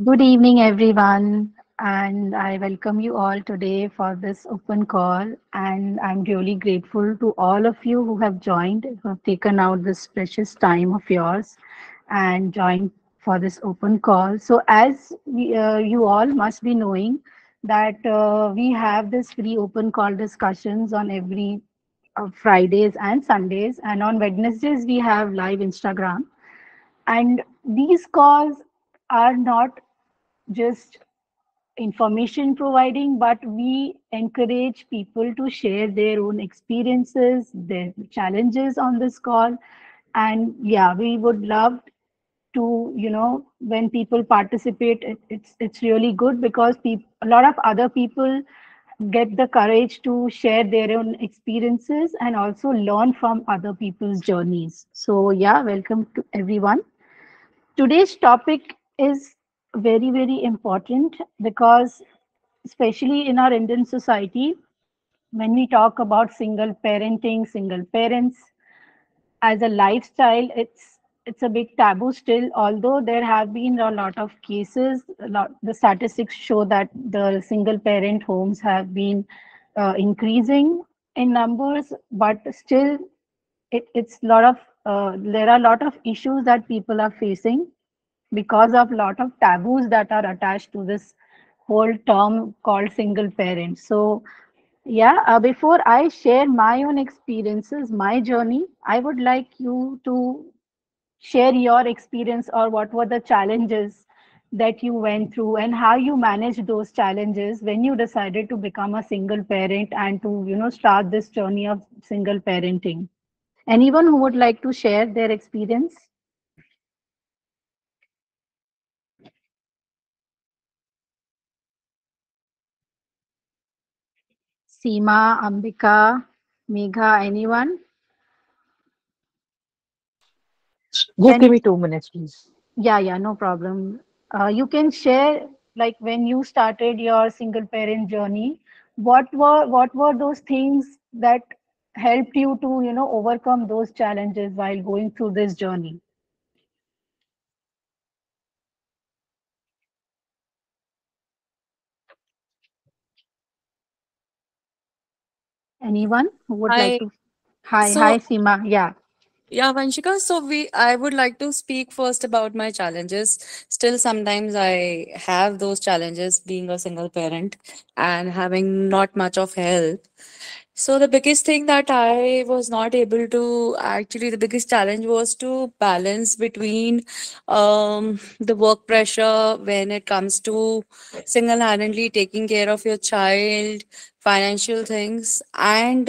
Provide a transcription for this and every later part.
Good evening, everyone, and I welcome you all today for this open call. And I'm really grateful to all of you who have joined, who have taken out this precious time of yours and joined for this open call. So, as you all must be knowing, that we have this free open call discussions on every Fridays and Sundays, and on Wednesdays we have live Instagram. And these calls are not just information providing, but we encourage people to share their own experiences, their challenges on this call. And yeah, we would love to, when people participate, it's really good because a lot of other people get the courage to share their own experiences and also learn from other people's journeys. So yeah, welcome to everyone. Today's topic is very, very important because, especially in our Indian society, when we talk about single parenting, single parents as a lifestyle, it's a big taboo still. Although there have been a lot of cases, the statistics show that the single parent homes have been increasing in numbers, but still, it's a lot of there are a lot of issues that people are facing because of lot of taboos that are attached to this whole term called single parent. So yeah, before I share my own experiences, my journey, I would like you to share your experience or what were the challenges that you went through and how you managed those challenges when you decided to become a single parent and to start this journey of single parenting. Anyone who would like to share their experience? Seema, Ambika, Megha, anyone? Just Can give me 2 minutes, please. Yeah, no problem. You can share like when you started your single parent journey, what were those things that helped you to overcome those challenges while going through this journey? Anyone who would like Hi. to? Hi, So, Seema. Yeah. yeah, Vanshika. I would like to speak first about my challenges. Still, sometimes I have those challenges being a single parent and having not much of help. So, the biggest thing that I was not able to actually, the biggest challenge was to balance between the work pressure when it comes to single handedly taking care of your child, financial things, and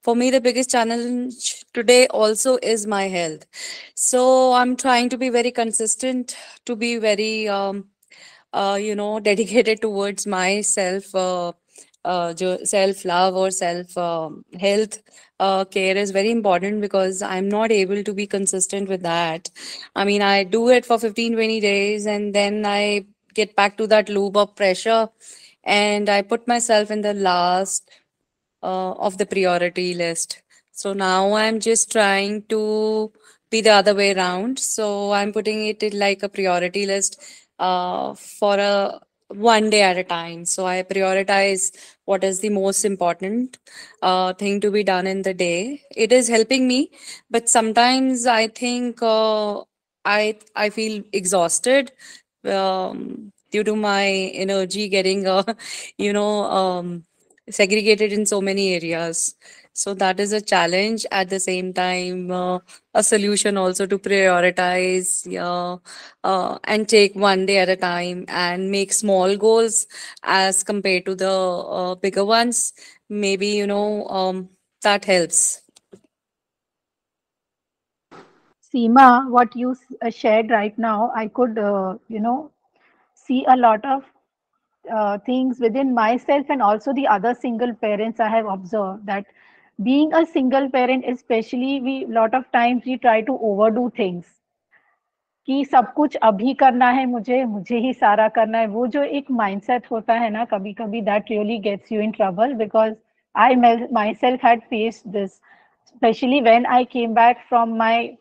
for me, the biggest challenge today also is my health. So I'm trying to be very consistent, to be very, dedicated towards myself. Self love or self health care is very important because I'm not able to be consistent with that. I mean, I do it for 15, 20 days and then I get back to that loop of pressure and I put myself in the last of the priority list. So now I'm just trying to be the other way around. So I'm putting it in like a priority list for a one day at a time. So I prioritize what is the most important thing to be done in the day. It is helping me, but sometimes I think I feel exhausted due to my energy getting you know segregated in so many areas. So that is a challenge. At the same time, a solution also to prioritize and take one day at a time and make small goals as compared to the bigger ones. Maybe, that helps. Seema, what you shared right now, I could see a lot of things within myself and also the other single parents. I have observed that being a single parent, especially, we lot of times we try to overdo things कि सब कुछ अभी करना है, मुझे ही सारा करना है. वो जो एक माइंडसेट होता है ना, कभी कभी that really gets you in trouble because I myself had faced this. especially when I came back from my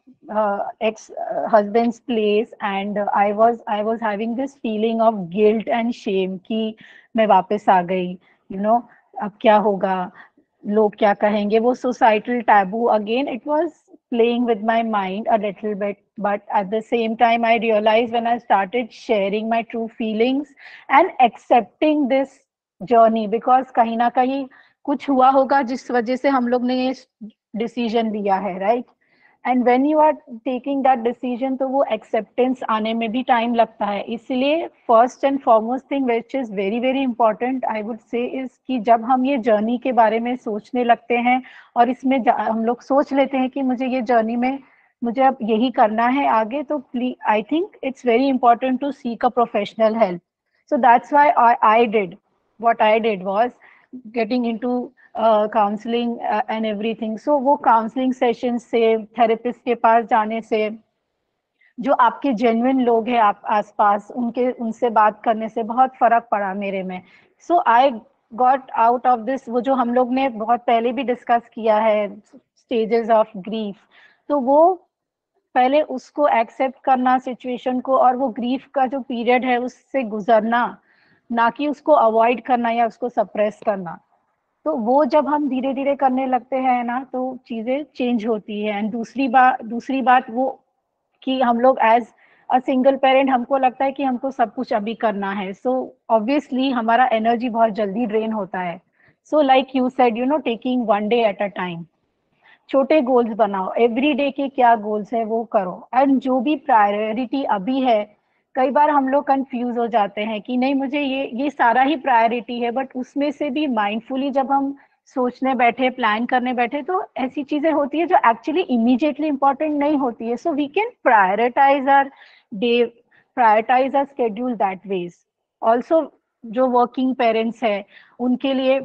ex husband's place, and I was having this feeling of guilt and shame कि मैं वापस आ गई, you know, अब क्या होगा, लोग क्या कहेंगे, वो societal taboo again, it was playing with my mind a little bit. But at the same time, I realized when I started sharing my true feelings and accepting this journey, because कहीं ना कहीं कुछ हुआ होगा जिस वजह से हम लोग ने ये डिसीजन लिया है, right? And when you are taking that decision, तो वो एक्सेप्टेंस आने में भी टाइम लगता है. इसलिए first and foremost thing which is very very important I would say is कि जब हम ये जर्नी के बारे में सोचने लगते हैं और इसमें हम लोग सोच लेते हैं कि मुझे ये जर्नी में मुझे अब यही करना है आगे, तो please I think it's very important to seek a professional help. So that's why I did what I did was getting into counseling and everything. So वो counseling sessions से, therapist के पास जाने से, जो आपके जेन्युइन लोग हैं आप आसपास, उनके उनसे बात करने से बहुत फर्क पड़ा मेरे में. So I got out of this, वो जो हम लोग ने बहुत पहले भी डिस्कस किया है, स्टेजेस ऑफ ग्रीफ, तो वो पहले उसको एक्सेप्ट करना सिचुएशन को, और वो ग्रीफ का जो पीरियड है उससे गुजरना, ना कि उसको अवॉइड करना या उसको सप्रेस करना. तो वो जब हम धीरे धीरे करने लगते हैं ना, तो चीजें चेंज होती है. एंड दूसरी बात वो कि हम लोग एज अ सिंगल पेरेंट, हमको लगता है कि हमको सब कुछ अभी करना है, सो ऑब्वियसली हमारा एनर्जी बहुत जल्दी ड्रेन होता है. So like you said, you know, taking one day at a time, छोटे गोल्स बनाओ, एवरी डे के क्या गोल्स है वो करो, एंड जो भी प्रायोरिटी अभी है, कई बार हम लोग कंफ्यूज हो जाते हैं कि नहीं मुझे ये सारा ही प्रायोरिटी है, बट उसमें से भी माइंडफुली जब हम सोचने बैठे, प्लान करने बैठे, तो ऐसी चीजें होती है जो एक्चुअली इमीडिएटली इंपॉर्टेंट नहीं होती है. So we can prioritise our day, prioritise our schedule that ways. Also जो वर्किंग पेरेंट्स है उनके लिए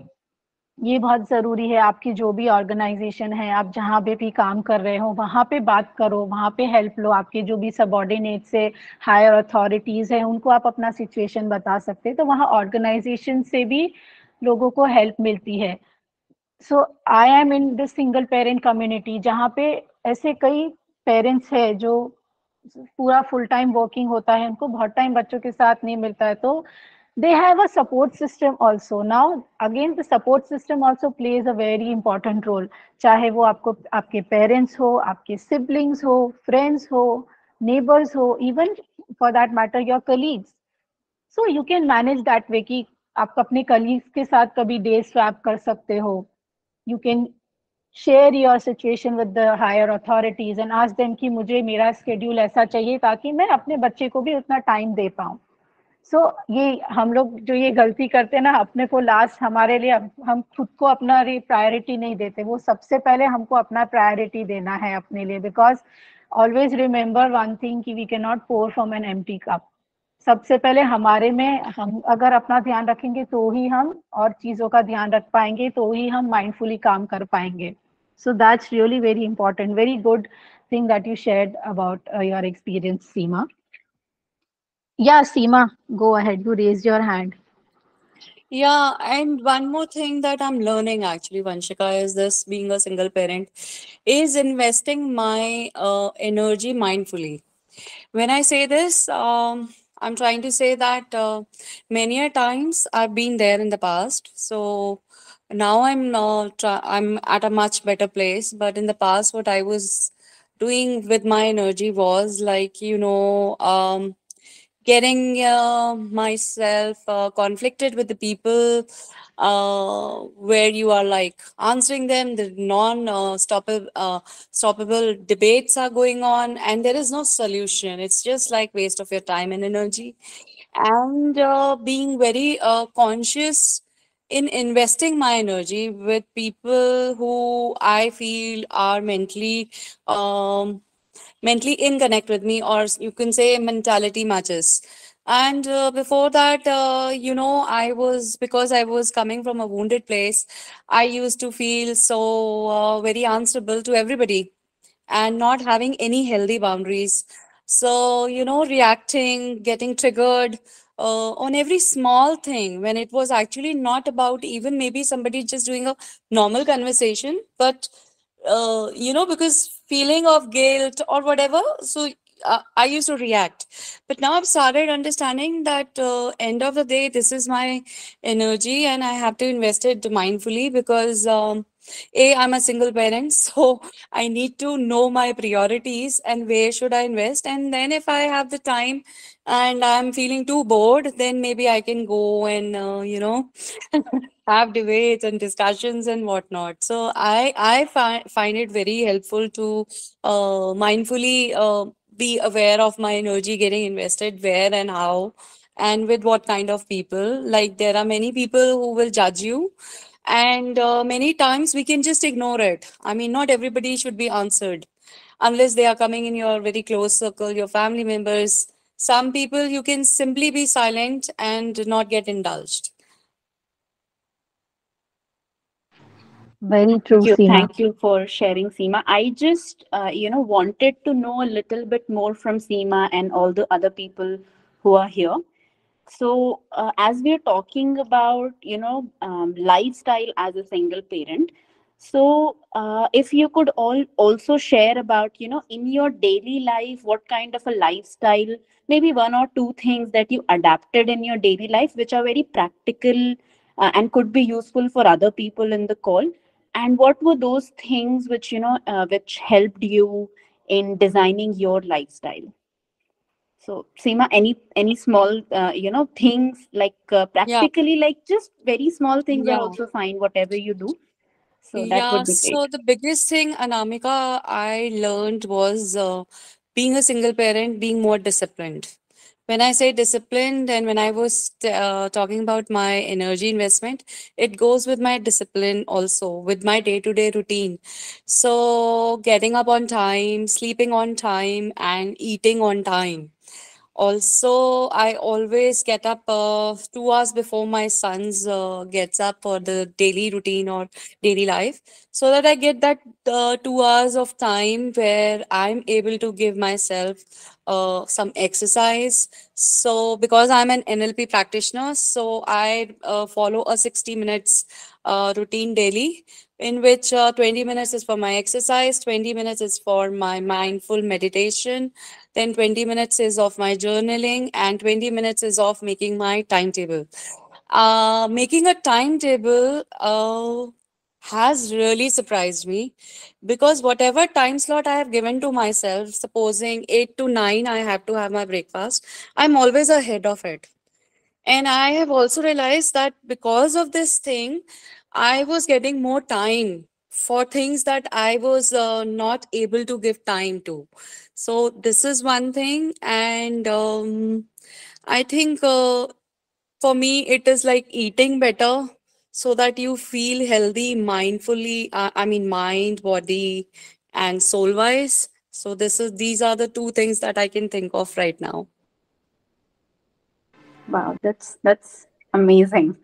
ये बहुत जरूरी है, आपकी जो भी ऑर्गेनाइजेशन है, आप जहाँ पे भी काम कर रहे हो वहां पे बात करो, वहां पे हेल्प लो. आपके जो भी सबॉर्डिनेट से हायर अथॉरिटीज हैं उनको आप अपना सिचुएशन बता सकते हैं, तो वहाँ ऑर्गेनाइजेशन से भी लोगों को हेल्प मिलती है. So I am in this single parent community, जहाँ पे ऐसे कई पेरेंट्स है जो पूरा फुल टाइम वर्किंग होता है, उनको बहुत टाइम बच्चों के साथ नहीं मिलता है, तो they have a support system also. Now again the support system also plays a very important role, चाहे वो आपको आपके पेरेंट्स हो, आपके सिबलिंग्स हो, फ्रेंड्स हो, नेबर्स हो, even for that matter your colleagues. So you can manage that way कि आप अपने कलीग्स के साथ कभी डे स्वैप कर सकते हो. You can share your situation with the higher authorities and ask them कि मुझे मेरा स्केड्यूल ऐसा चाहिए ताकि मैं अपने बच्चे को भी उतना टाइम दे पाऊँ. सो ये हम लोग जो ये गलती करते हैं ना, अपने को लास्ट हमारे लिए हम खुद को अपना प्रायोरिटी नहीं देते, वो सबसे पहले हमको अपना प्रायोरिटी देना है अपने लिए. Because always remember one thing कि we can not pour from an empty cup. सबसे पहले हमारे में हम अगर अपना ध्यान रखेंगे तो ही हम और चीजों का ध्यान रख पाएंगे, तो ही हम माइंडफुली काम कर पाएंगे. So that's really very important, very good thing that you shared about your experience, Seema. Yeah, Seema, go ahead. You raised your hand. Yeah, and one more thing that I'm learning actually, Vanshika, is this being a single parent, is investing my energy mindfully. When I say this, I'm trying to say that many a times I've been there in the past. So now I'm at a much better place. But in the past, what I was doing with my energy was like, getting myself conflicted with the people, where you are like answering them, the non stoppable debates are going on and there is no solution. It's just like waste of your time and energy. And being very conscious in investing my energy with people who I feel are mentally in connect with me, or you can say mentality matches. And before that, I was, because I was coming from a wounded place, I used to feel so very answerable to everybody and not having any healthy boundaries. So, reacting, getting triggered on every small thing, when it was actually not about even maybe somebody just doing a normal conversation, but because feeling of guilt or whatever. So I used to react, but now I've started understanding that end of the day, this is my energy, and I have to invest it mindfully because I'm a single parent, so I need to know my priorities and where should I invest, and then if I have the time and I'm feeling too bored, then maybe I can go and have debates and discussions and whatnot. So I find it very helpful to mindfully be aware of my energy getting invested where and how and with what kind of people. Like there are many people who will judge you, and many times we can just ignore it. I mean, not everybody should be answered unless they are coming in your very close circle, your family members. Some people you can simply be silent and not get indulged. Very true, Thank you. Seema. Thank you for sharing, Seema. I just, wanted to know a little bit more from Seema and all the other people who are here. So, as we're talking about, lifestyle as a single parent, so if you could all also share about, in your daily life, what kind of a lifestyle, maybe one or two things that you adapted in your daily life, which are very practical and could be useful for other people in the call. And what were those things which, which helped you in designing your lifestyle? So, Seema, any small things like Yeah, practically, like just very small things are yeah. also fine. Whatever you do, so that Yeah, would be great. so the biggest thing, Anamika, I learned was being a single parent, being more disciplined. When I say disciplined, and when I was talking about my energy investment, it goes with my discipline also, with my day-to-day routine. So, getting up on time, sleeping on time, and eating on time. Also, I always get up 2 hours before my son's gets up for the daily routine or daily life, so that I get that 2 hours of time where I'm able to give myself some exercise. So, because I'm an NLP practitioner, so I follow a 60 minutes routine daily, in which 20 minutes is for my exercise, 20 minutes is for my mindful meditation, then 20 minutes is of my journaling, and 20 minutes is of making my timetable. Making a timetable has really surprised me, because whatever time slot I have given to myself, supposing 8 to 9, I have to have my breakfast, I'm always ahead of it. And I have also realized that because of this thing, I was getting more time for things that I was not able to give time to. So, this is one thing. And I think for me, it is like eating better so that you feel healthy mindfully. I mean, mind, body, and soul wise. So, these are the two things that I can think of right now. Wow, that's amazing.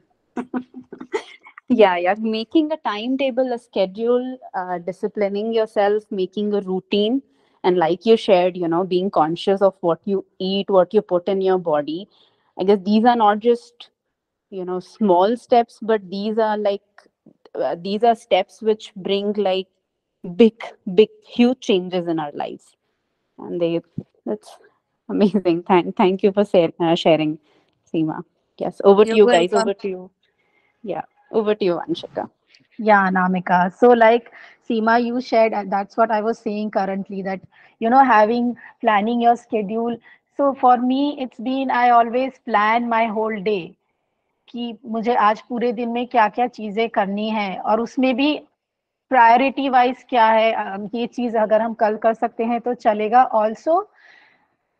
Yeah, yeah. Making a timetable, a schedule, disciplining yourself, making a routine, and like you shared, being conscious of what you eat, what you put in your body. I guess these are not just small steps, but these are steps which bring like big, big, huge changes in our lives, and that's amazing. Thank you for sharing, Seema. Yes, over to You're you guys. welcome. Over to you. Yeah, over to you, Anshika. Yeah, Namika. So, like Seema, you shared, and that's what I was saying currently, that, having planning your schedule. So, for me, it's been, I always plan my whole day कि मुझे आज पूरे दिन में क्या क्या चीजें करनी है और उसमें भी प्रायोरिटी वाइज क्या है ये चीज अगर हम कल कर सकते हैं तो चलेगा also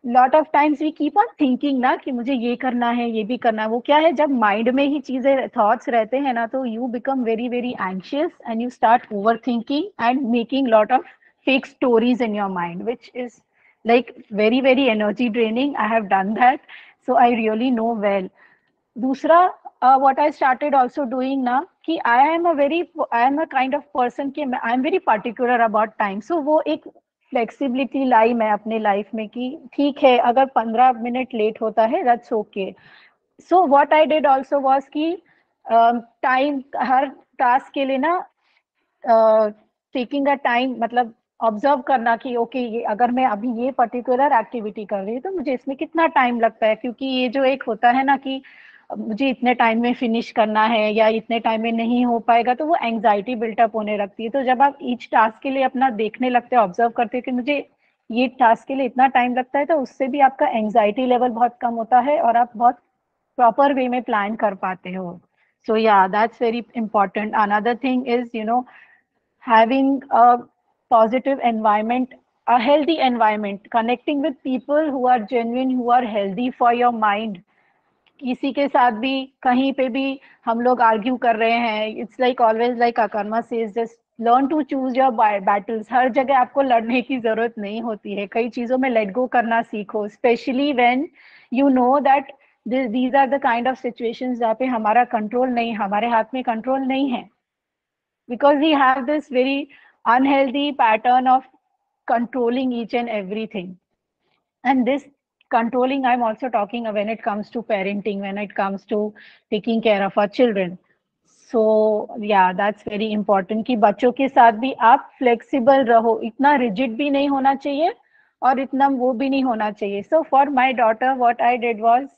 lot of times we keep on thinking ना कि मुझे ये करना है ये भी करना है वो क्या है जब माइंड में ही चीजें थॉट्स रहते हैं ना तो you become very very anxious and you start over thinking and making lot of fake stories in your mind which is like very very energy draining. I have done that, so I really know well. दूसरा what I started also doing ना कि I am a kind of person कि I am very particular about time. So वो एक flexibility लाई मैं अपने life में कि ठीक है अगर 15 मिनट लेट होता है that's okay. So what I did also was कि टाइम हर टास्क के लिए ना टेकिंग अ टाइम, मतलब ऑब्जर्व करना कि ओके ये अगर मैं अभी ये पर्टिकुलर एक्टिविटी कर रही हूँ तो मुझे इसमें कितना टाइम लगता है, क्योंकि ये जो एक होता है ना कि मुझे इतने टाइम में फिनिश करना है या इतने टाइम में नहीं हो पाएगा, तो वो एंग्जाइटी बिल्टअप होने लगती है। तो जब आप ईच टास्क के लिए अपना देखने लगते हो, ऑब्जर्व करते हो कि मुझे ये टास्क के लिए इतना टाइम लगता है, तो उससे भी आपका एंग्जाइटी लेवल बहुत कम होता है और आप बहुत प्रॉपर वे में प्लान कर पाते हो। सो या that's very important. Another thing is having a positive environment, a healthy environment, connecting with people who are genuine, who are healthy for your mind. किसी के साथ भी कहीं पे भी हम लोग आर्ग्यू कर रहे हैं, it's like always like Akarma says, just learn to choose your battles. हर जगह आपको लड़ने की जरूरत नहीं होती है, कई चीजों में लेट गो करना सीखो, specially when you know that these are the kind of situations जहाँ पे हमारा कंट्रोल नहीं, हमारे हाथ में कंट्रोल नहीं है, because we have this very unhealthy pattern of controlling each and everything. And this controlling, I'm also talking when it comes to parenting, when it comes to taking care of our children. So yeah, that's very important कि बच्चों के साथ भी आप flexible रहो, इतना rigid भी नहीं होना चाहिए और इतना वो भी नहीं होना चाहिए. So for my daughter, what I did was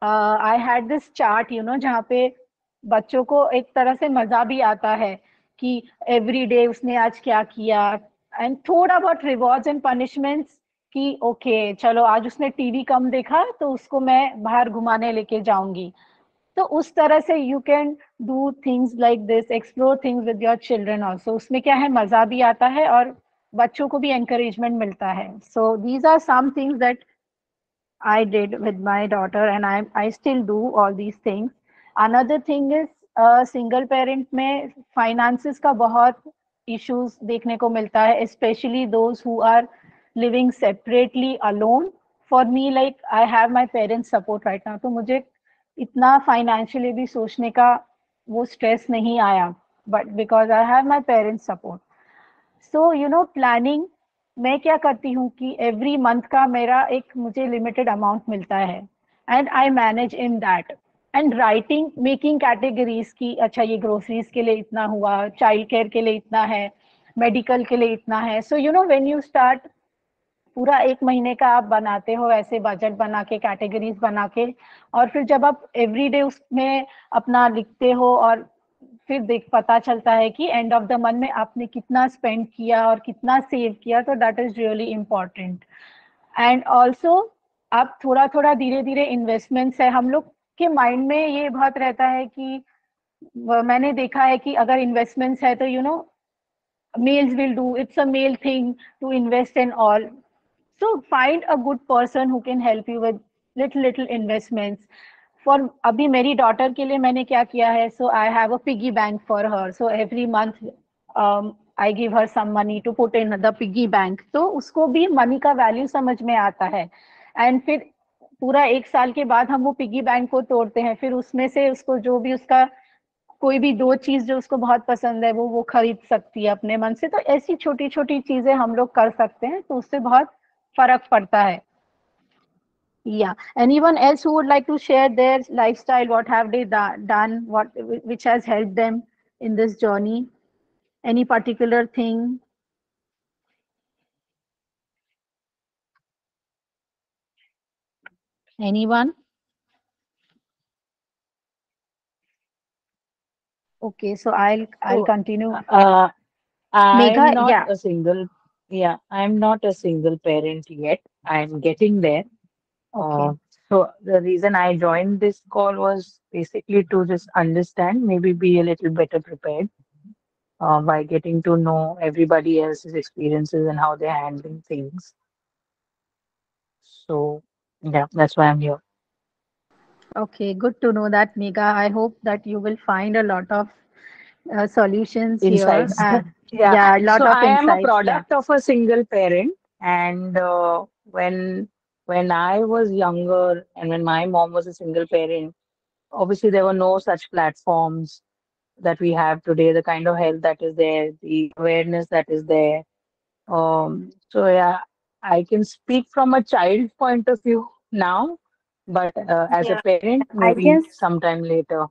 I had this chart, जहाँ पे बच्चों को एक तरह से मजा भी आता है कि एवरी डे उसने आज क्या किया, एंड थोड़ा बहुत रिवॉर्ड्स एंड पनिशमेंट्स कि ओके चलो आज उसने टीवी कम देखा तो उसको मैं बाहर घुमाने लेके जाऊंगी. तो उस तरह से you can do things like this, explore things with your children also. उसमें क्या है, मजा भी आता है और बच्चों को भी एनकरेजमेंट मिलता है. So these are some things that I did with my daughter, and I still do all these things. Another thing is single parent में finances का बहुत issues देखने को मिलता है, especially those who are living separately alone. For me, like I have my parents support right now, तो मुझे इतना financially भी सोचने का वो stress नहीं आया, but because I have my parents support. So planning मैं क्या करती हूँ कि एवरी मंथ का मेरा एक मुझे लिमिटेड अमाउंट मिलता है, and I manage in that. And writing, making categories की, अच्छा ये ग्रोसरीज के लिए इतना हुआ, चाइल्ड केयर के लिए इतना है, मेडिकल के लिए इतना है. सो व्हेन यू स्टार्ट, पूरा एक महीने का आप बनाते हो ऐसे बजट बना के, कैटेगरीज बना के, और फिर जब आप एवरीडे उसमें अपना लिखते हो और फिर देख पता चलता है कि एंड ऑफ द मंथ में आपने कितना स्पेंड किया और कितना सेव किया, तो that is really important. And also आप थोड़ा थोड़ा धीरे धीरे इन्वेस्टमेंट्स है, हम लोग के माइंड में ये बहुत रहता है कि मैंने देखा है कि अगर इन्वेस्टमेंट्स है तो males will do, it's a male thing to invest in all. So find a good person who can help you with little investments. For अभी मेरी daughter के लिए मैंने क्या किया है, so I have a piggy bank for her. So every month I give her some money to put in the piggy bank. तो उसको भी money का value समझ में आता है. And फिर पूरा एक साल के बाद हम वो पिगी बैंक को तोड़ते हैं, फिर उसमें से उसको जो भी उसका कोई भी दो चीज जो उसको बहुत पसंद है वो खरीद सकती है अपने मन से. तो ऐसी छोटी छोटी चीजें हम लोग कर सकते हैं, तो उससे बहुत फर्क पड़ता है. Yeah. Anyone else who would like to share their lifestyle? What have they done? What which has helped them in this journey? Any particular thing? Anyone? Okay, so I'll So, continue. I'm Megha, not yeah. a single, yeah, I'm not a single parent yet. I'm getting there. Okay. Uh, so the reason I joined this call was basically to just understand, maybe be a little better prepared by getting to know everybody else's experiences and how they're handling things. So yeah, that's why I'm here. Okay, good to know that, Megha. I hope that you will find a lot of solutions here. Insights. Yeah. Yeah, a So lot of I am a insights. Yeah. product of a single parent, and when I was younger and when my mom was a single parent, obviously there were no such platforms that we have today, the kind of help that is there, the awareness that is there. So yeah, I can speak from a child point of view now, but as a Yeah, parent, I maybe guess sometime later.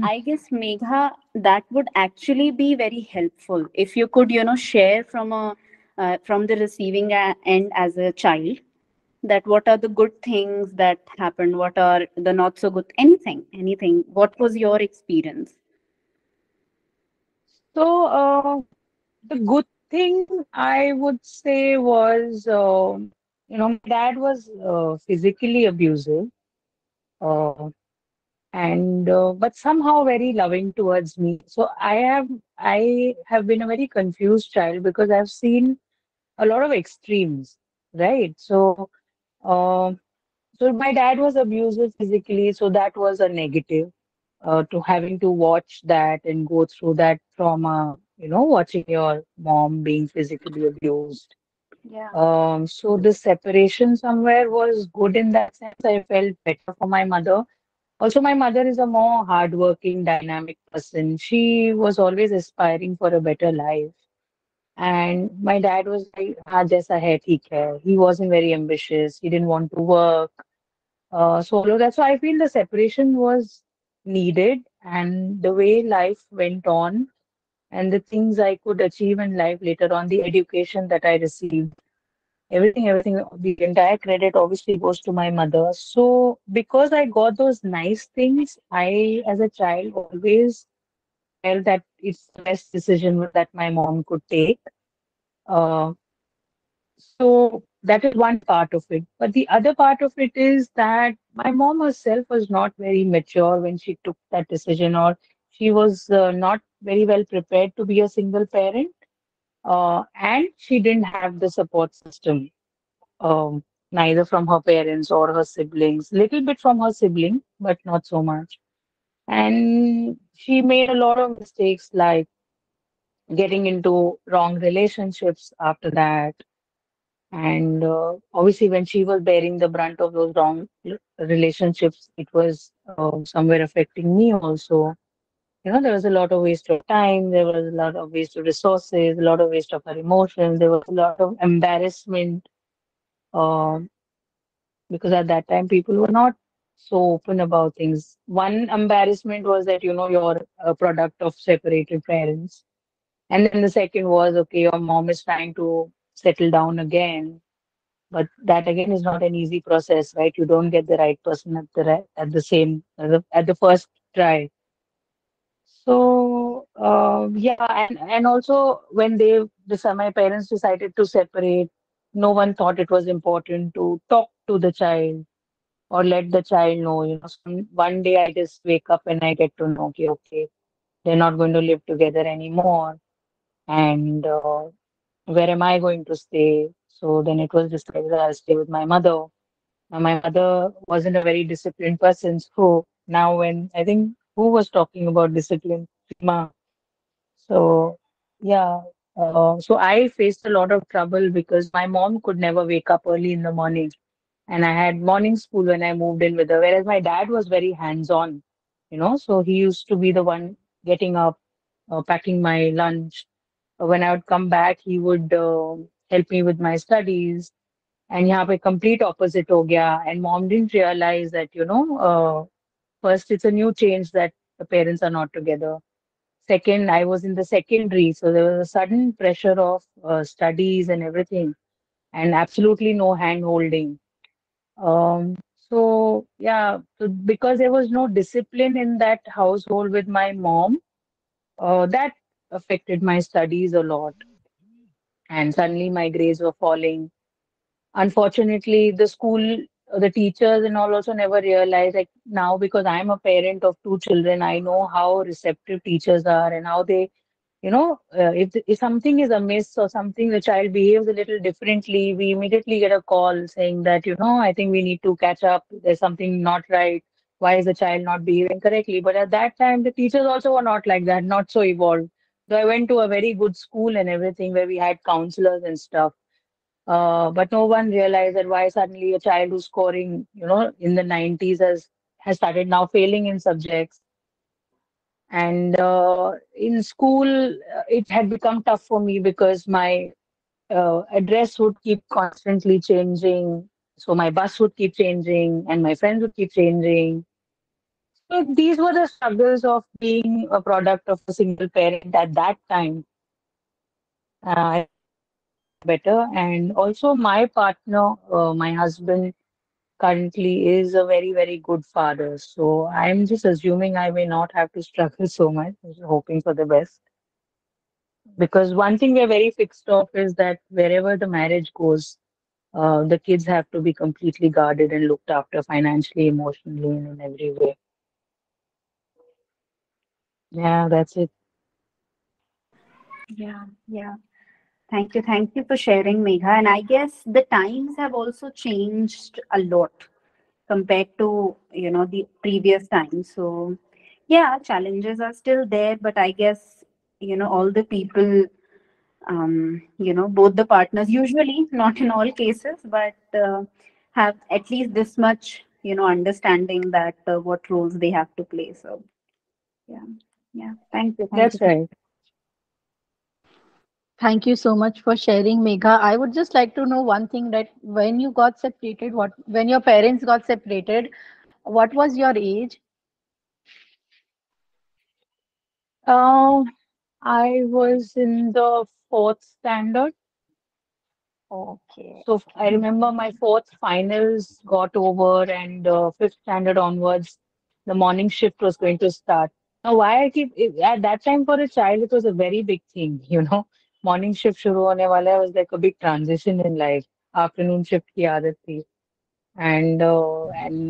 I guess, Megha, that would actually be very helpful if you could, share from from the receiving end as a child, that what are the good things that happened, what are the not so good, anything. What was your experience? So, the good thing I would say was, my dad was physically abusive, uh, and but somehow very loving towards me. So I have been a very confused child because I've seen a lot of extremes, right? Uh, so my dad was abusive physically, so that was a negative. To having to watch that and go through that trauma, watching your mom being physically abused. Yeah. So the separation somewhere was good in that sense. I felt better for my mother. Also, my mother is a more hardworking, dynamic person. She was always aspiring for a better life. And my dad was like, "हाँ जैसा है ठीक है." He wasn't very ambitious. He didn't want to work. So all of that. So I feel the separation was needed, and the way life went on, and the things I could achieve in life later on, the education that I received, everything, the entire credit obviously goes to my mother. So because I got those nice things, I, as a child, always felt that it's the best decision that my mom could take. Uh, So that is one part of it. But the other part of it is that my mom herself was not very mature when she took that decision, or she was not very well prepared to be a single parent. And she didn't have the support system, neither from her parents or her siblings, little bit from her sibling, but not so much. And she made a lot of mistakes, like getting into wrong relationships after that. And obviously, when she was bearing the brunt of those wrong relationships, it was somewhere affecting me also. There was a lot of waste of time, there was a lot of waste of resources, a lot of waste of her emotions, there was a lot of embarrassment, um, because at that time people were not so open about things. One embarrassment was that, you're a product of separated parents. And then the second was, okay, your mom is trying to settle down again. But that again is not an easy process, right? You don't get the right person at the same at the first try. So yeah, and also when my parents decided to separate, no one thought it was important to talk to the child or let the child know. One day I just wake up and I get to know, okay, they're not going to live together anymore, and where am I going to stay? So then it was decided I'll stay with my mother. Now, my mother wasn't a very disciplined person. So now, when I think who was talking about discipline? Seema. So, yeah. So I faced a lot of trouble because my mom could never wake up early in the morning. And I had morning school when I moved in with her, whereas my dad was very hands-on, so he used to be the one getting up, packing my lunch. When I would come back, he would help me with my studies. And यहाँ पे complete opposite हो गया. And mom didn't realize that, first it's a new change that the parents are not together. Second, I was in the secondary, so there was a sudden pressure of studies and everything, and absolutely no hand holding. So yeah, so because there was no discipline in that household with my mom, that affected my studies a lot. And suddenly my grades were falling. Unfortunately, the school, the teachers and all also never realize, like now, because I'm a parent of two children, I know how receptive teachers are and how they, if something is amiss or something, the child behaves a little differently, we immediately get a call saying that, I think we need to catch up. There's something not right. Why is the child not behaving correctly? But at that time, the teachers also were not like that, not so evolved. So I went to a very good school and everything where we had counselors and stuff. But no one realized that why suddenly a child who's scoring, in the 90s has started now failing in subjects. And in school, it had become tough for me because my address would keep constantly changing. So my bus would keep changing and my friends would keep changing. So these were the struggles of being a product of a single parent at that time. I think now it's much better. And also, my partner, my husband, currently is a very, very good father. So I'm just assuming I may not have to struggle so much, just hoping for the best. Because one thing we're very fixed off is that wherever the marriage goes, the kids have to be completely guarded and looked after financially, emotionally, and in every way. Yeah, that's it. Yeah, yeah. Thank you for sharing, Megha. And I guess the times have also changed a lot compared to, the previous times. So, yeah, challenges are still there, but I guess, all the people, both the partners, usually not in all cases, but have at least this much, understanding that what roles they have to play. So, yeah, yeah. Thank you. Thank you. That's right. Thank you so much for sharing, Megha. I would just like to know one thing, that when you got separated, when your parents got separated, what was your age? Uh, I was in the fourth standard. Okay, So I okay. remember my fourth finals got over, and fifth standard onwards, the morning shift was going to start. Now, why at that time for a child, it was a very big thing, you know. Morning shift shuru hone wala was like a big transition in life. Afternoon shift ki aadat thi. And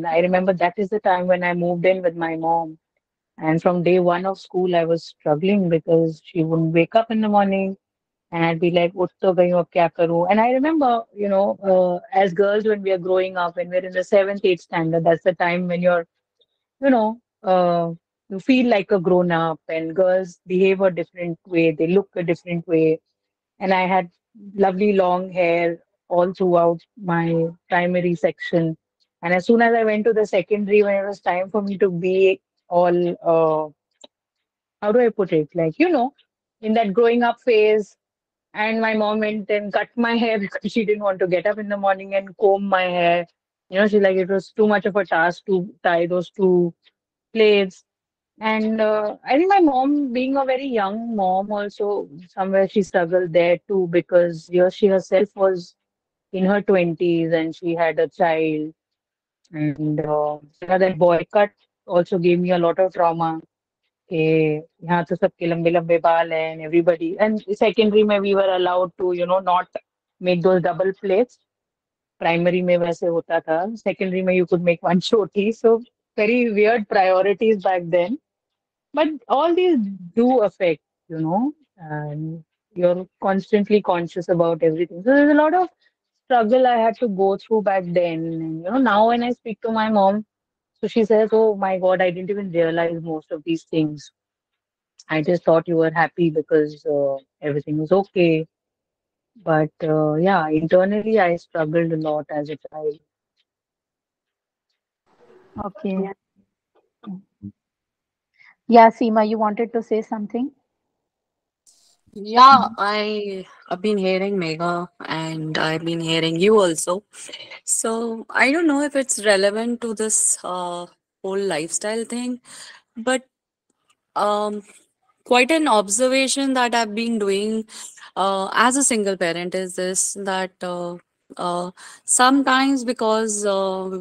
I remember that is the time when I moved in with my mom. And from day one of school, I was struggling because she wouldn't wake up in the morning. And I'd be like, "Uth to gayi, ab kya karu?" And I remember, as girls, when we are growing up, when we're in the seventh, eighth standard, that's the time when you know, you feel like a grown up, and girls behave a different way, they look a different way. And I had lovely long hair all throughout my primary section. And as soon as I went to the secondary, when it was time for me to be all, how do I put it? Like, in that growing up phase, and my mom went and cut my hair because she didn't want to get up in the morning and comb my hair. She like it was too much of a task to tie those two plaits. And I think my mom, being a very young mom, also somewhere she struggled there too because she herself was in her 20s and she had a child. And that boycott also gave me a lot of trauma. कि यहाँ तो सबके लंबे लंबे बाल हैं and everybody and secondary में we were allowed to not make those double plates. Primary में वैसे होता था, secondary में you could make one choti. So very weird priorities back then, but all these do affect, and you're constantly conscious about everything. So there's a lot of struggle I had to go through back then. And now when I speak to my mom, so she says, "Oh my God, I didn't even realize most of these things. I just thought you were happy because everything was okay." But yeah, internally, I struggled a lot as a child. Okay. Yeah. Yeah, Seema, you wanted to say something? Yeah, I've been hearing Mega and I've been hearing you also. So I don't know if it's relevant to this whole lifestyle thing, but um, quite an observation that I've been doing as a single parent is this, that uh, sometimes because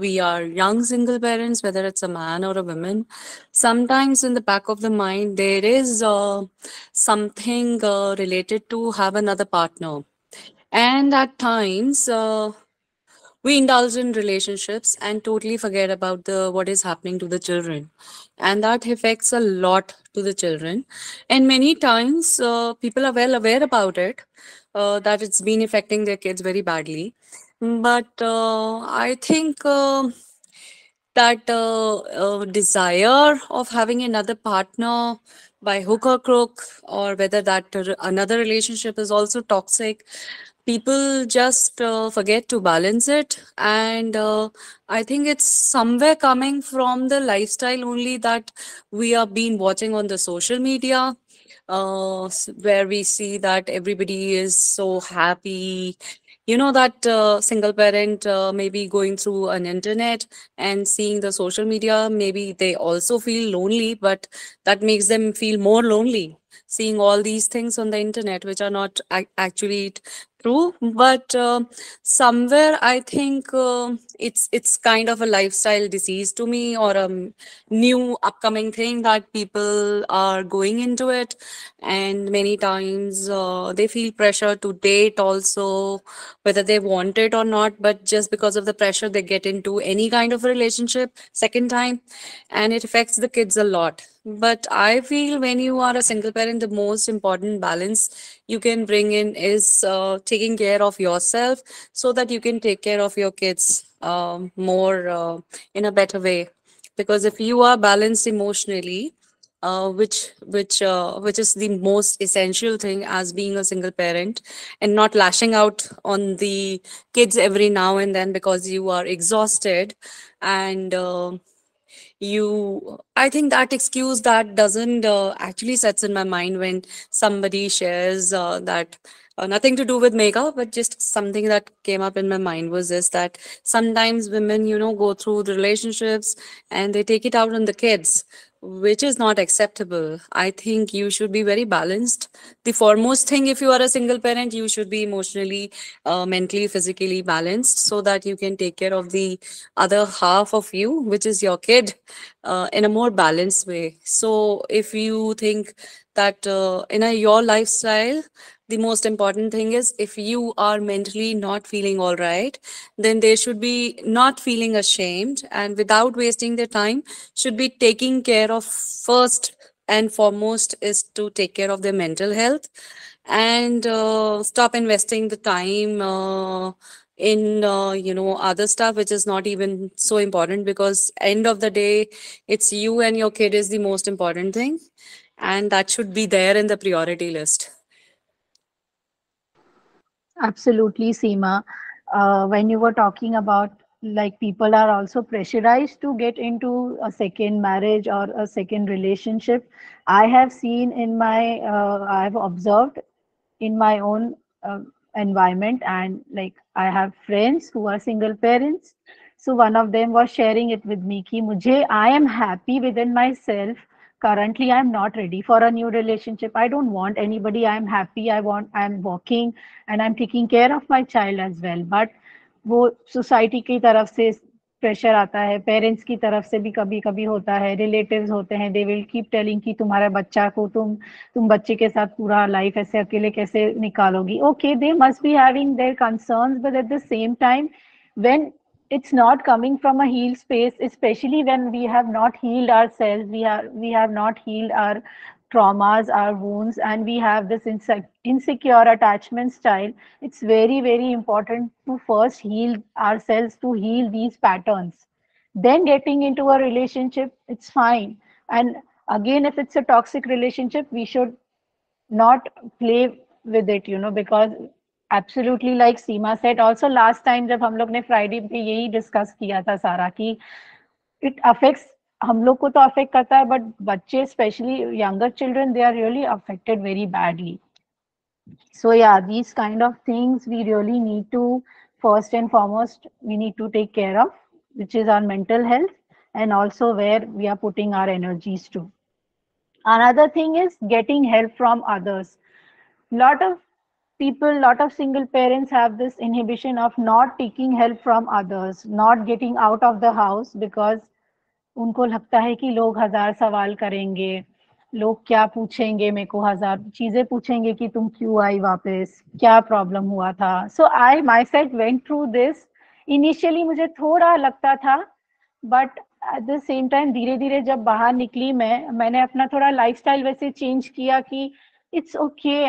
we are young single parents, whether it's a man or a woman, sometimes in the back of the mind there is something related to have another partner. And at times, we indulge in relationships and totally forget about the what is happening to the children, and that affects a lot to the children. And many times people are well aware about it, that it's been affecting their kids very badly. But I think that desire of having another partner by hook or crook, or whether that another relationship is also toxic, people just forget to balance it. And I think it's somewhere coming from the lifestyle only that we have been watching on the social media, where we see that everybody is so happy, you know that single parent maybe going through an internet and seeing the social media, maybe they also feel lonely, but that makes them feel more lonely, seeing all these things on the internet which are not actually true. But somewhere I think it's kind of a lifestyle disease to me, or a new upcoming thing that people are going into it. And many times they feel pressure to date also, whether they want it or not, but just because of the pressure they get into any kind of a relationship second time, and it affects the kids a lot. But I feel when you are a single parent, the most important balance you can bring in is taking care of yourself, so that you can take care of your kids more in a better way. Because if you are balanced emotionally, which is the most essential thing as being a single parent, and not lashing out on the kids every now and then because you are exhausted, and you I think that excuse that doesn't actually sets in my mind when somebody shares that nothing to do with makeup, but just something that came up in my mind was this, that sometimes women, go through the relationships and they take it out on the kids, which is not acceptable. I think you should be very balanced. The foremost thing, if you are a single parent, you should be emotionally, mentally, physically balanced, so that you can take care of the other half of you, which is your kid, in a more balanced way. So if you think that your lifestyle, the most important thing is, if you are mentally not feeling all right, then they should be not feeling ashamed, and without wasting their time, should be taking care of first and foremost is to take care of their mental health, and stop investing the time in other stuff which is not even so important, because end of the day, it's you and your kid is the most important thing, and that should be there in the priority list. Absolutely, Seema. When you were talking about, like, people are also pressurized to get into a second marriage or a second relationship, I have seen in I've observed in my own environment, and like I have friends who are single parents. So one of them was sharing it with me ki mujhe, I am happy within myself. Currently I'm not ready for a new relationship. I don't want anybody. I'm happy. I'm working and I'm taking care of my child as well. But वो society की तरफ से pressure आता है, parents की तरफ से भी कभी कभी होता है, रिलेटिव्स होते हैं, दे विल कीप टेलिंग कि तुम्हारे बच्चा को तुम बच्चे के साथ पूरा लाइफ ऐसे अकेले कैसे निकालोगी. Okay, they must be having their concerns, but at the same time when it's not coming from a healed space, especially when we have not healed ourselves, we have not healed our traumas, our wounds, and we have this insecure attachment style. It's very, very important to first heal ourselves, to heal these patterns. Then getting into a relationship, it's fine. And again, if it's a toxic relationship, we should not play with it, because absolutely, like Seema said, also last time जब हम लोग ने Friday पे यही discuss किया था सारा कि it affects, हम लोग को तो अफेक्ट करता है, बट बच्चे specially younger children, they are really affected very badly. So yeah, these kind of things we really need to, first and foremost, we need to take care of, which is our mental health, and also where we are putting our energies to. Another thing is getting help from others. Lot of people, lot of single parents have this inhibition of not taking help from others, not getting out of the house, because उनको लगता है कि लोग हजार सवाल करेंगे, लोग क्या पूछेंगे, मेरे को हजार चीजें पूछेंगे कि तुम क्यों आई वापस, क्या प्रॉब्लम हुआ था. So I myself went through this. Initially मुझे थोड़ा लगता था, but at the same time धीरे धीरे जब बाहर निकली मैंने अपना थोड़ा लाइफस्टाइल वैसे चेंज किया कि it's okay,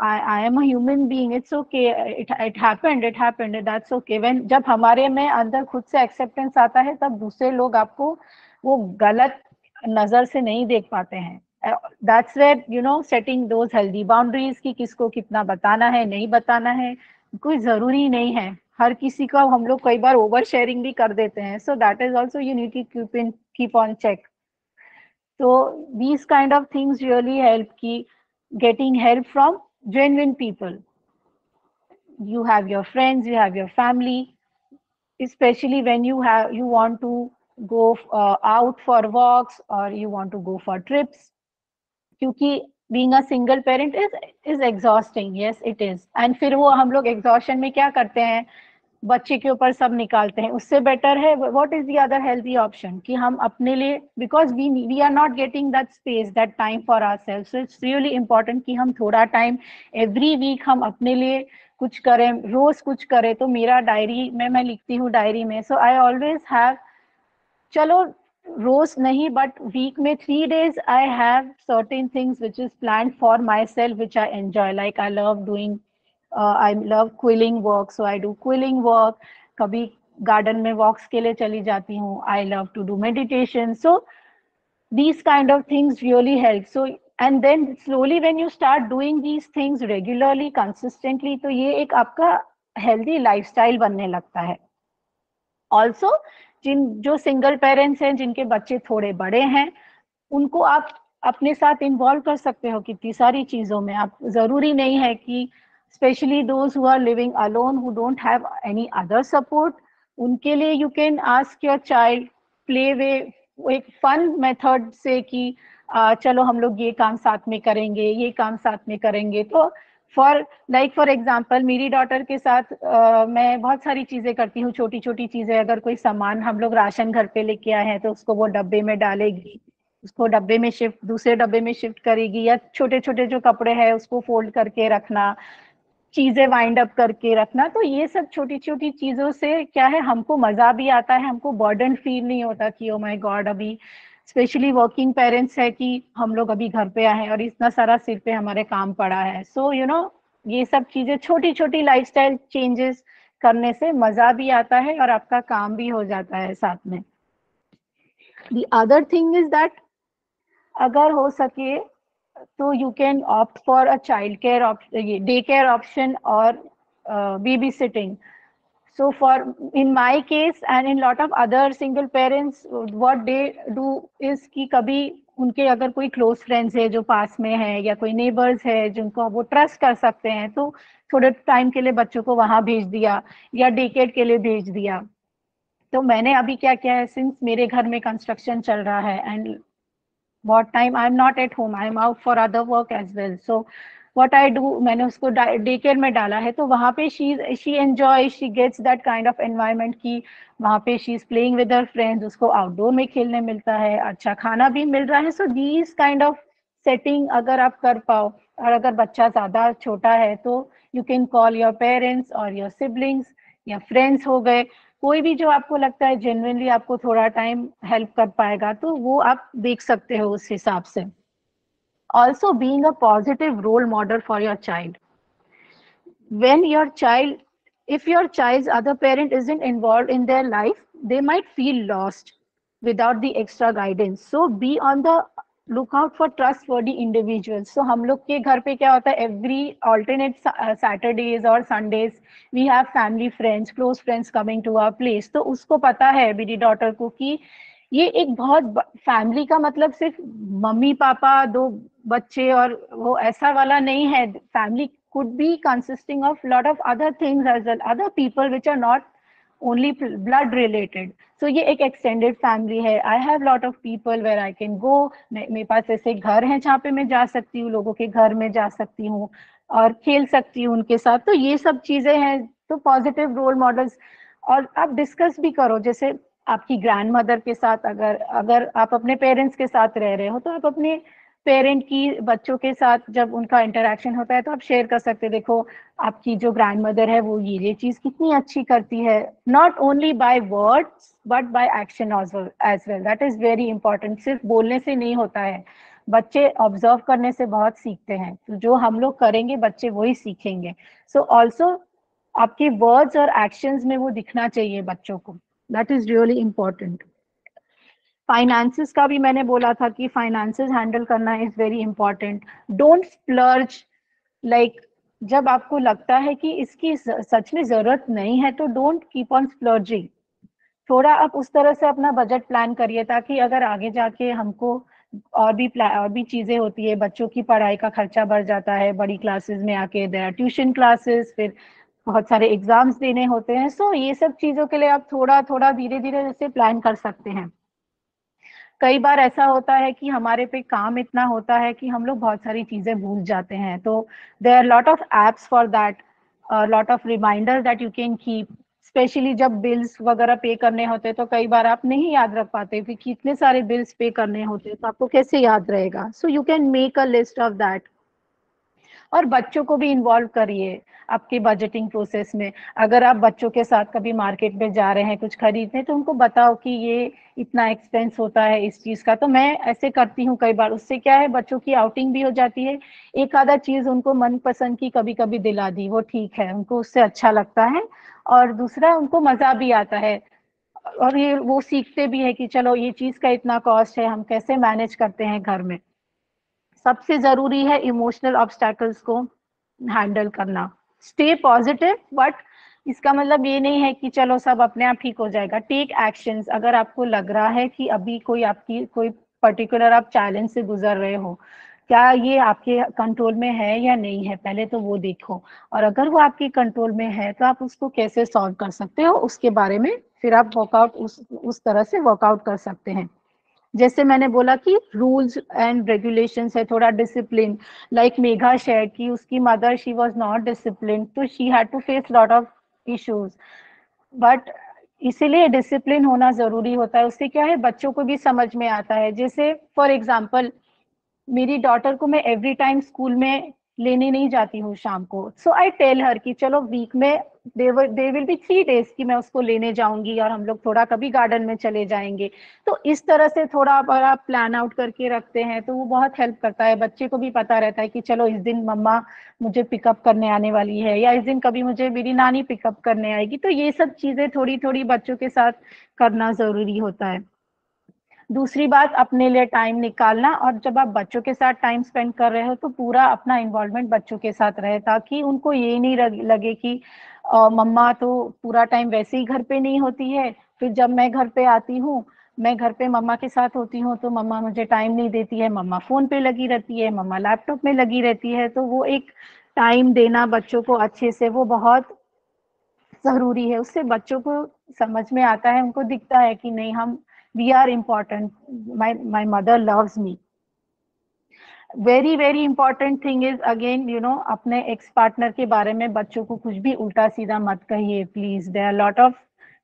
I am a human being, it's okay, it happened, that's okay. When जब हमारे में अंदर खुद से एक्सेप्टेंस आता है, तब दूसरे लोग आपको वो गलत नजर से नहीं देख पाते हैं. That's where setting those healthy boundaries कि किसको कितना बताना है, नहीं बताना है, कोई जरूरी नहीं है. हर किसी का हम लोग कई बार ओवर शेयरिंग भी कर देते हैं. So that is also you need to keep on check. So these kind of things really help. Ki getting help from genuine people. you have your friends, you have your family, especially when you want to go out for walks or you want to go for trips. क्योंकि being a single parent is exhausting, yes it is, and फिर वो हम लोग exhaustion में क्या करते हैं, बच्चे के ऊपर सब निकालते हैं। उससे बेटर है, what is the other healthy option, कि हम अपने लिए, because we are not getting that space, that time for ourself, so it's really important कि हम थोड़ा टाइम एवरी वीक हम अपने लिए कुछ करें, रोज कुछ करें। तो मेरा डायरी में मैं लिखती हूँ डायरी में, सो आई ऑलवेज हैव, चलो रोज नहीं बट वीक में 3 days I have certain things which is plan for myself which I enjoy, like I love doing, I love quilling work, so I do quilling work. कभी garden में walks के लिए चली जाती हूँ, I love to do meditation, so these kind of things really help. So and then slowly when you start doing these things regularly consistently, तो ये एक आपका healthy lifestyle बनने लगता है। ऑल्सो जो सिंगल पेरेंट्स हैं, जिनके बच्चे थोड़े बड़े हैं, उनको आप अपने साथ इन्वॉल्व कर सकते हो कितनी सारी चीजों में। आप जरूरी नहीं है कि, specially those who are living alone who don't have any other support, उनके लिए you can ask your child play way, एक फन मेथड से कि चलो हम लोग ये काम साथ में करेंगे, ये काम साथ में करेंगे। तो फॉर एग्जाम्पल मेरी डॉटर के साथ मैं बहुत सारी चीजें करती हूँ, छोटी छोटी चीजें। अगर कोई सामान हम लोग राशन घर पे लेके आए हैं तो उसको वो डब्बे में डालेगी, उसको डब्बे में शिफ्ट, दूसरे डब्बे में शिफ्ट करेगी, या छोटे छोटे जो कपड़े हैं उसको फोल्ड करके रखना, चीजें वाइंड अप करके रखना। तो ये सब छोटी छोटी चीजों से क्या है, हमको मजा भी आता है, हमको बर्डन फील नहीं होता कि ओ माय गॉड, अभी स्पेशली वर्किंग पेरेंट्स है कि हम लोग अभी घर पे आए हैं और इतना सारा सिर पे हमारे काम पड़ा है। सो यू नो, ये सब चीजें, छोटी छोटी लाइफस्टाइल चेंजेस करने से मजा भी आता है और आपका काम भी हो जाता है साथ में। The other thing is that अगर हो सके तो you can opt for a child care daycare option or babysitting. So for in my case and in lot of other single parents, what they do is कि कभी उनके अगर कोई close friends है जो पास में है, या कोई नेबर्स है जिनको वो ट्रस्ट कर सकते हैं, तो थोड़े टाइम के लिए बच्चों को वहां भेज दिया या डे केयर के लिए भेज दिया। तो मैंने अभी क्या किया है, सिंस मेरे घर में कंस्ट्रक्शन चल रहा है and what time I'm not at home, I'm out for other work as well, so what I do, मैंने उसको डे केयर में डाला है। तो वहाँ पे she enjoy, she gets that kind of environment कि वहाँ पे she is playing with her friends, उसको आउटडोर में खेलने मिलता है, अच्छा खाना भी मिल रहा है। so these kind of setting अगर आप कर पाओ, और अगर बच्चा ज्यादा छोटा है तो you can call your parents or your siblings या फ्रेंड्स हो गए, कोई भी जो आपको लगता है जेन्युइनली आपको थोड़ा टाइम हेल्प कर पाएगा, तो वो आप देख सकते हो उस हिसाब से। Also being a positive role model for your child, when your child, if your child's other parent isn't involved in their life, they might feel lost without the extra guidance, so be on the look out for trustworthy individuals. So हम लोग के घर पे क्या होता है, every alternate Saturdays और Sundays we have family friends, close friends coming to our place. तो उसको पता है मेरी डॉटर को कि ये एक बहुत फैमिली का मतलब सिर्फ मम्मी पापा दो बच्चे और वो ऐसा वाला नहीं है। Family could be consisting of lot of other things as well, other people which are not only blood related. So ये एक extended family है। I have lot of people where I can go, मेरे पास ऐसे घर हैं जहाँ पे मैं जा सकती हूँ, लोगों के घर में जा सकती हूँ और खेल सकती हूँ उनके साथ। तो ये सब चीजें हैं, तो पॉजिटिव रोल मॉडल्स। और आप डिस्कस भी करो, जैसे आपकी ग्रैंड मदर के साथ, अगर आप अपने पेरेंट्स के साथ रह रहे हो तो आप अपने पेरेंट की बच्चों के साथ जब उनका इंटरेक्शन होता है तो आप शेयर कर सकते हैं, देखो आपकी जो ग्रैंड मदर है वो ये चीज कितनी अच्छी करती है, not only by words but by action as well. That is very important. सिर्फ बोलने से नहीं होता है, बच्चे ऑब्जर्व करने से बहुत सीखते हैं, तो जो हम लोग करेंगे बच्चे वही सीखेंगे। सो ऑल्सो आपके वर्ड्स और एक्शंस में वो दिखना चाहिए बच्चों को, that is really important. Finances का भी मैंने बोला था कि फाइनेंसेस हैंडल करना is very important. Don't splurge, like जब आपको लगता है कि इसकी सच में जरूरत नहीं है तो डोंट कीप ऑन स्प्लर्जिंग। थोड़ा आप उस तरह से अपना बजट प्लान करिए ताकि अगर आगे जाके हमको और भी चीजें होती है, बच्चों की पढ़ाई का खर्चा बढ़ जाता है, बड़ी क्लासेस में आके देयर ट्यूशन क्लासेस, फिर बहुत सारे एग्जाम्स देने होते हैं। सो ये सब चीजों के लिए आप थोड़ा थोड़ा धीरे धीरे जैसे प्लान कर सकते हैं। कई बार ऐसा होता है कि हमारे पे काम इतना होता है कि हम लोग बहुत सारी चीजें भूल जाते हैं, तो there are lot of apps for that, lot of reminder that you can keep. Specially जब बिल्स वगैरह पे करने होते हैं तो कई बार आप नहीं याद रख पाते कि कितने सारे बिल्स पे करने होते हैं, तो आपको कैसे याद रहेगा। सो you can make a list of that. और बच्चों को भी इन्वॉल्व करिए आपके बजटिंग प्रोसेस में। अगर आप बच्चों के साथ कभी मार्केट में जा रहे हैं कुछ खरीदने, तो उनको बताओ कि ये इतना एक्सपेंस होता है इस चीज का। तो मैं ऐसे करती हूँ कई बार, उससे क्या है बच्चों की आउटिंग भी हो जाती है, एक आधा चीज उनको मनपसंद की कभी कभी दिला दी, वो ठीक है, उनको उससे अच्छा लगता है। और दूसरा उनको मजा भी आता है, और ये वो सीखते भी है कि चलो ये चीज का इतना कॉस्ट है, हम कैसे मैनेज करते हैं घर में। सबसे जरूरी है इमोशनल ऑब्स्टैकल्स को हैंडल करना। स्टे पॉजिटिव, बट इसका मतलब ये नहीं है कि चलो सब अपने आप ठीक हो जाएगा। Take actions. अगर आपको लग रहा है कि अभी कोई आपकी कोई पर्टिकुलर आप चैलेंज से गुजर रहे हो, क्या ये आपके कंट्रोल में है या नहीं है, पहले तो वो देखो। और अगर वो आपके कंट्रोल में है तो आप उसको कैसे सॉल्व कर सकते हो उसके बारे में फिर आप वर्कआउट उस तरह से वर्कआउट कर सकते हैं। जैसे मैंने बोला कि रूल्स एंड रेगुलेशंस है, थोड़ा डिसिप्लिन। लाइक मेघा शेयर की उसकी mother she was not discipline, तो she had to face lot of issues. But इसीलिए डिसिप्लिन होना जरूरी होता है, उससे क्या है बच्चों को भी समझ में आता है। जैसे फॉर एग्जाम्पल मेरी डॉटर को मैं एवरी टाइम स्कूल में लेने नहीं जाती हूँ शाम को। सो आई टेल हर कि चलो वीक में दे विल बी 3 days कि मैं उसको लेने जाऊंगी और हम लोग थोड़ा कभी गार्डन में चले जाएंगे। तो इस तरह से थोड़ा अगर आप प्लान आउट करके रखते हैं तो वो बहुत हेल्प करता है। बच्चे को भी पता रहता है कि चलो इस दिन मम्मा मुझे पिकअप करने आने वाली है, या इस दिन कभी मुझे मेरी नानी पिकअप करने आएगी। तो ये सब चीजें थोड़ी थोड़ी बच्चों के साथ करना जरूरी होता है। दूसरी बात, अपने लिए टाइम निकालना। और जब आप बच्चों के साथ टाइम स्पेंड कर रहे हो तो पूरा अपना इन्वॉल्वमेंट बच्चों के साथ रहे, ताकि उनको ये नहीं लगे कि मम्मा तो पूरा टाइम वैसे ही घर पे नहीं होती है, फिर जब मैं घर पे आती हूँ, मैं घर पे मम्मा के साथ होती हूँ तो मम्मा मुझे टाइम नहीं देती है, मम्मा फोन पे लगी रहती है, मम्मा लैपटॉप में लगी रहती है। तो वो एक टाइम देना बच्चों को अच्छे से, वो बहुत जरूरी है। उससे बच्चों को समझ में आता है, उनको दिखता है कि नहीं, हम we are important, my mother loves me. Very very important thing is again अपने एक्स पार्टनर के बारे में बच्चों को कुछ भी उल्टा सीधा मत कहिए please. There are lot of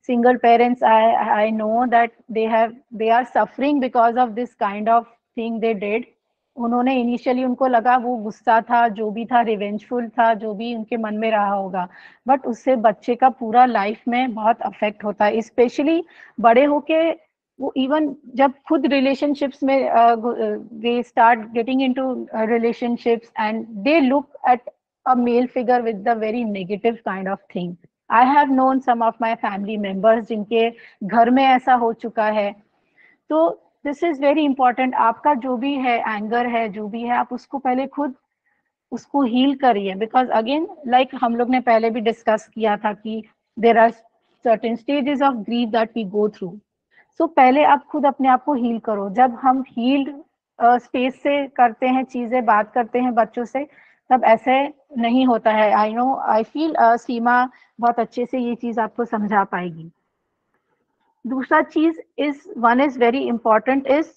single parents, I know that they are suffering because of this kind of thing they did. उन्होंने इनिशियली उनको लगा वो गुस्सा था, जो भी था रिवेंजफुल था, जो भी उनके मन में रहा होगा, बट उससे बच्चे का पूरा लाइफ में बहुत अफेक्ट होता है। स्पेशली बड़े होके वो इवन जब खुद रिलेशनशिप्स में they start getting into relationships and they look at a male figure with the very negative kind of thing. I have known some of my family members जिनके घर में ऐसा हो चुका है। तो दिस इज वेरी इंपॉर्टेंट। आपका जो भी है एंगर है, जो भी है, आप उसको पहले खुद उसको हील करिए। बिकॉज अगेन लाइक हम लोग ने पहले भी डिस्कस किया था कि there are certain stages of grief that we go through. So पहले आप खुद अपने आप को हील करो। जब हम हील्ड स्पेस से करते हैं चीजें, बात करते हैं बच्चों से, तब ऐसे नहीं होता है। आई नो, आई फील सीमा बहुत अच्छे से ये चीज आपको समझा पाएगी। दूसरा चीज is one is very important is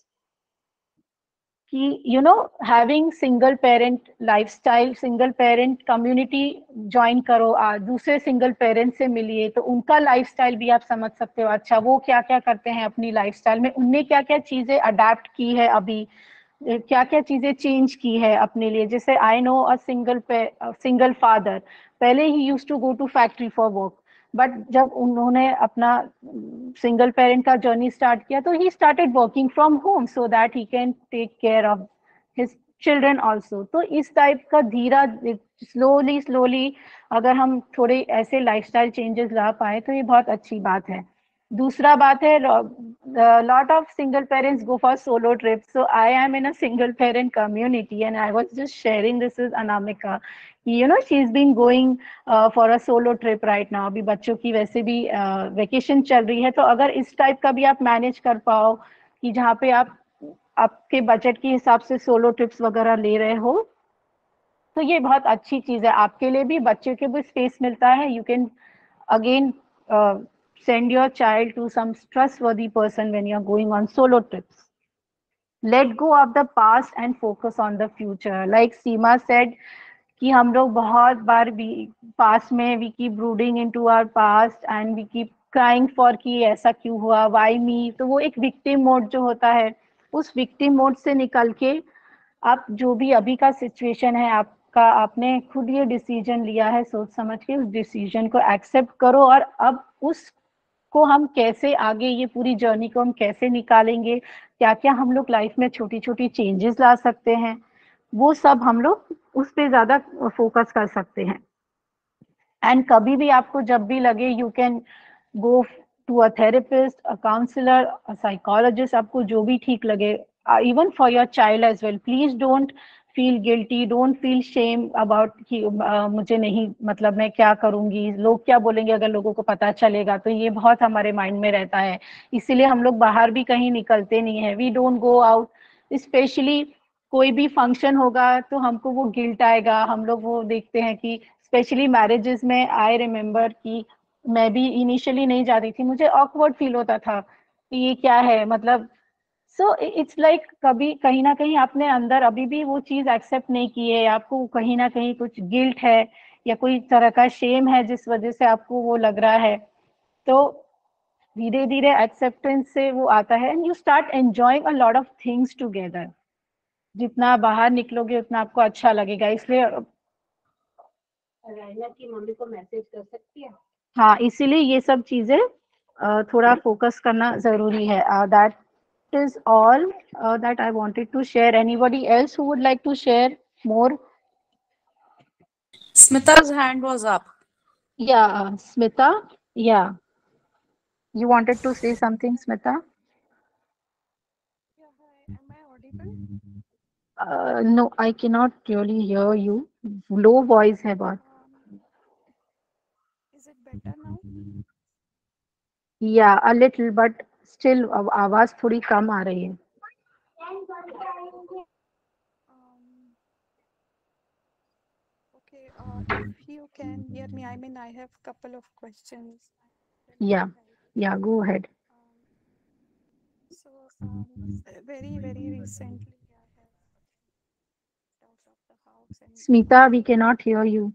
कि having single parent lifestyle, single parent community join करो। दूसरे सिंगल पेरेंट से मिलिए तो उनका लाइफस्टाइल भी आप समझ सकते हो। अच्छा वो क्या क्या करते हैं अपनी लाइफस्टाइल में, उनने क्या क्या चीजें अडेप्ट की है, अभी क्या क्या चीजें चेंज की है अपने लिए। जैसे I know a single father, पहले he used to go to factory for work, but जब उन्होंने अपना सिंगल पेरेंट का जर्नी स्टार्ट किया तो he started working from home so that he can take care of his children also. तो इस type का धीरा स्लोली स्लोली अगर हम थोड़े ऐसे लाइफस्टाइल चेंजेस ला पाए तो ये बहुत अच्छी बात है। दूसरा बात है, lot of single parents go for solo trips. So I am in a single parent community and I was just sharing this with Anamika. She's been going for a solo trip right now. अभी बच्चों की वैसे भी vacation चल रही है, तो अगर इस टाइप का भी आप मैनेज कर पाओ कि जहाँ पे आप आपके बजट के हिसाब से सोलो ट्रिप्स वगैरह ले रहे हो, तो ये बहुत अच्छी चीज है आपके लिए भी, बच्चे के भी स्पेस मिलता है. You can again send your child to some trustworthy person when you're going on solo trips. Let go of the past and focus on the future. Like Seema said, कि हम लोग बहुत बार भी पास्ट में we keep brooding into our past and we keep crying for कि ऐसा क्यों हुआ, व्हाई मी. तो वो एक विक्टिम मोड जो होता है, उस विक्टिम मोड से निकल के आप जो भी अभी का सिचुएशन है आपका, आपने खुद ये डिसीजन लिया है सोच समझ के, उस डिसीजन को एक्सेप्ट करो. और अब उसको हम कैसे आगे, ये पूरी जर्नी को हम कैसे निकालेंगे, क्या क्या हम लोग लाइफ में छोटी छोटी चेंजेस ला सकते हैं, वो सब हम लोग उस पे ज्यादा फोकस कर सकते हैं. एंड कभी भी आपको जब भी लगे, you can go to a therapist, a counsellor, a psychologist, आपको जो भी ठीक लगे. Even for your child as well. Please don't feel guilty, don't feel shame about कि मुझे नहीं, मतलब मैं क्या करूंगी, लोग क्या बोलेंगे अगर लोगों को पता चलेगा. तो ये बहुत हमारे माइंड में रहता है, इसीलिए हम लोग बाहर भी कहीं निकलते नहीं है. We don't go out. Specially कोई भी फंक्शन होगा तो हमको वो गिल्ट आएगा. हम लोग वो देखते हैं कि स्पेशली मैरिजेस में, आई रिमेम्बर कि मैं भी इनिशियली नहीं जाती थी, मुझे ऑकवर्ड फील होता था कि ये क्या है, मतलब. सो इट्स लाइक कभी कहीं ना कहीं आपने अंदर अभी भी वो चीज एक्सेप्ट नहीं की है, आपको कहीं ना कहीं कुछ गिल्ट है या कोई तरह का शेम है जिस वजह से आपको वो लग रहा है. तो धीरे धीरे एक्सेप्टेंस से वो आता है and you start enjoying a lot of things together. जितना बाहर निकलोगे उतना आपको अच्छा लगेगा. इसलिए रायना की मम्मी को मैसेज कर सकती है. हाँ, इसीलिए ये सब चीजें थोड़ा फोकस करना जरूरी है. That is all that I wanted to share. Anybody else who would like to share more? Smita's hand was up. या स्मिता, या you wanted to say something, Smita? Yeah, hi. Am I audible? No, I cannot really hear you. Low voice है बहुत. Is it better now? Yeah, a little, but still आवाज थोड़ी कम आ रही है. Um, okay, if you can hear me, I mean, I have couple of questions. That Yeah, will help. yeah, go ahead. Um, so, very, very recently, I have out of the house and Smita, we cannot hear you.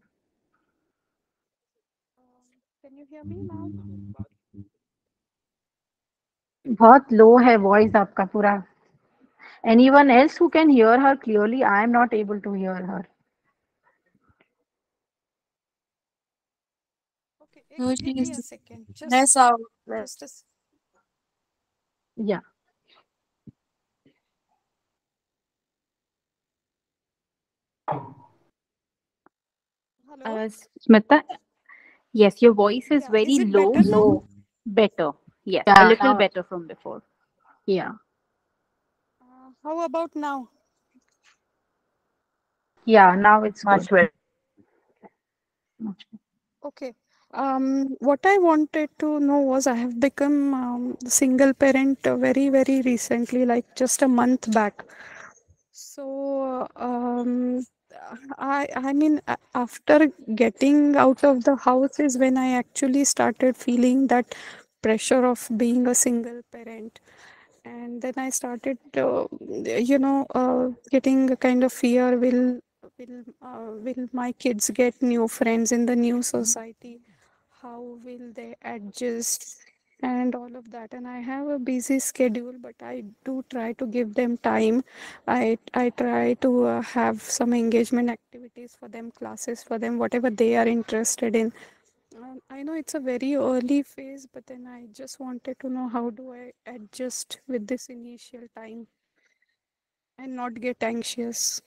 can you hear me now? बहुत लो है voice आपका पूरा. Anyone else who can hear her clearly? I am not able to hear her. Okay, No, give me a she's second. less out. Just a Yeah, hello. Smita, yes, your voice is Yeah, very is it low, better now? so better. Yes, a yeah, little now, better from before. yeah, How about now? yeah. Now it's Much good. better. Much Okay. What I wanted to know was I have become single parent very, very recently, like just a month back. So, I mean, after getting out of the house is when I actually started feeling that pressure of being a single parent. And then I started, getting a kind of fear. Will my kids get new friends in the new society? How will they adjust? And all of that. And I have a busy schedule, but I do try to give them time. I try to have some engagement activities for them, classes for them, whatever they are interested in. I know it's a very early phase, but then I just wanted to know how do I adjust with this initial time and not get anxious.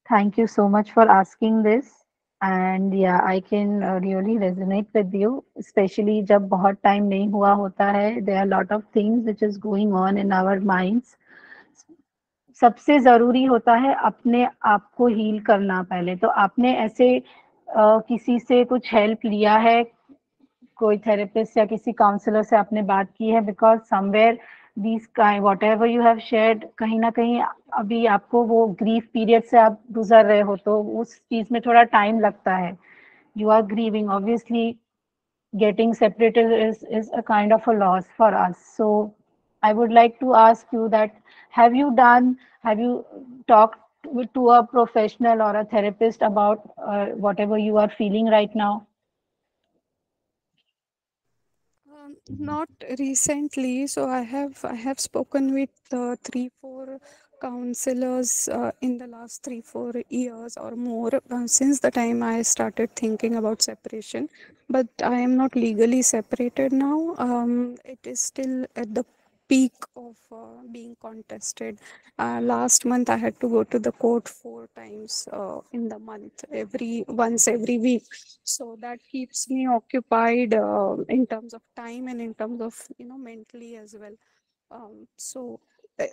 Thank you so much for asking this. And yeah, I can really resonate with you, especially जब बहुत time नहीं हुआ होता है. There are a lot of things which is going on in our minds. सबसे जरूरी होता है अपने आप को हील करना पहले. तो आपने ऐसे किसी से कुछ हेल्प लिया है, कोई थेरेपिस्ट या किसी काउंसलर से आपने बात की है? Because somewhere these kind whatever you have shared, कहीं ना कहीं अभी आपको वो grief period से आप गुजर रहे हो, तो उस चीज में थोड़ा टाइम लगता है. You are grieving, obviously getting separated is a kind of a loss for us. So I would like to ask you that have you talked to a professional or a therapist about whatever you are feeling right now? Not recently. So I have spoken with 3 4 counselors in the last 3 4 years or more, since the time I started thinking about separation. But I am not legally separated now. It is still at the peak of being contested. Last month I had to go to the court 4 times in the month, every week. So that keeps me occupied in terms of time and in terms of mentally as well. So I,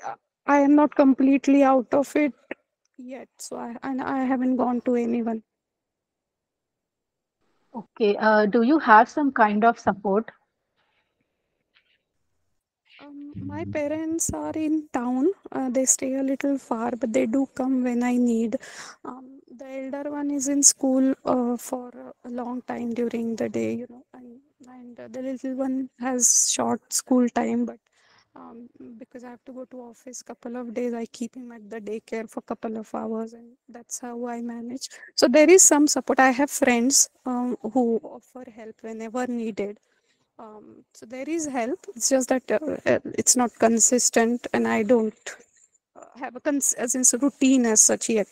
I am not completely out of it yet. So I haven't gone to anyone. Okay, do you have some kind of support? My parents are in town. They stay a little far, but they do come when I need. The elder one is in school for a long time during the day, and the little one has short school time, but because I have to go to office couple of days, I keep him at the daycare for couple of hours, and that's how I manage. So there is some support. I have friends who offer help whenever needed. So there is help. It's just that it's not consistent, and I don't have a as in routine as such yet.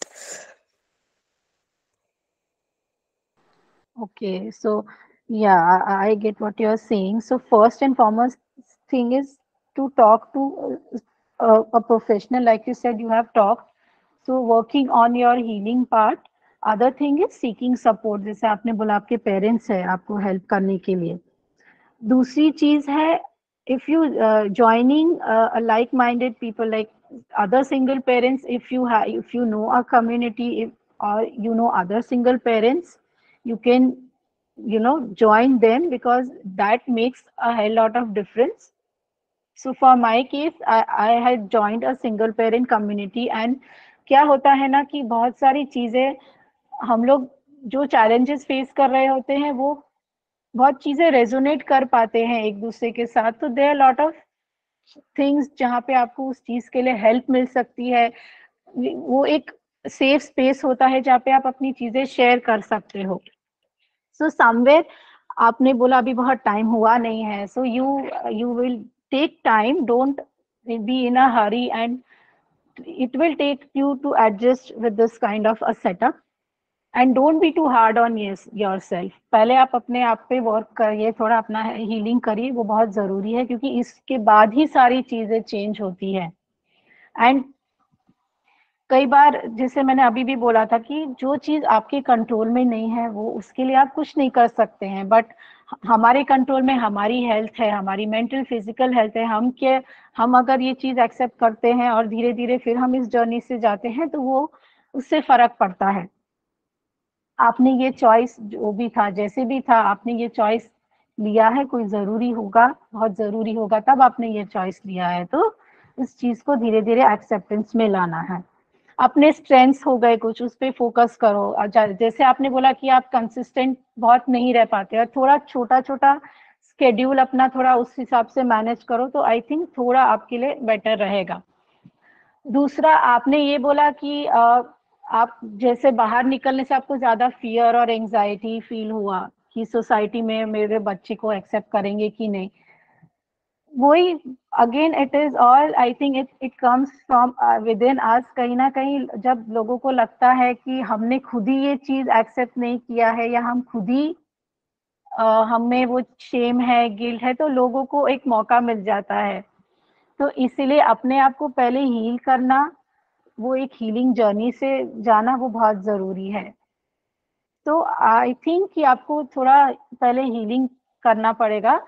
Okay, so yeah, I get what you're saying. So first and foremost thing is to talk to a professional, like you said, you have talked. So working on your healing part. Other thing is seeking support. जैसे आपने बोला आपके parents है आपको help करने के लिए. दूसरी चीज है, if you joining a like-minded people like other single parents, if you know a community, or you know other single parents, you can join them, because that makes a hell lot of difference. So for my case, I had joined a single parent community, and क्या होता है ना कि बहुत सारी चीजें हम लोग जो challenges face कर रहे होते हैं, वो बहुत चीजें रेजोनेट कर पाते हैं एक दूसरे के साथ. तो देयर लॉट ऑफ थिंग्स जहाँ पे आपको उस चीज के लिए हेल्प मिल सकती है. वो एक सेफ स्पेस होता है जहाँ पे आप अपनी चीजें शेयर कर सकते हो. सो समवेयर आपने बोला अभी बहुत टाइम हुआ नहीं है, so you will take time, don't be in a hurry, and it will take you to adjust with this kind of a setup. And don't be too hard on yourself. पहले आप अपने आप पे work करिए, थोड़ा अपना healing करिए, वो बहुत जरूरी है, क्योंकि इसके बाद ही सारी चीजें चेंज होती है. एंड कई बार जैसे मैंने अभी भी बोला था कि जो चीज आपके कंट्रोल में नहीं है, वो उसके लिए आप कुछ नहीं कर सकते हैं. बट हमारे कंट्रोल में हमारी हेल्थ है, हमारी मेंटल फिजिकल हेल्थ है. हम अगर ये चीज एक्सेप्ट करते हैं और धीरे धीरे फिर हम इस जर्नी से जाते हैं, तो वो उससे फर्क पड़ता है. आपने ये चॉइस जो भी था, जैसे भी था, आपने ये चॉइस लिया है, कोई जरूरी होगा, बहुत जरूरी होगा, तब आपने ये चॉइस लिया है. तो इस चीज को धीरे धीरे एक्सेप्टेंस में लाना है. अपने स्ट्रेंथ्स हो गए कुछ, उस पर फोकस करो. जैसे आपने बोला कि आप कंसिस्टेंट बहुत नहीं रह पाते, और थोड़ा छोटा छोटा स्केड्यूल अपना थोड़ा उस हिसाब से मैनेज करो, तो आई थिंक थोड़ा आपके लिए बेटर रहेगा. दूसरा, आपने ये बोला कि आप जैसे बाहर निकलने से आपको ज्यादा फियर और एंजाइटी फील हुआ कि सोसाइटी में मेरे बच्चे को एक्सेप्ट करेंगे कि नहीं. वही again it is all, I think it comes from within us. कहीं ना कहीं जब लोगों को लगता है कि हमने खुद ही ये चीज एक्सेप्ट नहीं किया है, या हम खुद ही हमें वो शेम है, गिल्ट है, तो लोगों को एक मौका मिल जाता है. तो इसीलिए अपने आप को पहले हील करना, वो एक हीलिंग जर्नी से जाना, वो बहुत जरूरी है. तो आई थिंक कि आपको थोड़ा पहले हीलिंग करना पड़ेगा.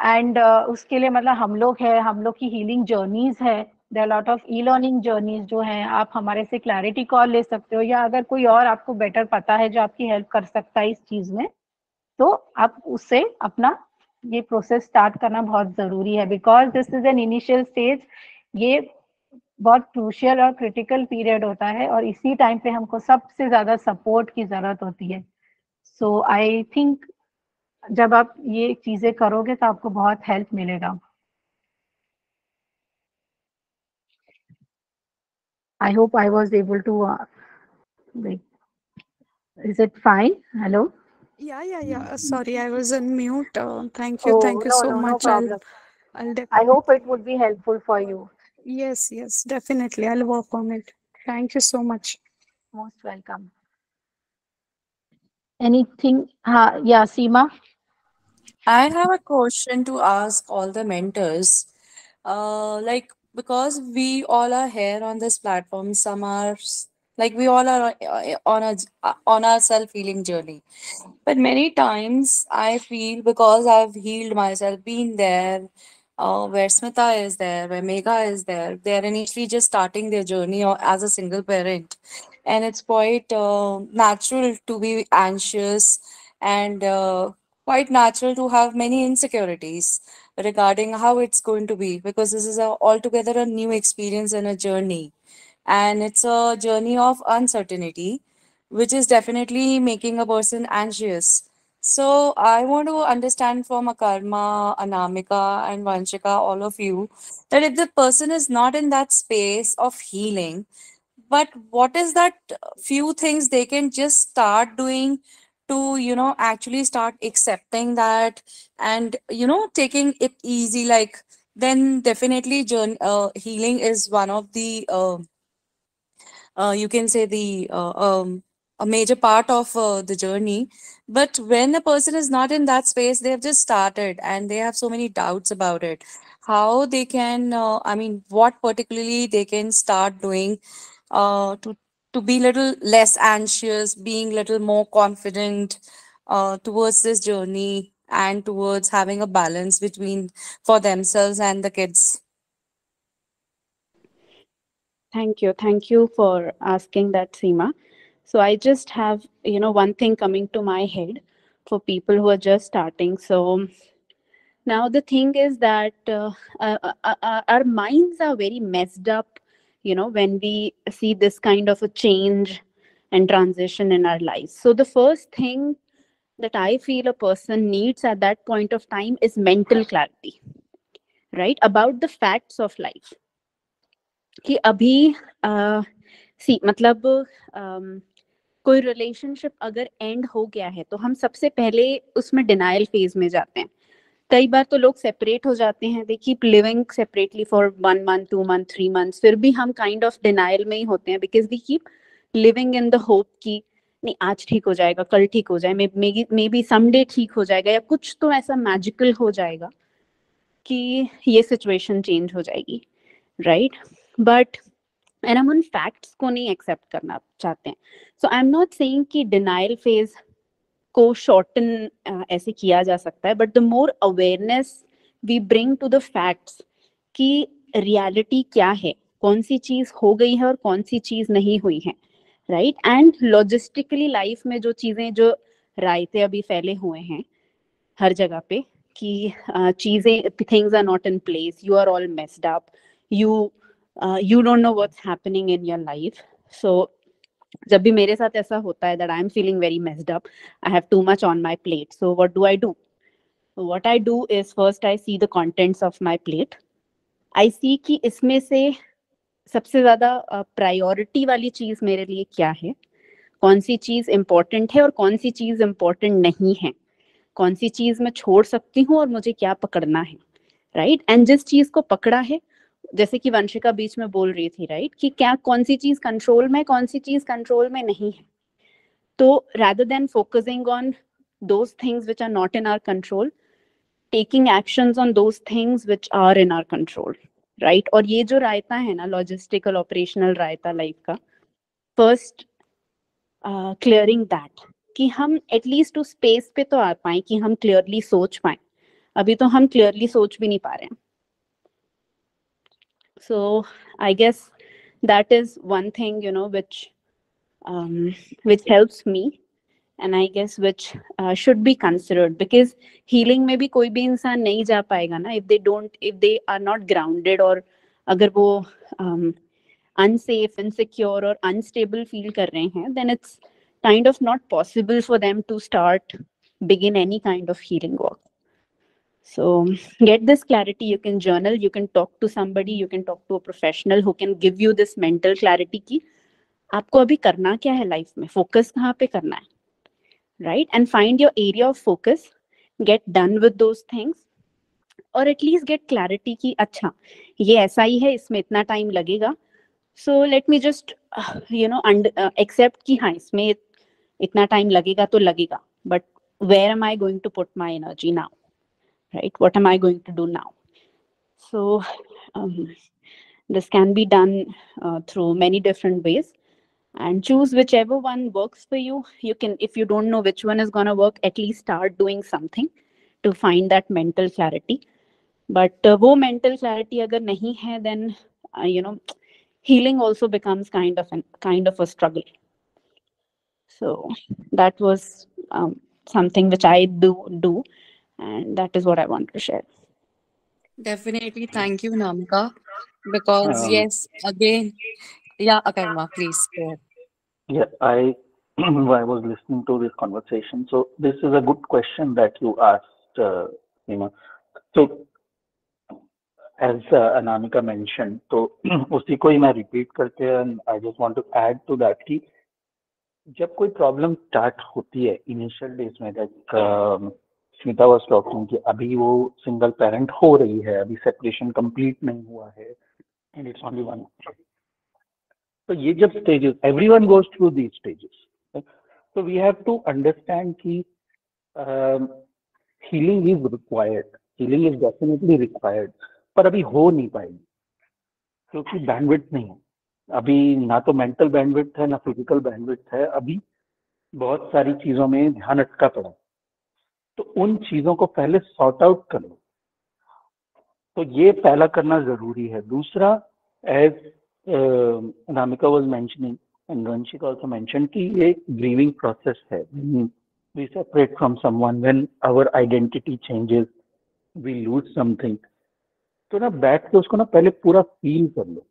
एंड उसके लिए मतलब हम लोग की हीलिंग जर्नीज है. There are lot of e learning journeys जो हैं. आप हमारे से क्लैरिटी कॉल ले सकते हो, या अगर कोई और आपको बेटर पता है जो आपकी हेल्प कर सकता है इस चीज में, तो आप उससे अपना ये प्रोसेस स्टार्ट करना बहुत ज़रूरी है, because this is an initial stage. ये बहुत क्रूशियल और क्रिटिकल पीरियड होता है और इसी टाइम पे हमको सबसे ज़्यादा सपोर्ट की ज़रूरत होती है। सो आई थिंक जब आप ये चीज़ें करोगे तो आपको बहुत हेल्प मिलेगा। I hope I was able to like, is it fine? Hello? Yeah. Sorry, I was on mute. Thank Oh, you no, so no, no much. problem. I'll I definitely. hope it would be helpful for you. Yes, definitely. I'll work on it. Thank you so much. Most welcome. Anything? Yeah, Seema? I have a question to ask all the mentors. Like, because we all are here on this platform, some are like we all are on our self healing journey. But many times I feel because I've healed myself, been there, where Smita is there, where Megha is there, they're initially just starting their journey or as a single parent. And it's quite natural to be anxious and quite natural to have many insecurities regarding how it's going to be because this is altogether a new experience and a journey. And it's a journey of uncertainty, which is definitely making a person anxious. So I want to understand from Akarma, Anamika, and Vanshika, all of you, that if the person is not in that space of healing, but what is that few things they can just start doing to, actually start accepting that and, taking it easy, like then definitely healing is one of the you can say the a major part of the journey. But when a person is not in that space, they have just started and they have so many doubts about it, how they can I mean what particularly they can start doing to be little less anxious, being little more confident towards this journey and towards having a balance between for themselves and the kids. Thank you. Thank you for asking that, Seema. So I just have, one thing coming to my head for people who are just starting. So now the thing is that our minds are very messed up, when we see this kind of a change and transition in our lives. So the first thing that I feel a person needs at that point of time is mental clarity, right? About the facts of life. कि अभी सी मतलब कोई relationship अगर and हो गया है तो हम सबसे पहले उसमें डिनायल फेज में जाते हैं. कई बार तो लोग सेपरेट हो जाते हैं, they keep living separately for 1 month 2 month 3 months, फिर भी हम काइंड ऑफ डिनायल में ही होते हैं because we keep living in the hope कि नहीं आज ठीक हो जाएगा, कल ठीक हो जाए, मे बी समडे ठीक हो जाएगा या कुछ तो ऐसा मैजिकल हो जाएगा कि ये सिचुएशन चेंज हो जाएगी, राइट? बट एंड हम उन फैक्ट्स को नहीं एक्सेप्ट करना चाहते हैं. So I am not saying कि डिनायल फेज को शॉर्टन ऐसे किया जा सकता है, but the more awareness we bring to the facts कि रियलिटी क्या है, कौन सी चीज हो गई है और कौन सी चीज नहीं हुई है, राइट? एंड लॉजिस्टिकली लाइफ में जो चीजें जो रायते अभी फैले हुए हैं हर जगह पे कि चीजें things are not in place, you are all messed up, you don't know what's happening in your life. So जब भी मेरे साथ ऐसा होता है that I'm feeling very messed up, I have too much on my plate, so what do I do? What I do is first I see the contents of my plate. I see कि इसमें से सबसे ज्यादा priority वाली चीज मेरे लिए क्या है, कौन सी चीज इम्पोर्टेंट है और कौन सी चीज इम्पोर्टेंट नहीं है, कौन सी चीज मैं छोड़ सकती हूँ और मुझे क्या पकड़ना है, राइट? एंड जिस चीज को पकड़ा है, जैसे कि वंशिका बीच में बोल रही थी, राइट, कि क्या कौन सी चीज कंट्रोल में, कौन सी चीज कंट्रोल में नहीं है. तो rather than focusing on those things which are not in our control, taking actions on those things which are in our control, right? और ये जो रायता है ना, लॉजिस्टिकल ऑपरेशनल रायता लाइफ का, फर्स्ट क्लियरिंग दैट कि हम एटलीस्ट उस स्पेस पे तो आ पाए कि हम क्लियरली सोच पाए. अभी तो हम क्लियरली सोच भी नहीं पा रहे हैं. So I guess that is one thing, which helps me and I guess which should be considered, because healing में भी कोई भी इंसान नहीं जा पाएगा ना, if they are not grounded, or अगर वो unsafe, insecure or unstable feel कर रहे हैं, then it's kind of not possible for them to begin any kind of healing work. So get this clarity. You can journal, you can talk to somebody, you can talk to a professional who can give you this mental clarity कि आपको अभी करना क्या है life में, focus कहाँ पे करना है, right? And find your area of focus, get done with those things, or at least get clarity कि अच्छा ये ऐसा ही है, इसमें इतना टाइम लगेगा, so let me just accept कि हाँ इसमें इतना टाइम लगेगा तो लगेगा, but where am I going to put my energy now, right? What am I going to do now? So this can be done through many different ways, and choose whichever one works for you. You can, if you don't know which one is going to work, at least start doing something to find that mental clarity. But wo mental clarity agar nahi hai, then healing also becomes kind of a struggle. So that was something which I do, and that is what I want to share. Definitely. Thank you, Namika. Because yes, again, yeah, Akarma, please go ahead. Yeah, I I was listening to this conversation. So this is a good question that you asked, Seema. So as Anamika mentioned, तो उसी को ही मैं repeat करके, and I just want to add to that कि जब कोई problem start होती है इनिशियल डेज में, स्मिता वाज टॉकिंग कि अभी वो सिंगल पेरेंट हो रही है, अभी सेपरेशन कंप्लीट नहीं हुआ है, एंड इट्स ओनली वन. तो ये जब stages, everyone goes through these stages, so we have to understand कि healing is required, healing is definitely required, पर अभी हो नहीं पाएगी क्योंकि बैंडविड्थ नहीं है अभी, ना तो मेंटल बैंडविड्थ है ना फिजिकल बैंडविड्थ है, अभी बहुत सारी चीजों में ध्यान अटका पड़ा. तो उन चीजों को पहले सॉर्ट आउट कर लो, तो ये पहला करना जरूरी है. दूसरा, as Anamika was mentioning and Ranshika also mention कि ये ग्रीविंग प्रोसेस है. We separate from someone, when our identity changes, we lose something. तो ना बैठ के उसको ना पहले पूरा फील कर लो.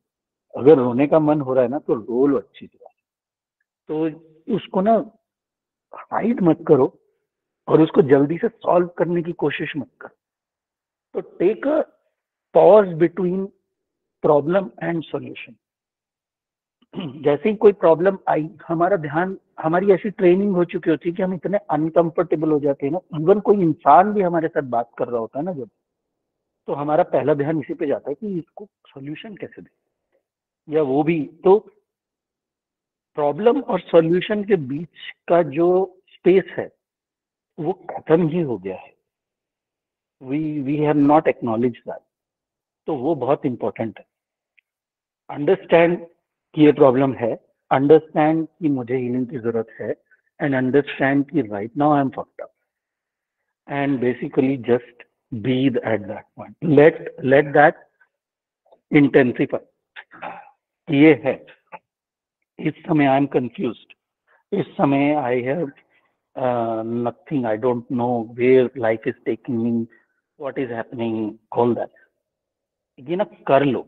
अगर रोने का मन हो रहा है ना तो रो लो अच्छी तरह. तो उसको ना हाइड मत करो और उसको जल्दी से सॉल्व करने की कोशिश मत करो. तो take a pause between problem and solution. जैसे ही कोई प्रॉब्लम आई, हमारा ध्यान, हमारी ऐसी ट्रेनिंग हो चुकी होती है कि हम इतने अनकंफर्टेबल हो जाते हैं ना, इवन कोई इंसान भी हमारे साथ बात कर रहा होता है ना जब, तो हमारा पहला ध्यान इसी पे जाता है कि इसको सॉल्यूशन कैसे दे, या वो भी. तो प्रॉब्लम और सॉल्यूशन के बीच का जो स्पेस है वो खत्म ही हो गया है. We have not acknowledge that. तो वो बहुत इंपॉर्टेंट है. अंडरस्टैंड कि ये प्रॉब्लम है, अंडरस्टैंड कि मुझे हीलिंग की जरूरत है, एंड अंडरस्टैंड कि right now I am fucked up, and basically just breathe at that point. Let that intensify. ये है, इस समय आई एम कंफ्यूज्ड, इस समय I have nothing, I don't know where life is taking me, what is happening, all that. ये ना कर लो,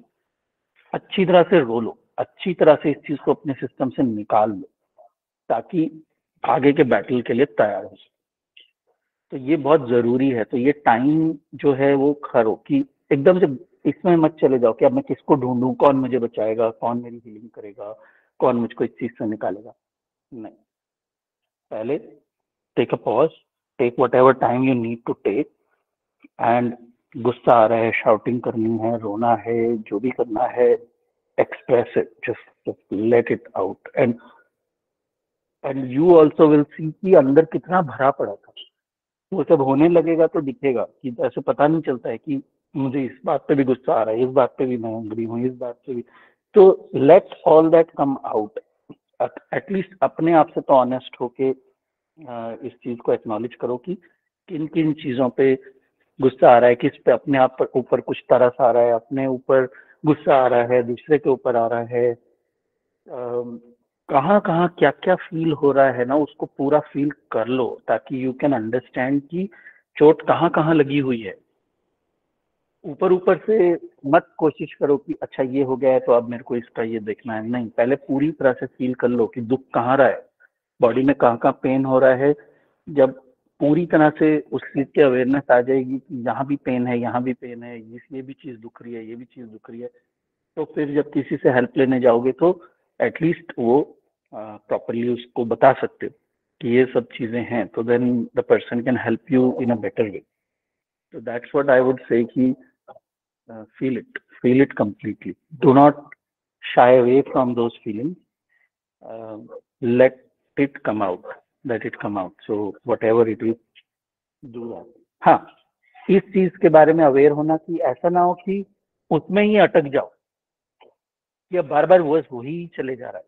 अच्छी तरह से रो लो, अच्छी तरह से इस चीज को अपने सिस्टम से निकाल लो, ताकि आगे के बैटल के लिए तैयार हो. तो ये बहुत जरूरी है. तो ये टाइम जो है वो खरो कि एकदम से इसमें मत चले जाओ कि अब मैं किसको ढूंढूं, कौन मुझे बचाएगा, कौन मेरी हीलिंग करेगा, कौन मुझको इस चीज से निकालेगा. नहीं, पहले take a pause, take whatever time you need to take, and गुस्सा आ रहा है, शाउटिंग करनी है, रोना है, जो भी करना है, express it, just let it out. And you also will see कि अंदर कितना भरा पड़ा था. वो सब होने लगेगा तो दिखेगा कि ऐसे पता नहीं चलता है कि मुझे इस बात पे भी गुस्सा आ रहा है, इस बात पे भी मैं एंग्री हूँ, इस बात पे भी. तो let all that come out. At least अपने आप से तो ऑनेस्ट होके इस चीज को एक्नॉलेज करो कि किन किन चीजों पे गुस्सा आ रहा है, किस पे अपने आप पर ऊपर कुछ तरस आ रहा है, अपने ऊपर गुस्सा आ रहा है, दूसरे के ऊपर आ रहा है, कहाँ कहाँ क्या क्या फील हो रहा है ना, उसको पूरा फील कर लो, ताकि यू कैन अंडरस्टैंड कि चोट कहाँ कहाँ लगी हुई है। ऊपर ऊपर से मत कोशिश करो कि अच्छा ये हो गया है तो अब मेरे को इसका ये देखना है, नहीं, पहले पूरी तरह से फील कर लो कि दुख कहाँ रहा है, बॉडी में कहाँ कहाँ पेन हो रहा है। जब पूरी तरह से उस चीज की अवेयरनेस आ जाएगी कि यहाँ भी पेन है, यहाँ भी पेन है, ये भी चीज दुख रही है, ये भी चीज दुख रही है, तो फिर जब किसी से हेल्प लेने जाओगे तो एटलीस्ट वो प्रॉपरली उसको बता सकते हो कि ये सब चीजें हैं, तो then the person can help you in a better way. तो that's what I would say कि feel it completely. Do not shy away from those feelings. Let it come out. Let it come out. So whatever it is, do that. हाँ, इस चीज के बारे में aware होना कि ऐसा ना हो कि उसमें ही अटक जाओ कि अब बार बार वही चले जा रहा है।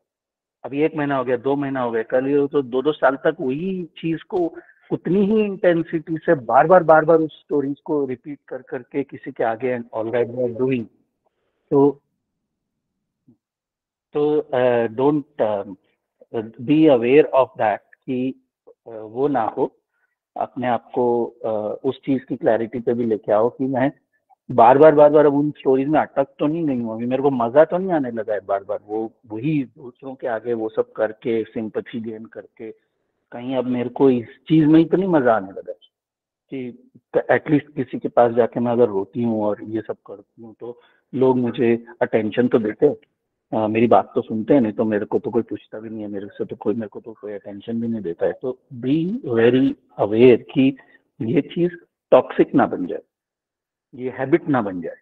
अभी 1 महीना हो गया, 2 महीना हो गया, कल ये तो 2-2 साल तक वही चीज को उतनी ही इंटेंसिटी से बार बार उस स्टोरीज को रिपीट कर करके किसी के आगे and all right we are doing. तो don't be aware of that कि वो ना हो। अपने आप को उस चीज की क्लैरिटी पे भी लेके आओ कि मैं बार बार अब उन स्टोरीज में अटक तो नहीं गई हूँ, अभी मेरे को मजा तो नहीं आने लगा है बार बार वही दूसरों के आगे वो सब करके सिंपथी गेन करके, कहीं अब मेरे को इस चीज में ही तो नहीं मजा आने लगा कि एटलीस्ट किसी के पास जाके मैं अगर रोती हूँ और ये सब करती हूँ तो लोग मुझे अटेंशन तो देते हैं, मेरी बात तो सुनते हैं, नहीं तो मेरे को तो कोई पूछता भी नहीं है, मेरे को तो कोई अटेंशन भी नहीं देता है। तो बी वेरी अवेयर कि ये चीज टॉक्सिक ना बन जाए, ये हैबिट ना बन जाए।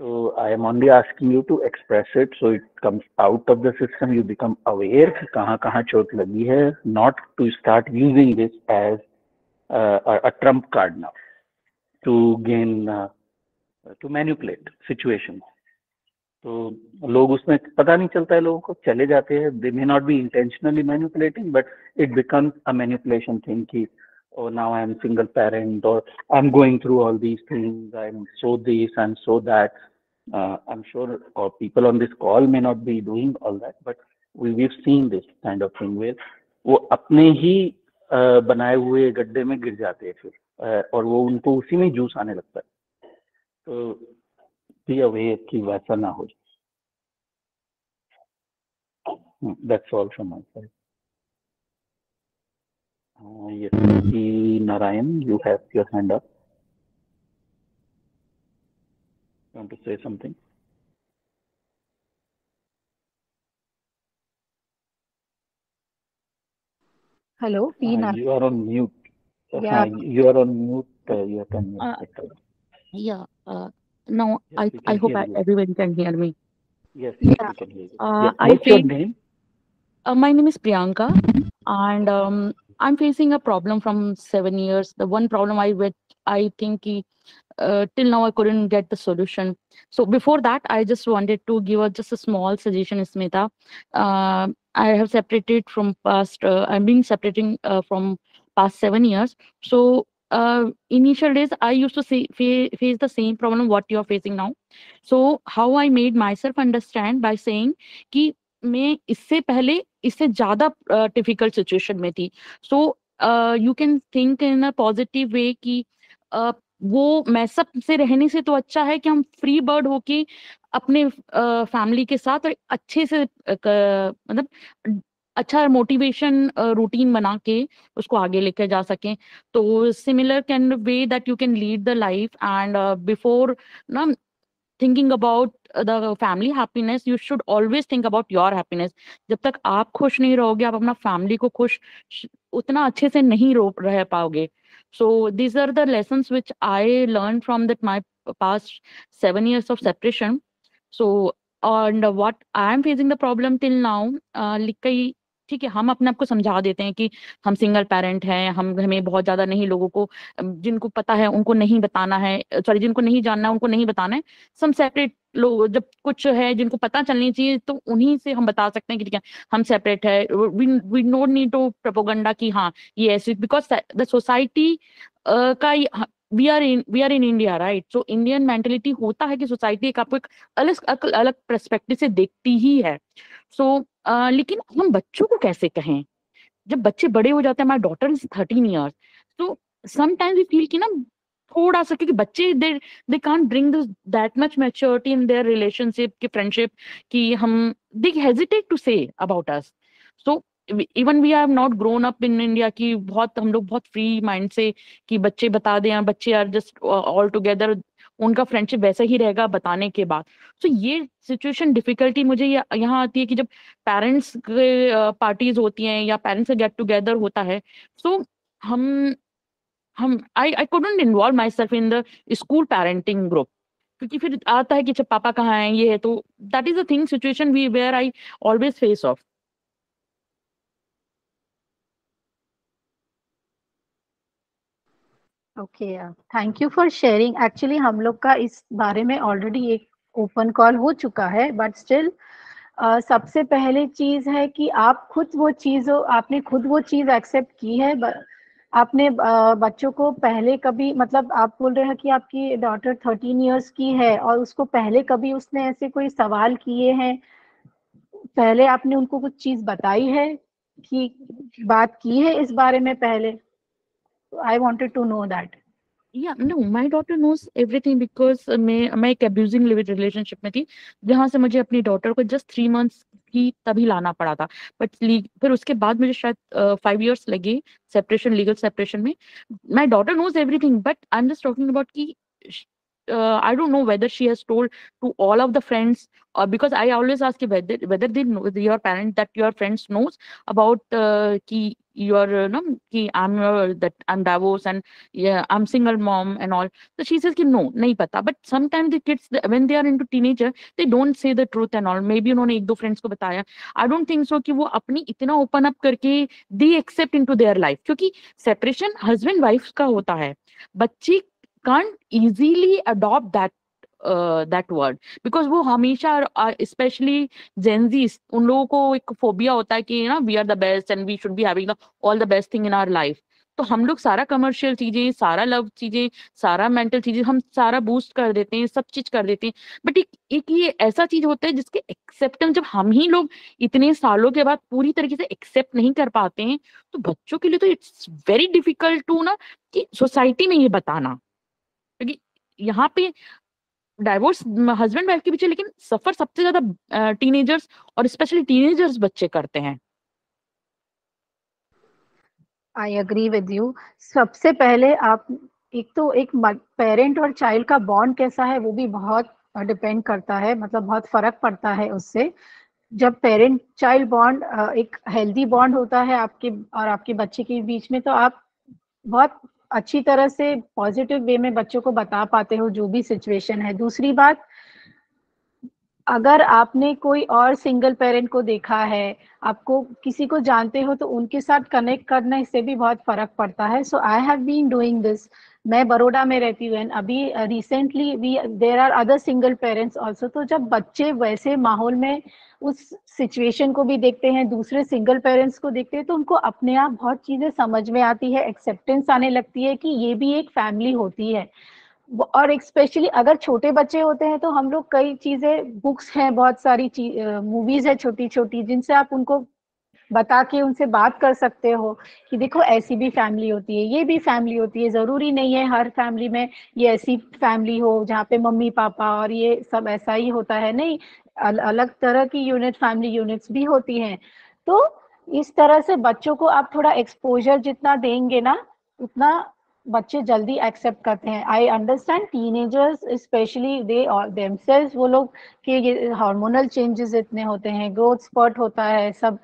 So I am only asking you to express it so it comes out of the system. You become aware कि कहाँ कहाँ चोट लगी है, not to start using this as a trump card now to gain to manipulate situations. तो लोग उसमें पता नहीं चलता है, लोगों को चले जाते हैं, they may not be intentionally manipulating but it becomes a manipulation thing कि oh now I am single parent or I'm going through all these things, I'm so this, I'm so that. I'm sure people on this call may not be doing all that, but we've seen this kind of thing where वो अपने ही बनाए हुए गड्ढे में गिर जाते हैं फिर और वो उनको उसी में जूस आने लगता है। तो बी अवेयर कि वैसा ना हो। That's all from my side. Yes, Narayan, you have your hand up. You want to say something? Hello, P. You are on mute. Yeah. You are on mute. You can mute. Yeah. Now Yes, we I can hope hear you. everyone can hear me. Yes, Yeah. we can hear you. I What's your face name? my name is Priyanka, and I'm facing a problem from 7 years. The one problem I think till now I couldn't get the solution. So before that, I just wanted to give just a small suggestion, Smita. I have separated from past. I'm being separating from past 7 years. So initial days, I used to face the same problem what you're facing now. So how I made myself understand by saying कि मैं इससे पहले इससे ज्यादा difficult situation में थी। सो you can think in a positive way कि वो मैसअप से रहने से तो अच्छा है कि हम फ्री बर्ड होके अपने फैमिली के साथ और अच्छे से मतलब अच्छा मोटिवेशन रूटीन बना के उसको आगे लेकर जा सकें। तो similar can way that you can lead the life and before ना thinking about the family happiness, you should always think about your happiness. जब तक आप खुश नहीं रहोगे, आप अपना फैमिली को खुश उतना अच्छे से नहीं रह पाओगे। So these are the lessons which I learned from that my past 7 years of separation. So and what I am facing the problem till now, कई ठीक है, हम अपने आप को समझा देते हैं कि हम सिंगल पेरेंट हैं, हमें बहुत ज्यादा नहीं लोगों को जिनको पता है उनको नहीं बताना है, सॉरी जिनको नहीं जानना है उनको नहीं बताना है। सम सेपरेट लोग जब कुछ है जिनको पता चलनी चाहिए तो उन्हीं से हम बता सकते हैं कि ठीक है हम सेपरेट है। We no need to propaganda कि हाँ ये ऐसे, बिकॉज द सोसाइटी का we are in India, right. So Indian mentality होता है कि सोसाइटी एक आपको एक अलग अलग पर्सपेक्टिव से देखती ही है। सो लेकिन हम बच्चों को कैसे कहें जब बच्चे बड़े हो जाते हैं? माई डॉटर इज 13 years, तो समटाइम्स वी फील कि ना थोड़ा सा, क्योंकि बच्चे they can't bring this that much maturity in their relationship की फ्रेंडशिप कि हम they hesitate to say about us. So even we have not grown up in India कि बहुत हम लोग बहुत फ्री माइंड से कि बच्चे बता दें, बच्चे आर जस्ट ऑल टुगेदर, उनका फ्रेंडशिप वैसा ही रहेगा बताने के बाद। तो ये सिचुएशन डिफिकल्टी मुझे यहाँ आती है कि जब पेरेंट्स पार्टीज होती हैं या पेरेंट्स का गेट टुगेदर होता है, सो हम हम I couldn't involve my self in the school parenting group, क्योंकि फिर आता है कि जब पापा कहाँ हैं ये है, तो that is a thing situation we where I always face of. Okay, thank you for sharing. Actually हम लोग का इस बारे में ऑलरेडी एक ओपन कॉल हो चुका है, बट स्टिल सबसे पहले चीज है कि आप खुद वो चीज, आपने खुद वो चीज एक्सेप्ट की है। आपने बच्चों को पहले कभी, मतलब आप बोल रहे हैं कि आपकी डॉटर 13 years की है और उसको पहले कभी उसने ऐसे कोई सवाल किए हैं, पहले आपने उनको कुछ चीज बताई है कि बात की है इस बारे में पहले? I wanted to know that. Yeah, no, my daughter knows everything because मैं एक अब्यूजिंग रिलेशनशिप में थी, जहां से मुझे अपनी डॉटर को जस्ट 3 months की तभी लाना पड़ा था। बट फिर उसके बाद मुझे शायद 5 years लगे सेपरेशन, लीगल सेपरेशन में। My daughter knows everything, but I am just talking about कि I don't know whether she has told to all of the friends, or because I always ask you whether they know, your parent, that your friends knows about ki your no ki that I'm divorced and yeah I'm single mom and all. So she says ki no, nahi pata. But sometimes the kids, when they are into teenager, they don't say the truth and all. Maybe उन्होंने एक दो friends को बताया. I don't think so कि वो अपनी इतना open up करके they accept into their life, क्योंकि separation husband wife का होता है. बच्चे can't easily adopt that word, because वो हमेशा especially Gen Zs, उन लोगों को एक फोबिया होता है कि ना we are the best and we should be having all the best thing in our life. तो हम लोग सारा कमर्शियल चीजें, सारा लव चीजें, सारा मेंटल चीजें हम सारा बूस्ट कर देते हैं, सब चीज कर देते हैं। बट एक ये ऐसा चीज होता है जिसके एक्सेप्टेंस जब हम ही लोग इतने सालों के बाद पूरी तरीके से एक्सेप्ट नहीं कर पाते हैं, तो बच्चों के लिए तो इट्स वेरी डिफिकल्ट टू ना कि सोसाइटी में ये बताना, क्योंकि यहाँ पे डाइवोर्स हस्बैंड वाइफ के पीछे लेकिन सफर सबसे ज्यादा टीनेजर्स और स्पेशली टीनेजर्स बच्चे करते हैं। I agree with you. सबसे पहले आप, एक तो एक पेरेंट और चाइल्ड का बॉन्ड कैसा है वो भी बहुत डिपेंड करता है, मतलब बहुत फर्क पड़ता है उससे। जब पेरेंट चाइल्ड बॉन्ड एक हेल्दी बॉन्ड होता है आपके और आपके बच्चे के बीच में, तो आप बहुत अच्छी तरह से पॉजिटिव वे में बच्चों को बता पाते हो जो भी सिचुएशन है। दूसरी बात, अगर आपने कोई और सिंगल पेरेंट को देखा है, आपको किसी को जानते हो, तो उनके साथ कनेक्ट करने से भी बहुत फर्क पड़ता है। So I have been doing this. मैं बड़ौदा में रहती हूँ, अभी recently we there are other single parents also. तो जब बच्चे वैसे माहौल में उस सिचुएशन को भी देखते हैं, दूसरे सिंगल पेरेंट्स को देखते हैं, तो उनको अपने आप बहुत चीजें समझ में आती है, एक्सेप्टेंस आने लगती है कि ये भी एक फैमिली होती है। और स्पेशली अगर छोटे बच्चे होते हैं तो हम लोग कई चीजें, बुक्स हैं, बहुत सारी मूवीज है छोटी छोटी, जिनसे आप उनको बता के उनसे बात कर सकते हो कि देखो ऐसी भी फैमिली होती है, ये भी फैमिली होती है। जरूरी नहीं है हर फैमिली में ये ऐसी फैमिली हो जहाँ पे मम्मी पापा और ये सब ऐसा ही होता है, नहीं, अलग तरह की यूनिट, फैमिली यूनिट्स भी होती हैं। तो इस तरह से बच्चों को आप थोड़ा एक्सपोजर जितना देंगे ना, उतना बच्चे जल्दी एक्सेप्ट करते हैं। आई अंडरस्टैंड टीनेजर्स स्पेशली दे और देमसेल्व्स, वो लोग के ये हार्मोनल चेंजेस इतने होते हैं, ग्रोथ स्पॉट होता है सब,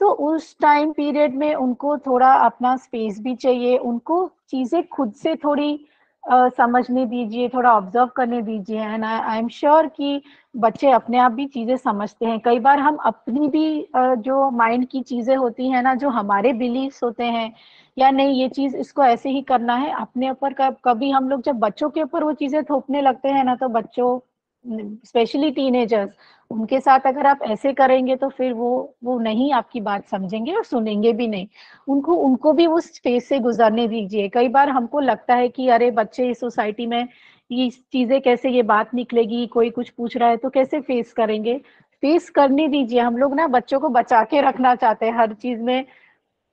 तो उस टाइम पीरियड में उनको थोड़ा अपना स्पेस भी चाहिए, उनको चीजें खुद से थोड़ी समझने दीजिए, थोड़ा ऑब्जर्व करने दीजिए। एंड आई एम श्योर कि बच्चे अपने आप भी चीजें समझते हैं। कई बार हम अपनी भी जो माइंड की चीजें होती हैं ना, जो हमारे बिलीव्स होते हैं, या नहीं ये चीज इसको ऐसे ही करना है, अपने ऊपर कभी हम लोग जब बच्चों के ऊपर वो चीजें थोपने लगते हैं ना, तो बच्चों स्पेशली टीनेजर्स, उनके साथ अगर आप ऐसे करेंगे तो फिर वो नहीं आपकी बात समझेंगे और सुनेंगे भी नहीं। उनको भी उस स्पेस से गुजरने दीजिए। कई बार हमको लगता है कि अरे बच्चे इस सोसाइटी में ये चीजें कैसे, ये बात निकलेगी, कोई कुछ पूछ रहा है तो कैसे फेस करेंगे। फेस करने दीजिए। हम लोग ना बच्चों को बचा के रखना चाहते हैं हर चीज में।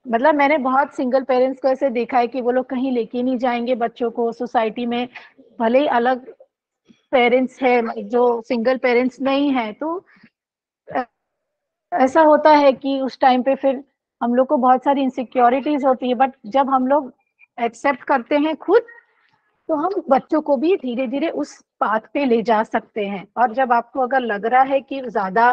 मतलब मैंने बहुत सिंगल पेरेंट्स को ऐसे देखा है कि वो लोग कहीं लेके नहीं जाएंगे बच्चों को सोसाइटी में, भले ही अलग पेरेंट्स है जो सिंगल पेरेंट्स नहीं है, तो ऐसा होता है कि उस टाइम पे फिर हम लोग को बहुत सारी इनसिक्योरिटीज होती है। बट जब हम लोग एक्सेप्ट करते हैं खुद, तो हम बच्चों को भी धीरे धीरे उस पाथ पे ले जा सकते हैं। और जब आपको अगर लग रहा है कि ज्यादा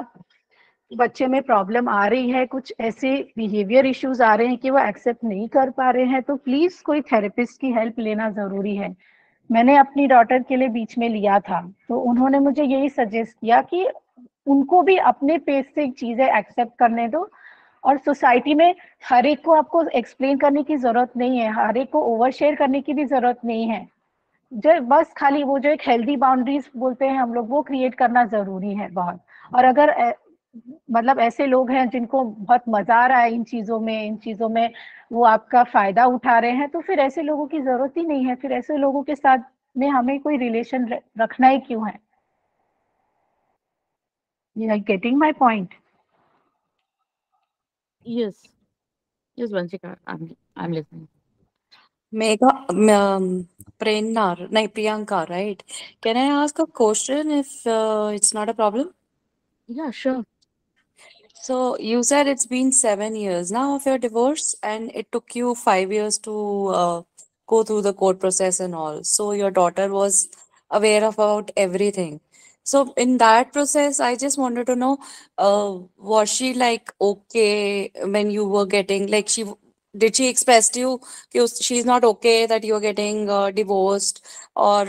बच्चे में प्रॉब्लम आ रही है, कुछ ऐसे बिहेवियर इश्यूज आ रहे हैं कि वो एक्सेप्ट नहीं कर पा रहे हैं, तो प्लीज कोई थेरेपिस्ट की हेल्प लेना जरूरी है। मैंने अपनी डॉटर के लिए बीच में लिया था, तो उन्होंने मुझे यही सजेस्ट किया कि उनको भी अपने पेस से चीजें एक्सेप्ट करने दो। और सोसाइटी में हर एक को आपको एक्सप्लेन करने की जरूरत नहीं है, हर एक को ओवर शेयर करने की भी जरूरत नहीं है। जो बस खाली वो जो एक हेल्दी बाउंड्रीज बोलते हैं हम लोग, वो क्रिएट करना जरूरी है बहुत। और अगर मतलब ऐसे लोग हैं जिनको बहुत मजा आ रहा है इन चीजों में वो आपका फायदा उठा रहे हैं, तो फिर ऐसे लोगों की जरूरत ही नहीं है। फिर ऐसे लोगों के साथ में हमें कोई रिलेशन रखना ही क्यों है? You are getting my point? Yes, yes, Vanshika, I'm listening. Megha, Prerna, no, Priyanka, right? Can I ask a question if it's not a problem? Yeah, sure. So you said it's been 7 years now of your divorce, and it took you 5 years to go through the court process and all. So your daughter was aware about everything. So in that process, I just wanted to know, was she like okay when you were getting like did she express to you she's not okay that you're getting divorced, or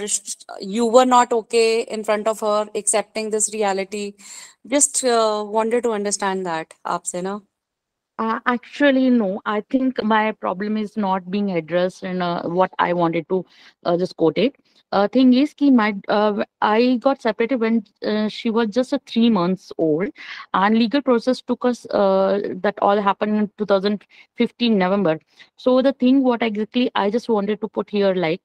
you were not okay in front of her accepting this reality? Just wanted to understand that आपसे ना. Actually, no. I think my problem is not being addressed in what I wanted to just quote it. Thing is, I got separated when she was just 3 months old, and legal process took us. That all happened in 2015 November. So the thing, what exactly I just wanted to put here, like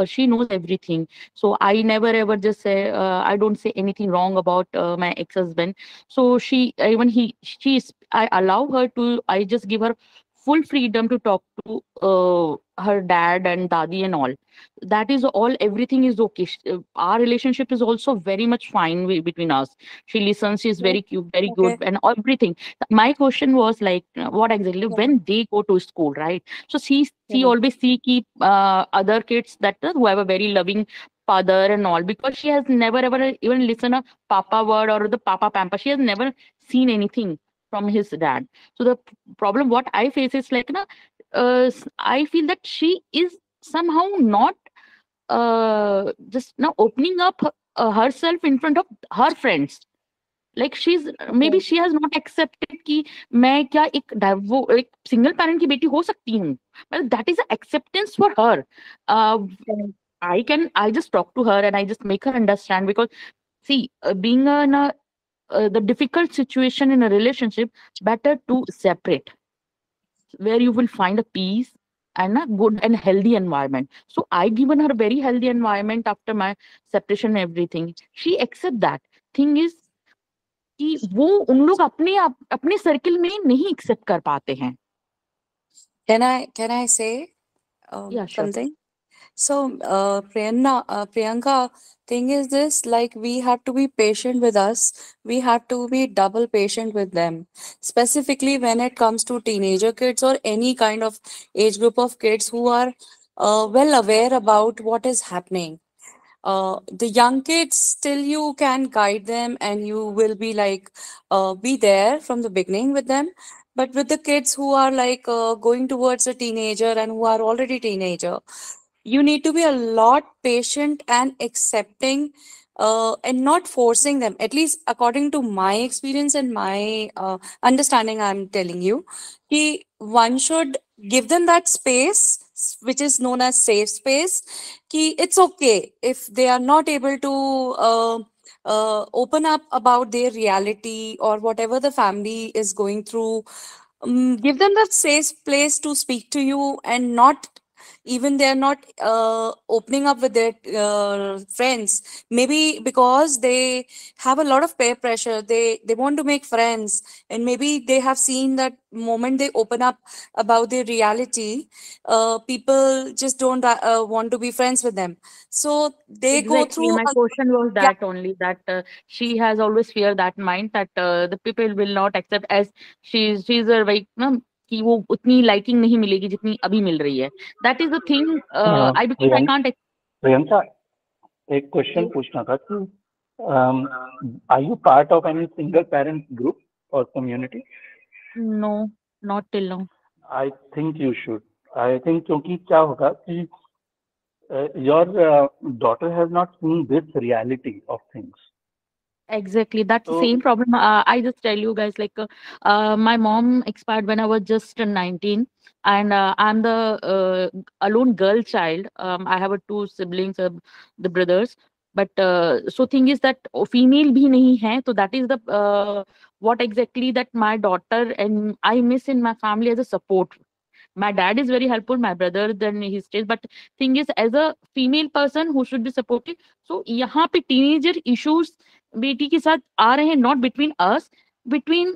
she knows everything. So I never ever just say I don't say anything wrong about my ex-husband. So she even he she is I allow her to, I just give her full freedom to talk to her dad and dadi and all. That is all, everything is okay. Our relationship is also very much fine between us. She listens, she's Okay. very cute, very good, Okay. and everything. My question was like, what exactly Yeah. when they go to school, right? So she Yeah. always see keep other kids that who have a very loving father and all, because she has never ever even listened a papa word or the papa pamper. She has never seen anything from his dad. So the problem what I face is like, I feel that she is somehow not just now opening up herself in front of her friends. Like she's maybe Okay. she has not accepted कि मैं क्या एक single parent की बेटी हो सकती हूँ. Well, that is a acceptance for her. Correct. I just talk to her and I just make her understand, because see, being in a the difficult situation in a relationship, better to separate, where you will find a peace and a good and healthy environment. So I given her a very healthy environment after my separation and everything. She accept that. Thing is कि वो उन लोग अपने circle में नहीं accept कर पाते हैं. Can I say Yeah, sure. something? So, Priyanka, thing is this, like we have to be patient with us. We have to be double patient with them. Specifically when it comes to teenager kids or any kind of age group of kids who are well aware about what is happening. The young kids, still you can guide them and you will be like, be there from the beginning with them. But with the kids who are like going towards a teenager and who are already teenager, you need to be a lot patient and accepting, and not forcing them. At least according to my experience and my understanding, I'm telling you, one should give them that space, which is known as safe space. It's okay if they are not able to open up about their reality or whatever the family is going through. Give them that safe place to speak to you and not even they are not opening up with their friends, maybe because they have a lot of peer pressure. They want to make friends, and maybe they have seen that moment they open up about their reality, people just don't want to be friends with them, so they go Exactly. through My a, question was yeah. that only, that she has always feared that mind that the people will not accept, as she's a like ना कि वो उतनी liking नहीं मिलेगी जितनी अभी मिल रही है. That is the thing. I because I can't. Priyanka, एक क्वेश्चन पूछना था कि are you part of any single parent group और community? No, not till now. I think you should. I think क्योंकि क्या होगा कि your daughter has not seen this reality of things. Exactly. That's the So same problem. I just tell you guys, like, my mom expired when I was just 19, and I'm the alone girl child. I have two siblings, the brothers. But so thing is that female bhi nahi hai. So that is the what exactly that my daughter and I miss in my family as a support. My dad is very helpful, my brother then he stays, but thing is as a female person who should be supportive, so यहाँ पे teenager issues बेटी के साथ आ रहे हैं, not between us, between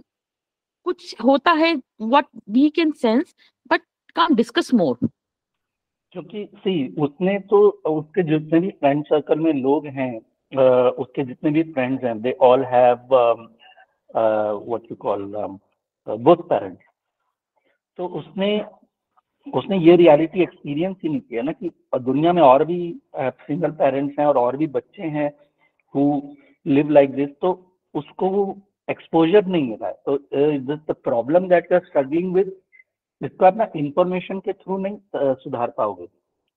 कुछ होता है what we can sense but can't discuss more. क्योंकि सी उसने तो उसके जितने भी फ्रेंड सर्कल में लोग हैं, उसके जितने भी फ्रेंड्स हैं, they all have what you call both parents. तो उसने उसने ये रियलिटी एक्सपीरियंस ही नहीं किया ना कि दुनिया में और भी सिंगल पेरेंट्स हैं और भी बच्चे हैं हु लिव लाइक दिस. तो उसको वो एक्सपोजर नहीं मिला है. तो the problem that you are struggling with, इसको आप ना इंफॉर्मेशन के थ्रू नहीं सुधार पाओगे,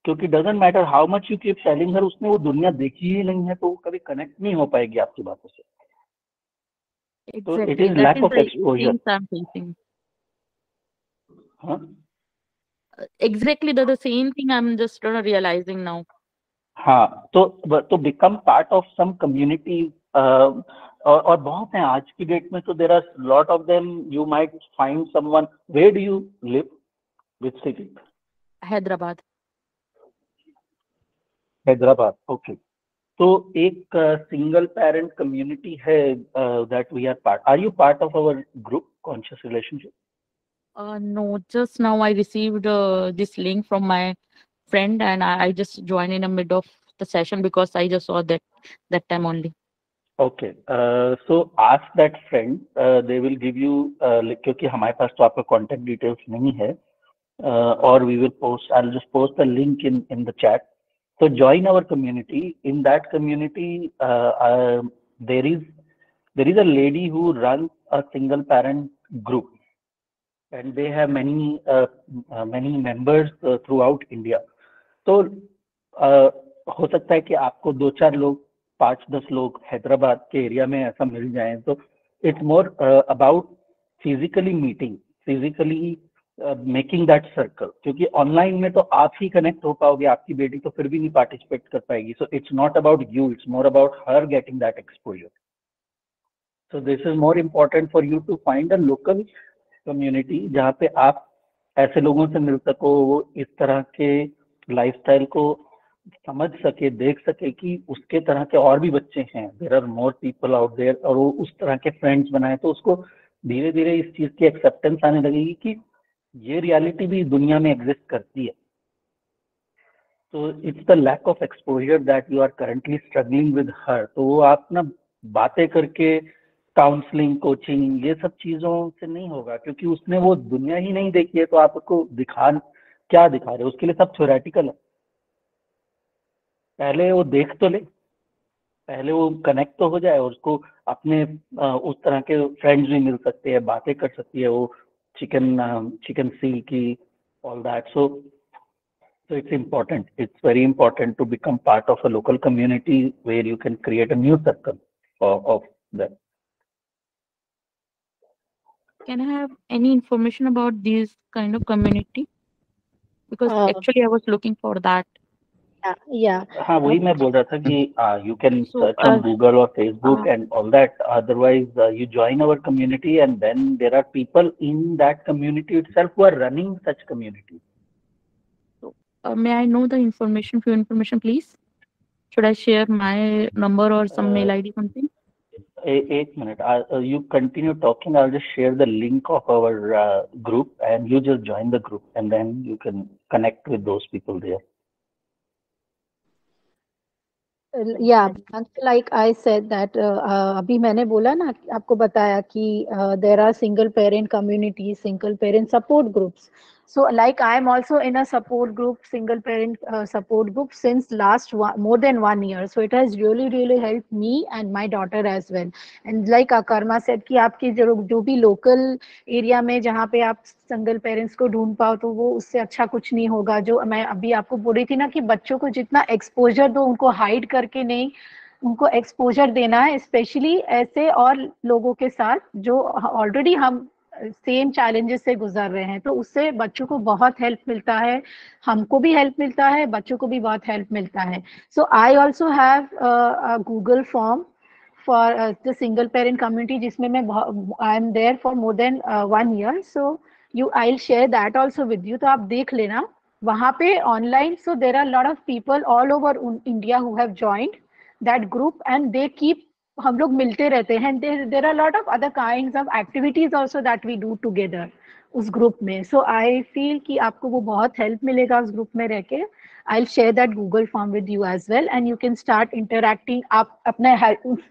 क्योंकि doesn't matter how much you keep telling her, उसने वो दुनिया देखी ही नहीं है, तो वो कभी कनेक्ट नहीं हो पाएगी आपकी बातों से. तो it is lack of exposure. हाँ, Exactly the same thing I'm just realizing now. हाँ. To become part of some community. और बहुत हैं आज की डेट में. तो there are lot of them. You might find someone. Where do you live? Which city? Hyderabad. Hyderabad. Okay. तो एक सिंगल पेरेंट कम्युनिटी है that we are part. Are you part of our group conscious relationship? No, just now I received this link from my friend, and I just joined in the mid of the session because I just saw that time only. Okay. So ask that friend. They will give you क्योंकि हमारे पास तो आपका contact details नहीं है, or we will post. I'll just post the link in the chat. So join our community. In that community, there is a lady who runs a single parent group, and they have many members throughout India. तो हो सकता है कि आपको 2-4 लोग, 5-10 लोग हैदराबाद के area में ऐसा मिल जाएं. तो it's more about physically meeting, physically making that circle. क्योंकि ऑनलाइन में तो आप ही कनेक्ट हो पाओगे, आपकी बेटी तो फिर भी नहीं पार्टिसिपेट कर पाएगी. So it's not about you, it's more about her getting that exposure. So this is more important for you to find a local community जहाँ पे आप ऐसे लोगों से मिल सको, वो इस तरह के लाइफस्टाइल को समझ सके, देख सके कि उसके तरह के और भी बच्चे हैं. There are more people out there, और वो उस तरह के फ्रेंड्स बनाए. तो उसको धीरे धीरे इस चीज की एक्सेप्टेंस आने लगेगी कि ये रियलिटी भी दुनिया में एग्जिस्ट करती है. तो it's the lack of exposure that you are currently struggling with her. तो वो आप ना बातें करके, काउंसलिंग, कोचिंग, ये सब चीजों से नहीं होगा, क्योंकि उसने वो दुनिया ही नहीं देखी है. तो आप उसको क्या दिखा रहे हो? उसके लिए सब थ्योरेटिकल है. पहले वो देख तो ले, पहले वो कनेक्ट तो हो जाए, और उसको अपने उस तरह के फ्रेंड्स भी मिल सकते हैं, बातें कर सकती है वो चिकन सील की, all that. So it's important. It's very important to become part of a local community where you can create a new circle of them. Can I have any information about this kind of community? Because actually I was looking for that. Yeah. हाँ, वही मैं बोल रहा था कि you can search on Google or Facebook and all that. Otherwise, you join our community, and then there are people in that community itself who are running such communities. may I know the information, few information, please? Should I share my number or some mail ID something? एक minute. You continue talking. I'll just share the link of our group, and you just join the group, and then you can connect with those people there. Yeah, like I said that अभी मैंने बोला ना, आपको बताया कि there are single parent communities, single parent support groups. So like I am also in a support group, single parent support group since more than 1 year. So it has really helped me and my daughter as well. And like Akarma said कि आपकी जो भी local area में जहाँ पे आप single parents को ढूंढ पाओ तो वो उससे अच्छा कुछ नहीं होगा। जो मैं अभी आपको बोल रही थी ना कि बच्चों को जितना एक्सपोजर दो, उनको हाइड करके नहीं, उनको एक्सपोजर देना है, स्पेशली ऐसे और लोगों के साथ जो ऑलरेडी हम सेम चैलेंजेस से गुजर रहे हैं। तो उससे बच्चों को बहुत हेल्प मिलता है, हमको भी हेल्प मिलता है, बच्चों को भी बहुत हेल्प मिलता है। So I also have Google form for the single parent community जिसमें मैं I am there for more than 1 year. So I'll share that also with you. तो आप देख लेना वहाँ पे online. So there are a lot of people all over India who have joined that group and they keep, हम लोग मिलते रहते हैं। there are a lot of other kinds of activities also that we do together उस group में। So I feel कि आपको वो बहुत हेल्प मिलेगा उस ग्रुप में रह के। I'll share that Google form with you as well and you can start interacting। आप अपने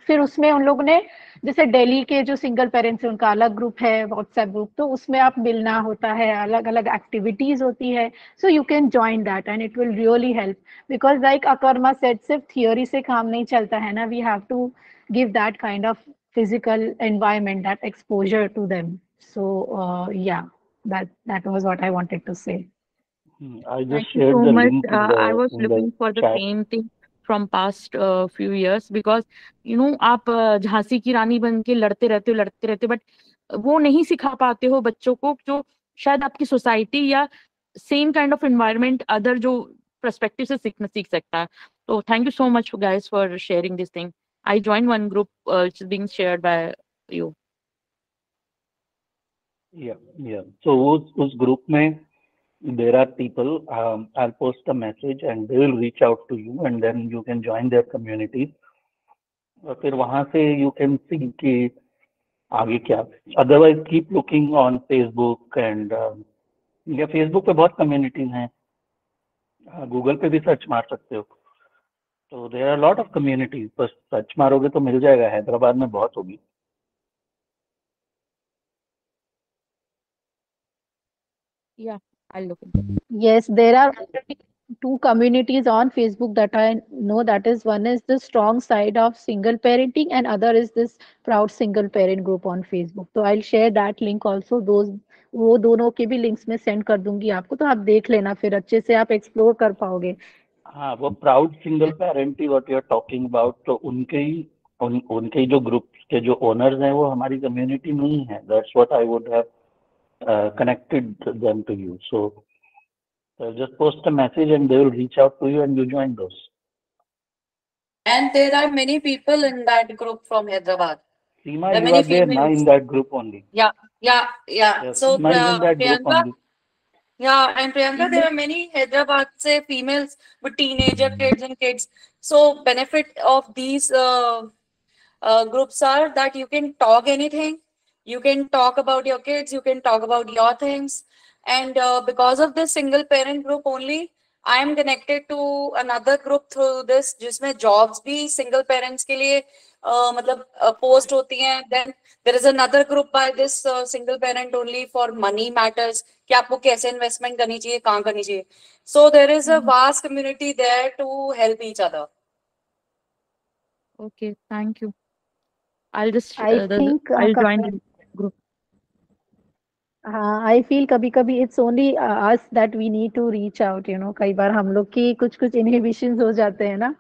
फिर उसमें उन लोगों ने जैसे दिल्ली के जो सिंगल पेरेंट्स हैं उनका अलग ग्रुप है, व्हाट्सएप ग्रुप, तो उसमें आप मिलना होता है, अलग अलग एक्टिविटीज होती है। So you can join that and it will really help because like Akarma said सिर्फ थियोरी से काम नहीं चलता है ना, we have to give that kind of physical environment, that exposure to them. So yeah, that was what I wanted to say. I just Thank you shared so the much. link in the I was in the looking for the chat. same thing from past few years because आप झांसी की रानी बन के लड़ते रहते हो but वो नहीं सिखा पाते हो बच्चों को जो शायद आपकी सोसाइटी या same kind of environment other जो पर्सपेक्टिव से सीख सकता है। तो thank you so much guys for sharing this thing. I join one group which is being shared by you. Yeah. So उस group में there are people, I'll post a message and they will reach out to you and then you can join their communities और फिर वहाँ से you can see कि आगे क्या। Otherwise keep looking on Facebook and या Facebook पे बहुत communities हैं, Google पे भी सर्च मार सकते हो। तो there are a lot of communities, बस सर्च मारोगे तो मिल जाएगा, हैदराबाद में बहुत होगी। Yeah, I'll look into it. Yes, there are already 2 communities on Facebook that I know. That is, one is the strong side of single parenting and other is this proud single parent group on Facebook. So I'll share that link also. वो दोनों के भी links में send कर दूंगी आपको, तो आप देख लेना, फिर अच्छे से आप एक्सप्लोर कर पाओगे। हाँ, वो proud single parent what you are talking about, तो उनके जो ग्रुप के जो ओनर्स हैं वो हमारी कम्युनिटी में ही है। That's what I would have connected them to you. So just post a message and they will reach out to you and you join those. And there are many people in that group from Hyderabad. Seema, There are you many are there now females. in that group only. Yeah. Yes, So Seema is in that group Priyanka, only. yeah, and Priyanka, there are many Hyderabad se females with teenager kids and kids. So benefit of these groups are that you can talk anything, you can talk about your kids, you can talk about your things, and because of this single parent group only, I am connected to another group through this, जिसमें jobs भी single parents के लिए मतलब post होती हैं. Then there is another group by this single parent only for money matters, कि आपको कैसे investment करनी चाहिए, कहाँ करनी चाहिए. So there is a vast community there to help each other. Okay, thank you. I'll just I think I'll join the group. हाँ, आई feel कभी कभी it's only us that we need to reach out, कई बार हम लोग की कुछ inhibitions हो जाते हैं ना।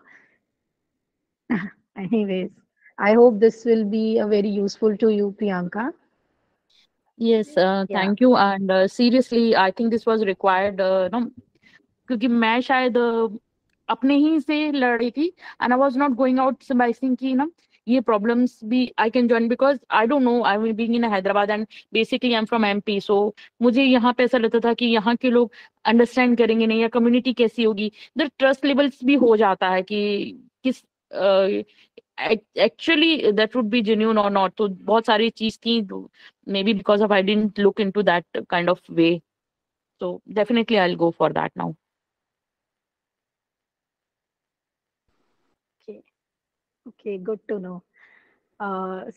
Anyways, I hope this will be a very useful to you, Priyanka. Yes, thank you. And seriously, I think this was required. क्योंकि मैं शायद अपने ही से लड़ रही थी and I was not going out sympathizing कि ये प्रॉब्लम्स भी I can join, because I don't know, I am being in Hyderabad and basically I am from MP, so मुझे यहाँ पे ऐसा लगता था कि यहाँ के लोग अंडरस्टैंड करेंगे नहीं, या कम्युनिटी कैसी होगी, द ट्रस्ट लेवल्स भी हो जाता है कि किस actually that would be genuine और नॉट। तो बहुत सारी चीज थी, may be because of I didn't look into that kind of way, so definitely I'll go for that now. Okay, okay, good to know.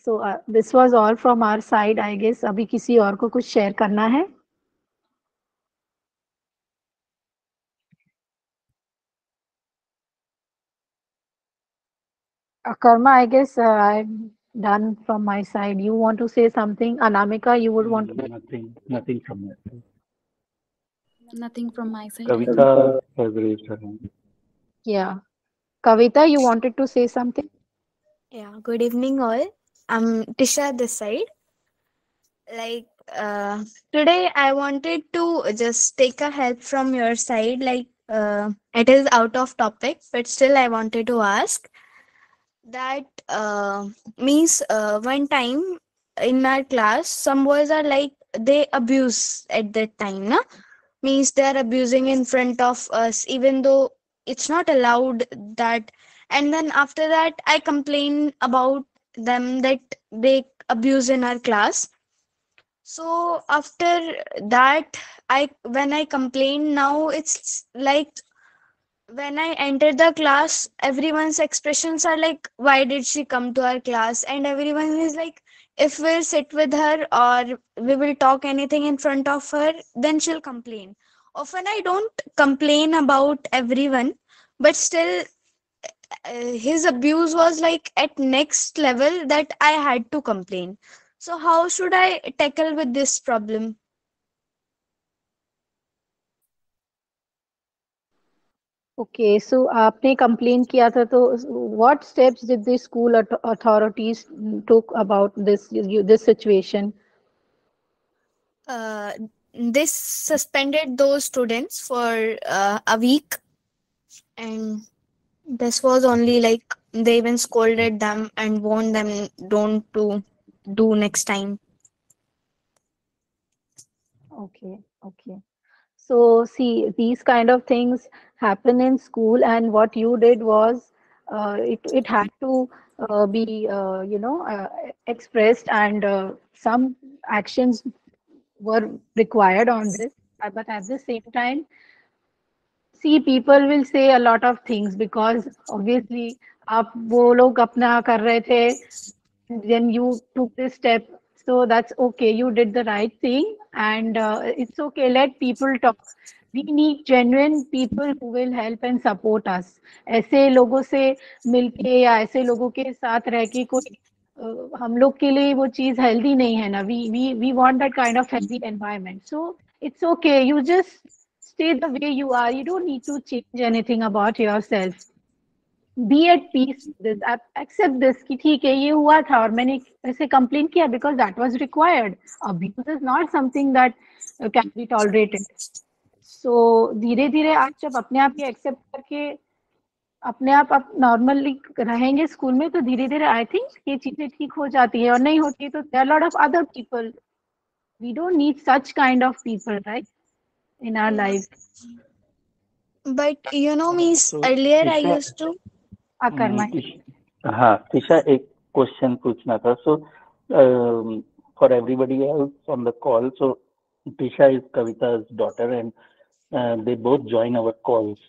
So this was all from our side, I guess. अभी किसी और को कुछ share करना है? Karma, I guess I'm done from my side. You want to say something? Anamika, you would want to? Nothing from my side. Nothing from my side. Kavita has raised her hand. Yeah. Kavita, you wanted to say something? Yeah, good evening, all. I'm Tisha this side. Like, today I wanted to just take a help from your side. Like, it is out of topic, but still I wanted to ask that means one time in our class, some boys are like they abuse at that time, na? Means they are abusing in front of us, even though it's not allowed that. And then after that, I complain about them that they abuse in our class. So after that, I when I complain now, it's like when I enter the class, everyone's expressions are like, why did she come to our class? And everyone is like, if we'll sit with her or we will talk anything in front of her, then she'll complain. Often I don't complain about everyone, but still, his abuse was like at next level that I had to complain. So, how should I tackle with this problem? Okay, so आपने complain किया था तो what steps did the school authorities took about this situation? This suspended those students for a week, and this was only like they even scolded them and warned them don't to do next time. Okay, okay. So see, these kind of things happen in school, and what you did was it had to be expressed, and some actions were required on this. But at the same time, see, people will say a lot of things because obviously आप वो लोग अपना कर रहे थे, then you took this step, so that's okay, you did the right thing, and it's okay, let people talk. We need genuine people who will help and support us. ऐसे लोगों से मिलके या ऐसे लोगों के साथ रह के कोई हम लोग के लिए वो चीज हेल्दी नहीं है ना. We want that kind of healthy environment, so it's okay, you just stay the way you are, you don't need to change anything about yourself. Be at peace with this, accept this कि ठीक है ये हुआ था और मैंने ऐसे complain किया because that was required. Abuse is not something that can be tolerated. So धीरे धीरे आप जब अपने आप ये accept करके अपने आप नॉर्मली रहेंगे स्कूल में तो धीरे धीरे आई थिंक ये चीजें ठीक हो जाती है, और नहीं होती तो there lot of other people. We don't need such kind of people, right, in our life. But you know, means earlier I used to. Akarma. हाँ टिशा, एक क्वेश्चन पूछना था. So for everybody else on the call, so Tisha is कविता's daughter and they both join our calls.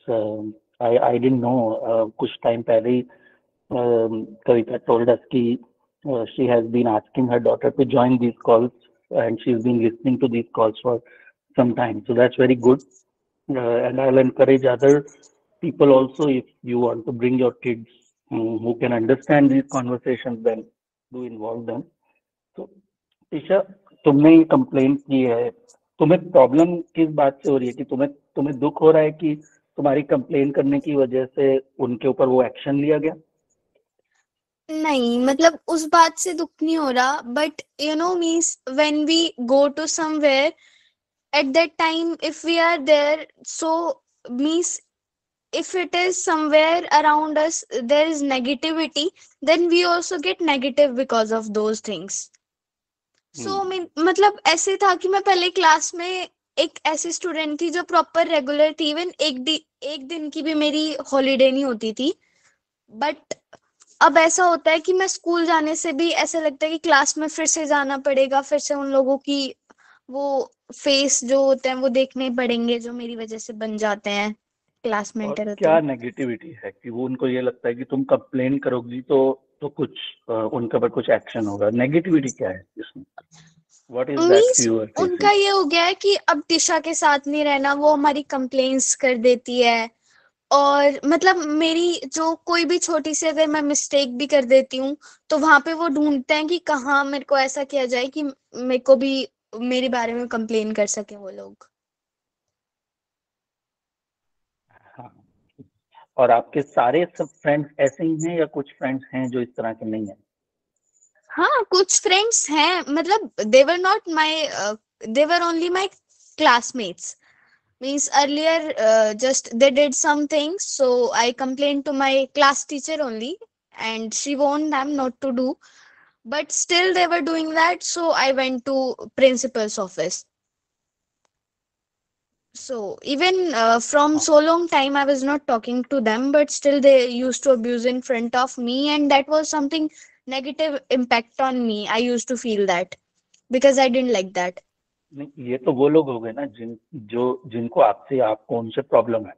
I didn't know, कुछ time पहले ही Kavita told us कि she has been asking her daughter to join these calls and she's been listening to these calls for some time. So that's very good. And I'll encourage other people also, if you want to bring your kids who can understand these conversations, then do involve them. So Isha, तुमने ये complaint की है, तुम्हें problem किस बात से हो रही है कि तुम्हें दुख हो रहा है कि तुम्हारी कंप्लेन करने की वजह से उनके ऊपर वो एक्शन लिया गया? नहीं, मतलब उस बात से दुख नहीं हो रहा, but you know means when we go to somewhere at that time, if we are there, so means if it is somewhere around us there is negativity, then we also get negative because of those things. सो मतलब ऐसे था कि मैं पहले class में एक ऐसी student थी जो प्रॉपर रेगुलर थी, इवन एक दिन की भी मेरी हॉलीडे नहीं होती थी। बट अब ऐसा होता है कि मैं स्कूल जाने से भी ऐसा लगता है कि क्लास में फिर से जाना पड़ेगा, फिर से उन लोगों की वो फेस जो होते हैं वो देखने पड़ेंगे जो मेरी वजह से बन जाते हैं क्लास में और इंटर होते क्या हैं। नेगेटिविटी है कि वो उनको ये लगता है कि तुम कंप्लेन करोगी तो कुछ उनके ऊपर कुछ एक्शन होगा? नेगेटिविटी क्या है इसमें? What is that means you are उनका फेसिंग? ये हो गया है कि अब टिशा के साथ नहीं रहना, वो हमारी कंप्लेंट्स कर देती है। और मतलब मेरी जो कोई भी छोटी सी अगर मैं मिस्टेक भी कर देती हूँ तो वहां पे वो ढूंढते हैं कि कहाँ मेरे को ऐसा किया जाए कि मेरे को भी मेरे बारे में कंप्लेन कर सके वो लोग। हाँ, और आपके सारे सब फ्रेंड्स ऐसे ही हैं या कुछ फ्रेंड्स हैं जो इस तरह के नहीं हैं? हाँ, कुछ फ्रेंड्स हैं, मतलब they were not my, they were only my classmates. Means earlier just they did some things, so I complained to my class teacher only, and she warned them not to do, but still they were doing that, so I went to principal's office. So even from so long time I was not talking to them, but still they used to abuse in front of me, and that was something negative impact on me. I used to feel that because I didn't like that. नहीं, ये तो वो लोग हो गए ना जिनको आपको उनसे प्रॉब्लम है।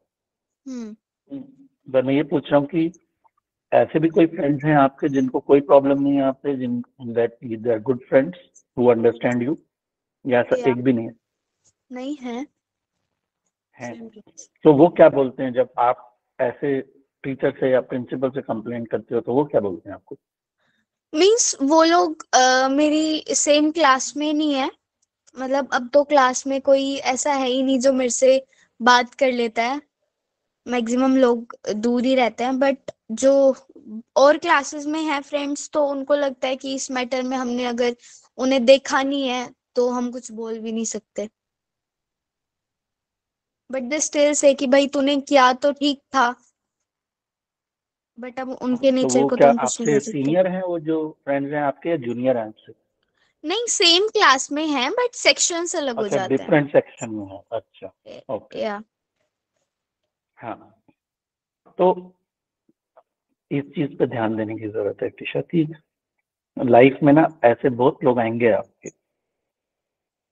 पर मैं ये पूछ रहा हूँ कि ऐसे भी कोई फ्रेंड्स हैं आपके जिनको कोई प्रॉब्लम नहीं है आपसे, जिन that they are good friends who understand you, या ऐसा Yeah. एक भी नहीं है? नहीं है। हैं। तो वो क्या बोलते हैं जब आप ऐसे टीचर से या प्रिंसिपल से कंप्लेंट करते हो, तो वो क्या बोलते हैं आपको? मीन्स वो लोग मेरी सेम क्लास में नहीं है, मतलब अब तो क्लास में कोई ऐसा है ही नहीं जो मेरे से बात कर लेता है, मैक्सिमम लोग दूर ही रहते हैं। बट जो और क्लासेस में है फ्रेंड्स, तो उनको लगता है कि इस मैटर में हमने अगर उन्हें देखा नहीं है तो हम कुछ बोल भी नहीं सकते। बट दे स्टिल से कि भाई तूने किया तो ठीक था, बट अब उनके तो नेचर वो को तो क्या हम कुछ नहीं आपसे बोल सकते। सीनियर हैं वो जो फ्रेंड्स हैं आपके, या जूनियर हैं आपसे? नहीं, सेम क्लास में है बट सेक्शंस अलग हो अच्छा, जाते हैं। डिफरेंट सेक्शन में है। अच्छा, ओके। या हाँ, तो इस चीज पे ध्यान देने की जरूरत है टिशा की लाइफ में ना ऐसे बहुत लोग आएंगे आपके,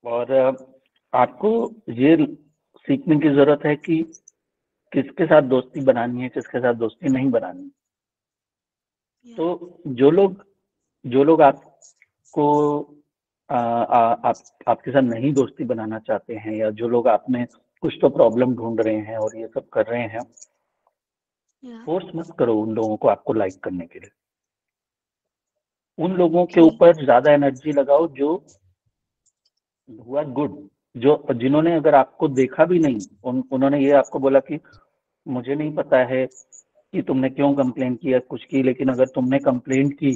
और आपको ये सीखने की जरूरत है कि किसके साथ दोस्ती बनानी है, किसके साथ दोस्ती नहीं बनानी। तो जो लोग आपको आपके साथ नहीं दोस्ती बनाना चाहते हैं, या जो लोग आप में कुछ तो प्रॉब्लम ढूंढ रहे हैं और ये सब कर रहे हैं, फोर्स मत करो उन लोगों को आपको लाइक करने के लिए। उन लोगों के ऊपर ज्यादा एनर्जी लगाओ जो हुआ गुड, जिन्होंने अगर आपको देखा भी नहीं, उन्होंने ये आपको बोला कि मुझे नहीं पता है कि तुमने क्यों कंप्लेन किया कुछ की, लेकिन अगर तुमने कंप्लेन की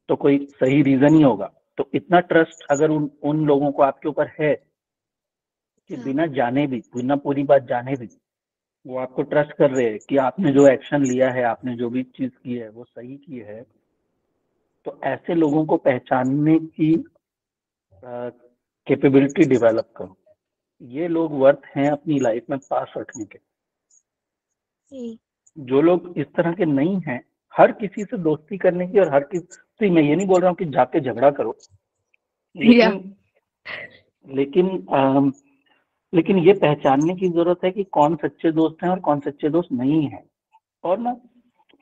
तो कोई सही रीजन ही होगा। तो इतना ट्रस्ट अगर उन लोगों को आपके ऊपर है कि बिना जाने भी, बिना पूरी बात जाने भी वो आपको ट्रस्ट कर रहे हैं कि आपने जो एक्शन लिया है, आपने जो भी चीज की है वो सही की है, तो ऐसे लोगों को पहचानने की कैपेबिलिटी डेवलप करो। ये लोग वर्थ हैं अपनी लाइफ में पास रखने के। जो लोग इस तरह के नहीं हैं, हर किसी से दोस्ती करने की, और हर किसी, मैं ये नहीं बोल रहा हूँ कि जाके झगड़ा करो, लेकिन ये पहचानने की जरूरत है कि कौन सच्चे दोस्त हैं और कौन सच्चे दोस्त नहीं हैं। और ना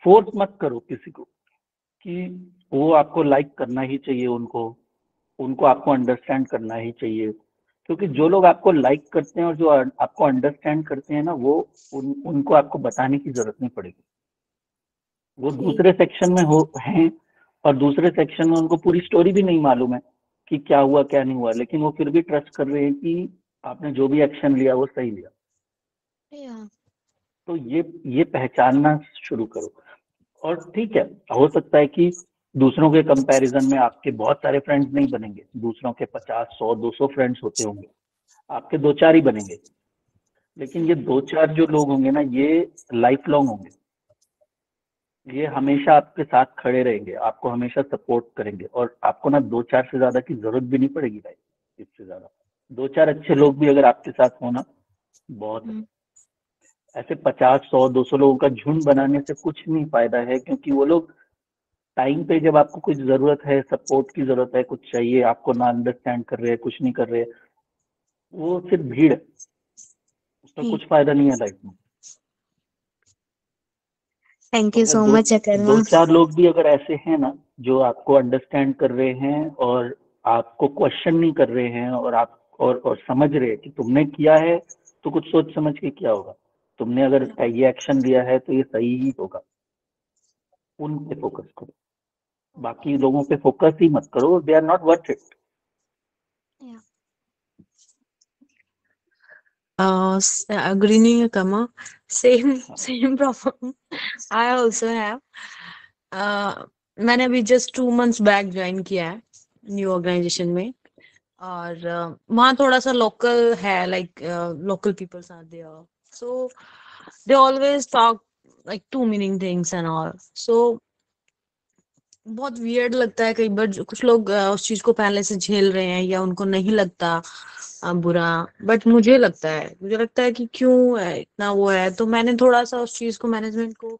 फोर्स मत करो किसी को कि वो आपको लाइक करना ही चाहिए, उनको आपको अंडरस्टैंड करना ही चाहिए, क्योंकि जो लोग आपको लाइक करते हैं और जो आपको अंडरस्टैंड करते हैं ना, वो उनको आपको बताने की जरूरत नहीं पड़ेगी। वो दूसरे सेक्शन में हैं, और दूसरे सेक्शन में उनको पूरी स्टोरी भी नहीं मालूम है कि क्या हुआ क्या नहीं हुआ, लेकिन वो फिर भी ट्रस्ट कर रहे हैं कि आपने जो भी एक्शन लिया वो सही लिया। तो ये पहचानना शुरू करो। और ठीक है, हो सकता है कि दूसरों के कंपैरिजन में आपके बहुत सारे फ्रेंड्स नहीं बनेंगे, दूसरों के 50, 100, 200 फ्रेंड्स होते होंगे, आपके 2-4 ही बनेंगे। लेकिन ये 2-4 जो लोग होंगे ना, ये लाइफ लॉन्ग होंगे। ये हमेशा आपके साथ खड़े रहेंगे, आपको हमेशा सपोर्ट करेंगे, और आपको ना 2-4 से ज्यादा की जरूरत भी नहीं पड़ेगी भाई। इससे ज्यादा 2-4 अच्छे लोग भी अगर आपके साथ होना बहुत है। ऐसे 50, 100, 200 लोगों का झुंड बनाने से कुछ नहीं फायदा है, क्योंकि वो लोग टाइम पे जब आपको कुछ जरूरत है, सपोर्ट की जरूरत है, कुछ चाहिए, आपको ना अंडरस्टैंड कर रहे हैं, कुछ नहीं कर रहे हैं, वो सिर्फ भीड़ है, उसका कुछ फायदा नहीं है लाइफ में। थैंक तो यू अगर सो दो मच अकरमा। 2-4 लोग भी अगर ऐसे हैं ना, जो आपको अंडरस्टैंड कर रहे हैं और आपको क्वेश्चन नहीं कर रहे हैं, और आप और समझ रहे हैं कि तुमने किया है तो कुछ सोच समझ के किया होगा, तुमने अगर ये एक्शन लिया है तो ये सही ही होगा, उन पे फोकस करो। बाकी लोगों पे फोकस ही मत करो, they are not worth it. Good evening, Akama. Same problem. I also have. मैंने अभी जस्ट 2 months बैक ज्वाइन किया है न्यू ऑर्गेनाइजेशन में, और वहाँ थोड़ा सा लोकल है, like local peoples are there, so they always talk like two meaning things and all, so बहुत वियर्ड लगता है कई बार। कुछ लोग उस चीज को पहले से झेल रहे हैं या उनको नहीं लगता बुरा, बट मुझे लगता है कि क्यों इतना वो है। तो मैंने थोड़ा सा उस चीज को, मैनेजमेंट को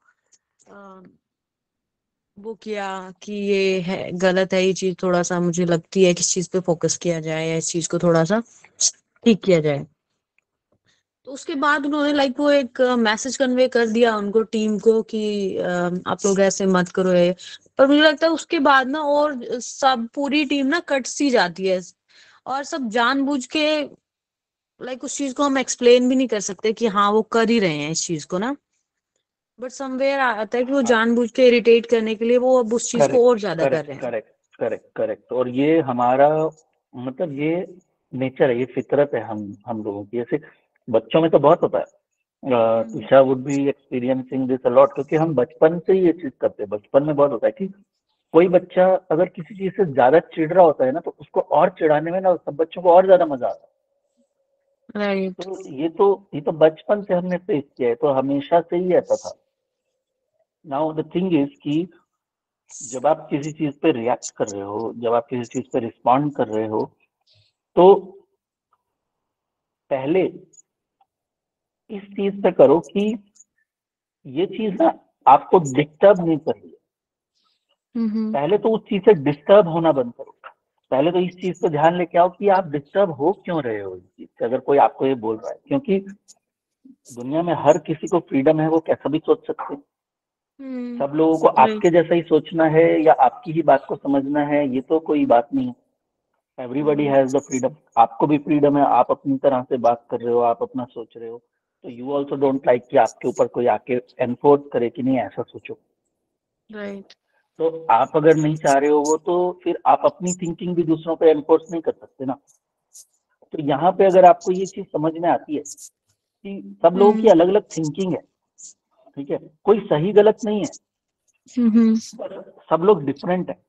वो किया कि ये है गलत है, ये चीज थोड़ा सा मुझे लगती है कि इस चीज पे फोकस किया जाए या इस चीज को थोड़ा सा ठीक किया जाए। तो उसके बाद उन्होंने लाइक वो एक मैसेज कन्वे कर दिया उनको, टीम को, कि आप लोग ऐसे मत करो ये। पर मुझे लगता है उसके बाद ना, और सब पूरी टीम ना कट सी जाती है, और सब जानबूझ के, लाइक उस चीज को हम एक्सप्लेन भी नहीं कर सकते कि हाँ वो कर ही रहे हैं इस चीज को ना, बट समवेयर आता है कि वो जानबूझ के इरिटेट करने के लिए वो अब उस चीज को और ज्यादा कर रहे हैं। करेक्ट। और ये हमारा मतलब ये नेचर है, ये फितरत है हम लोगों की। ऐसे बच्चों में तो बहुत होता है, Isha would be experiencing this a lot, क्योंकि हम बचपन से ही ये चीज करते हैं। बचपन में बहुत होता है कि कोई बच्चा अगर किसी चीज से ज्यादा चिढ़ रहा होता है ना, तो उसको और चिढ़ाने में ना सब बच्चों को और ज्यादा मजा आता है। राइट। तो ये तो बचपन से हमने फेस किया है, तो हमेशा से ही ऐसा था। नाउ द थिंग इज कि जब आप किसी चीज पे रिएक्ट कर रहे हो, जब आप किसी चीज पे रिस्पॉन्ड कर रहे हो, तो पहले इस चीज पे करो कि ये चीज ना आपको डिस्टर्ब नहीं कर रही है। पहले तो उस चीज से डिस्टर्ब होना बंद करो। पहले तो इस चीज पे ध्यान लेके आओ कि आप डिस्टर्ब हो क्यों रहे हो इस चीज से, अगर कोई आपको ये बोल रहा है। क्योंकि दुनिया में हर किसी को फ्रीडम है, वो कैसा भी सोच सकते हैं। सब लोगों को आपके जैसा ही सोचना है या आपकी ही बात को समझना है, ये तो कोई बात नहीं है। Everybody has the freedom. आपको भी फ्रीडम है, आप अपनी तरह से बात कर रहे हो, आप अपना सोच रहे हो। तो यू ऑल्सो डोंट लाइक कि आपके ऊपर कोई आके एनफोर्स करे कि नहीं ऐसा सोचो। राइट। तो आप अगर नहीं चाह रहे हो वो, तो फिर आप अपनी थिंकिंग भी दूसरों पे एनफोर्स नहीं कर सकते ना। तो यहाँ पे अगर आपको ये चीज समझ में आती है कि सब लोगों की अलग अलग थिंकिंग है, ठीक है, कोई सही गलत नहीं है, पर सब लोग डिफरेंट है।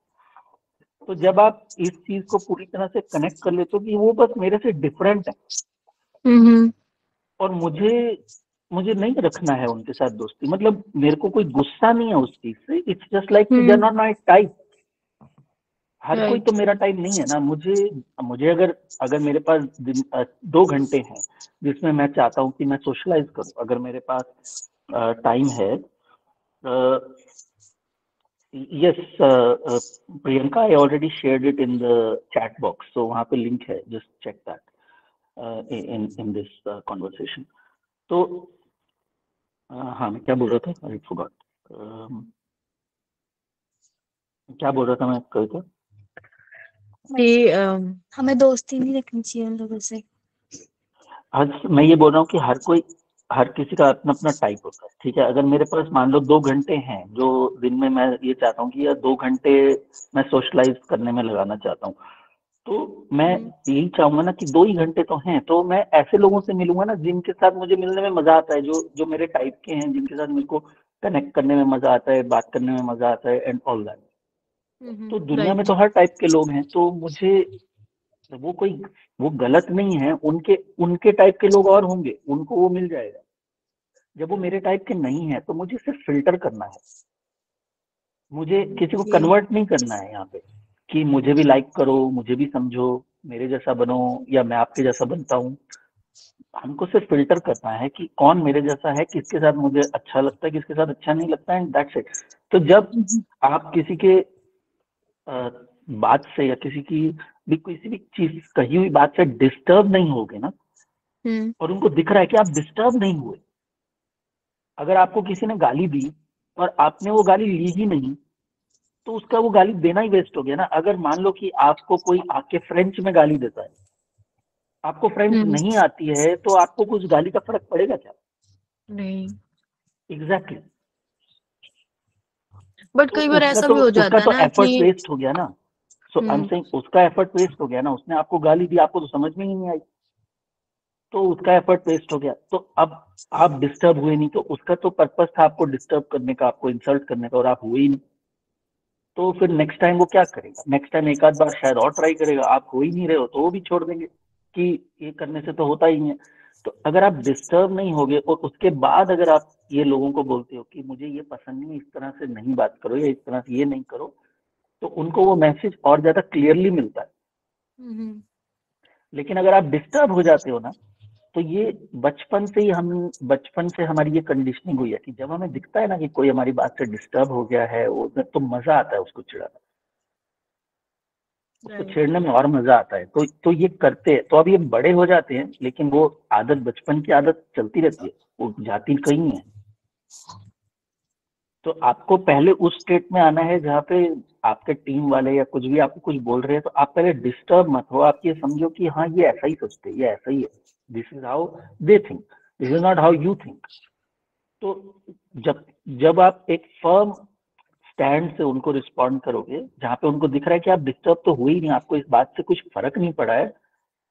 तो जब आप इस चीज को पूरी तरह से कनेक्ट कर लेते हो कि वो बस मेरे से डिफरेंट है, और मुझे नहीं रखना है उनके साथ दोस्ती, मतलब मेरे को कोई गुस्सा नहीं है उस चीज से। It's just like they are not my type. हर कोई तो मेरा टाइप नहीं है ना। मुझे अगर मेरे पास 2 घंटे हैं जिसमें मैं चाहता हूँ कि मैं सोशलाइज करूँ, अगर मेरे पास टाइम है, yes Priyanka, I already shared it in the chat box, तो वहाँ पे लिंक है, just check that in this conversation. तो हाँ, मैं क्या बोल रहा था, आई फॉरगॉट। क्या बोल रहा था मैं, कविता? हमें दोस्ती नहीं रखनी चाहिए उन लोगों से। मैं ये बोल रहा हूँ कि हर किसी का अपना अपना टाइप होता है, ठीक है। अगर मेरे पास मान लो 2 घंटे हैं, जो दिन में मैं ये चाहता हूँ कि यार 2 घंटे मैं सोशलाइज करने में लगाना चाहता हूँ, तो मैं यही चाहूंगा ना कि 2 ही घंटे तो हैं, तो मैं ऐसे लोगों से मिलूंगा ना जिनके साथ मुझे मिलने में मजा आता है, जो मेरे टाइप के हैं, जिनके साथ मेरे को कनेक्ट करने में मजा आता है, बात करने में मजा आता है, एंड ऑल दैट। तो दुनिया में तो हर टाइप के लोग हैं, तो मुझे तो वो गलत नहीं है, उनके उनके टाइप के लोग और होंगे, उनको वो मिल जाएगा। जब वो मेरे टाइप के नहीं है तो मुझे सिर्फ फिल्टर करना है, मुझे किसी को कन्वर्ट नहीं करना है यहाँ पे कि मुझे भी लाइक करो, मुझे भी समझो, मेरे जैसा बनो या मैं आपके जैसा बनता हूँ। हमको सिर्फ फिल्टर करना है कि कौन मेरे जैसा है, किसके साथ मुझे अच्छा लगता है, किसके साथ अच्छा नहीं लगता है, एंड दैट्स इट। तो जब आप किसी के बात से या किसी की भी किसी भी चीज कही हुई बात से डिस्टर्ब नहीं होगे ना, और उनको दिख रहा है कि आप डिस्टर्ब नहीं हुए, अगर आपको किसी ने गाली दी और आपने वो गाली ली ही नहीं, तो उसका वो गाली देना ही वेस्ट हो गया ना। अगर मान लो कि आपको कोई आके फ्रेंच में गाली देता है, आपको फ्रेंच नहीं आती है, तो आपको कुछ गाली का फर्क पड़ेगा क्या? नहीं। एग्जैक्टली बट तो कई बार उसका ऐसा तो भी हो उसका जाता है तो ना एफर्ट कि वेस्ट हो गया ना। सो आई एम सेइंग उसका एफर्ट वेस्ट हो गया ना, उसने आपको गाली दी, आपको तो समझ में ही नहीं आई, तो उसका एफर्ट वेस्ट हो गया। तो अब आप डिस्टर्ब हुए नहीं, तो उसका तो पर्पस था आपको डिस्टर्ब करने का, आपको इंसल्ट करने का, और आप हुए ही नहीं। तो फिर नेक्स्ट टाइम वो क्या करेगा? नेक्स्ट टाइम एक आध बार शायद और ट्राई करेगा, आप हो ही नहीं रहे हो तो वो भी छोड़ देंगे कि ये करने से तो होता ही नहीं है। तो अगर आप डिस्टर्ब नहीं होगे और उसके बाद अगर आप ये लोगों को बोलते हो कि मुझे ये पसंद नहीं है, इस तरह से नहीं बात करो या इस तरह से ये नहीं करो, तो उनको वो मैसेज और ज्यादा क्लियरली मिलता है। लेकिन अगर आप डिस्टर्ब हो जाते हो ना, तो ये बचपन से हमारी ये कंडीशनिंग हुई है कि जब हमें दिखता है ना कि कोई हमारी बात से डिस्टर्ब हो गया है, वो तो मजा आता है उसको चिढ़ाना, उसको छेड़ने में और मजा आता है। तो ये करते हैं, तो अब ये बड़े हो जाते हैं, लेकिन वो आदत, बचपन की आदत चलती रहती है, वो जाती कहीं नहीं है। तो आपको पहले उस स्टेट में आना है जहाँ पे आपके टीम वाले या कुछ भी आपको कुछ बोल रहे हैं, तो आप पहले डिस्टर्ब मत हो, आप ये समझो कि हाँ ये ऐसा ही सोचते हैं, ये ऐसा ही है, this is how they think, this is not how you think. तो जब जब आप एक फर्म स्टैंड से उनको रिस्पॉन्ड करोगे, जहाँ पे उनको दिख रहा है कि आप डिस्टर्ब तो हुए ही नहीं, आपको इस बात से कुछ फर्क नहीं पड़ा है,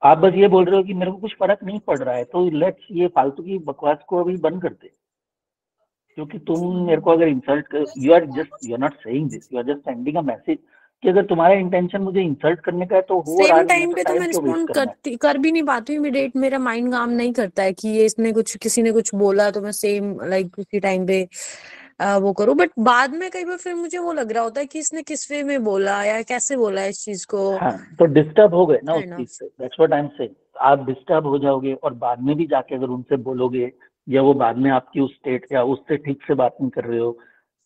आप बस ये बोल रहे हो कि मेरे को कुछ फर्क नहीं पड़ रहा है, तो लेट्स ये फालतू की बकवास को अभी बंद कर दे। क्योंकि तुम मेरे को अगर इंसल्ट कर, you are not saying this, you are just sending a message कि अगर तुम्हारा इंटेंशन मुझे इंसल्ट करने का है तो हो रहा सेम है, नहीं है टाइम तो पे तो टाइम मैं क्यों वेस्ट रिस्पॉन्ड करना है। कर भी नहीं पाती हूँ इमीडिएट, मेरा माइंड काम नहीं करता है कि ये इसने कुछ, किसी ने कुछ बोला तो मैं सेम लाइक उसी टाइम पे वो करूँ। बट बाद में कई बार फिर मुझे वो लग रहा होता है कि इसने किस वे में बोला या कैसे बोला इस चीज को, हाँ, तो डिस्टर्ब हो गए ना उस काइंड चीज ऑफ। से, that's what I am saying. आप डिस्टर्ब हो जाओगे और बाद में भी जाके अगर उनसे बोलोगे, या वो बाद में आपकी उस स्टेट या उससे ठीक से बात नहीं कर रहे हो,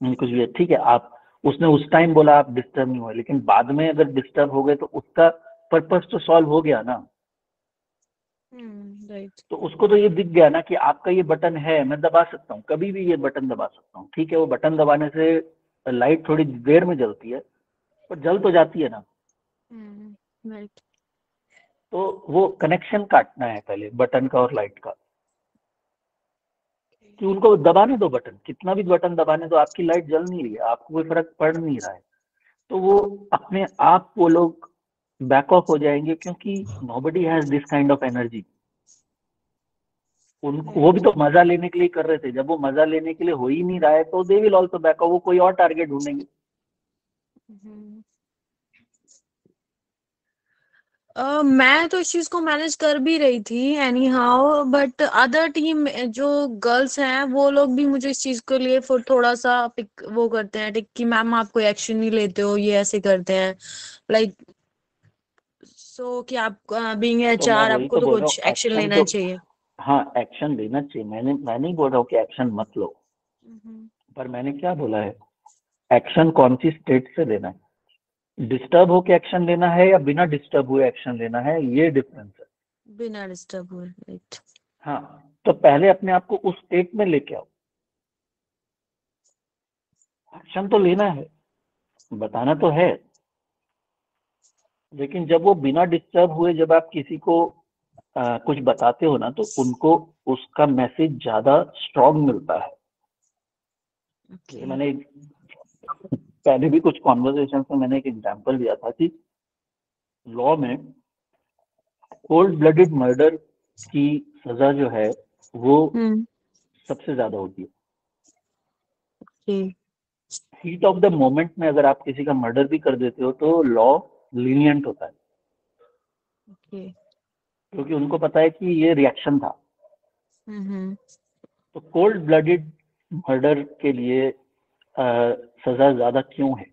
कुछ भी है, ठीक है, आप उसने उस टाइम बोला, आप डिस्टर्ब नहीं हुए, लेकिन बाद में अगर डिस्टर्ब हो गए तो उसका पर्पस तो सॉल्व हो गया ना। राइट। तो उसको तो ये दिख गया ना कि आपका ये बटन है, मैं दबा सकता हूँ, कभी भी ये बटन दबा सकता हूँ, ठीक है। वो बटन दबाने से लाइट थोड़ी देर में जलती है, पर जल तो जाती है ना। राइट। तो वो कनेक्शन काटना है पहले बटन का और लाइट का, कि उनको दबाने दो बटन, कितना भी बटन दबाने दो, आपकी लाइट जल नहीं रही है, आपको कोई फर्क पड़ नहीं रहा है, तो वो अपने आप वो लोग बैक ऑफ हो जाएंगे, क्योंकि nobody has this kind of energy. उनको वो भी तो मजा लेने के लिए कर रहे थे, जब वो मजा लेने के लिए हो ही नहीं रहा है तो they will also back of, वो कोई और टारगेट ढूंढेंगे। मैं तो इस चीज को मैनेज कर भी रही थी any how, but other team जो गर्ल्स हैं वो लोग भी मुझे इस चीज के लिए फिर थोड़ा सा पिक वो करते हैं टिक कि मैम आप कोई एक्शन नहीं लेते हो, ये ऐसे करते हैं लाइक सो कि आप बीइंग तो मैं एचआर वही आपको तो तो बोल रहा कुछ हूँ, एक्शन एक्शन लेना तो, चाहिए। हाँ एक्शन लेना चाहिए, मैं नहीं बोल रहा हूँ कि एक्शन मत लो, पर मैंने क्या बोला है, एक्शन कौन सी स्टेट से लेना है, डिस्टर्ब होके एक्शन लेना है या बिना डिस्टर्ब हुए एक्शन लेना है, ये डिफरेंस है। बिना डिस्टर्ब हुए, राइट। हाँ, तो पहले अपने आप को उस स्टेट में लेके आओ, एक्शन तो लेना है, बताना तो है, लेकिन जब वो बिना डिस्टर्ब हुए जब आप किसी को कुछ बताते हो ना, तो उनको उसका मैसेज ज्यादा स्ट्रॉन्ग मिलता है। जैसे मैंने पहले भी कुछ कॉन्वर्सेशन में मैंने एक एग्जांपल दिया था कि लॉ में कोल्ड ब्लडेड मर्डर की सजा जो है वो सबसे ज्यादा होती है। हीट ऑफ द मोमेंट में अगर आप किसी का मर्डर भी कर देते हो तो लॉ लीनियंट होता है, Okay. क्योंकि उनको पता है कि ये रिएक्शन था। हम्म तो कोल्ड ब्लडेड मर्डर के लिए सजा ज्यादा क्यों है?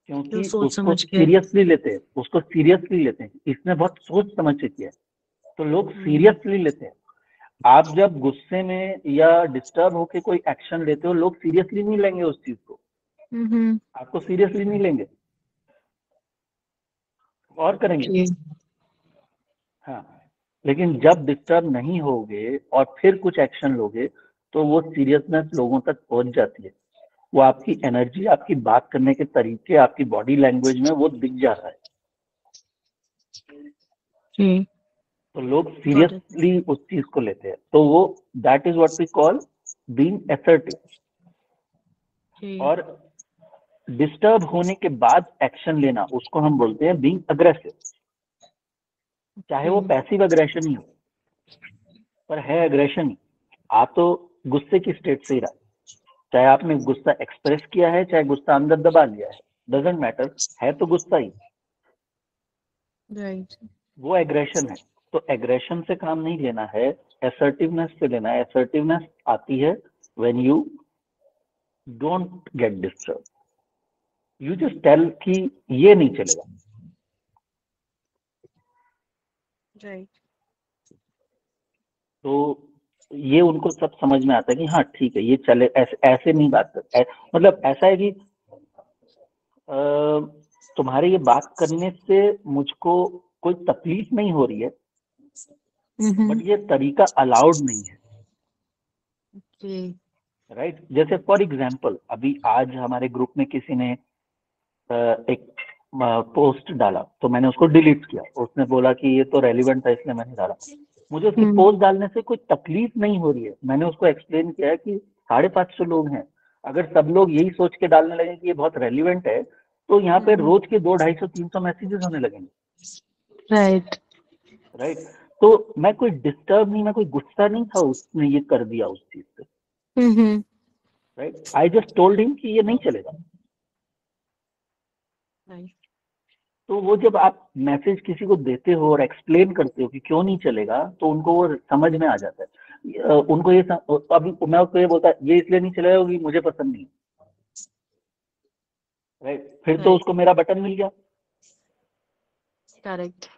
क्यों क्योंकि सोच उसको समझ के? सीरियसली लेते हैं, उसको सीरियसली लेते हैं। इसने बहुत सोच समझ के किया है, तो लोग सीरियसली लेते हैं। आप जब गुस्से में या डिस्टर्ब होके कोई एक्शन लेते हो, लोग सीरियसली नहीं लेंगे उस चीज को, हम्म आपको सीरियसली नहीं लेंगे और करेंगे। Okay. हाँ, लेकिन जब डिस्टर्ब नहीं होगे और फिर कुछ एक्शन लोगे, तो वो सीरियसनेस लोगों तक पहुंच जाती है। वो आपकी एनर्जी, आपकी बात करने के तरीके, आपकी बॉडी लैंग्वेज में वो दिख जाता है। Okay. तो लोग Got it. सीरियसली उस चीज को लेते हैं। तो वो that is what we call being assertive. Okay. और डिस्टर्ब होने के बाद एक्शन लेना, उसको हम बोलते हैं बीइंग अग्रेसिव। चाहे वो Okay. पैसिव अग्रेशन ही हो, पर है अग्रेशन ही। आप तो गुस्से की स्टेट से ही रहा, चाहे आपने गुस्सा एक्सप्रेस किया है, चाहे गुस्सा अंदर दबा लिया है, डजेंट मैटर, है तो गुस्सा ही, Right. वो एग्रेशन है। तो एग्रेशन से काम नहीं लेना है, असर्टिवनेस से लेना है। असर्टिवनेस आती है when you don't get disturb, you just tell कि ये नहीं चलेगा। Right. तो ये उनको सब समझ में आता है कि हाँ ठीक है, ये चले, ऐसे ऐसे नहीं बात कर, मतलब ऐसा है कि तुम्हारे ये बात करने से मुझको कोई तकलीफ नहीं हो रही है, बट ये तरीका अलाउड नहीं है। Okay. राइट? जैसे फॉर एग्जांपल, अभी आज हमारे ग्रुप में किसी ने एक पोस्ट डाला, तो मैंने उसको डिलीट किया। उसने बोला कि ये तो रेलिवेंट था इसलिए मैंने डाला। मुझे उसकी पोस्ट डालने से कोई तकलीफ नहीं हो रही है। मैंने उसको एक्सप्लेन किया है कि 550 लोग हैं, अगर सब लोग यही सोच के डालने लगे कि ये बहुत रेलिवेंट है, तो यहाँ पे रोज के 200, 250, 300 मैसेजेस होने लगेंगे। Right. राइट? तो मैं कोई डिस्टर्ब नहीं, मैं कोई गुस्सा नहीं था उसने ये कर दिया उस चीज से। Right? I just told him कि ये नहीं चलेगा। Right. तो वो जब आप मैसेज किसी को देते हो और एक्सप्लेन करते हो कि क्यों नहीं चलेगा, तो उनको वो समझ में आ जाता है। उनको ये अभी मैं उसको ये बोलता, ये इसलिए नहीं चलेगा क्योंकि मुझे पसंद नहीं। राइट? फिर तो Right. उसको मेरा बटन मिल गया। Correct.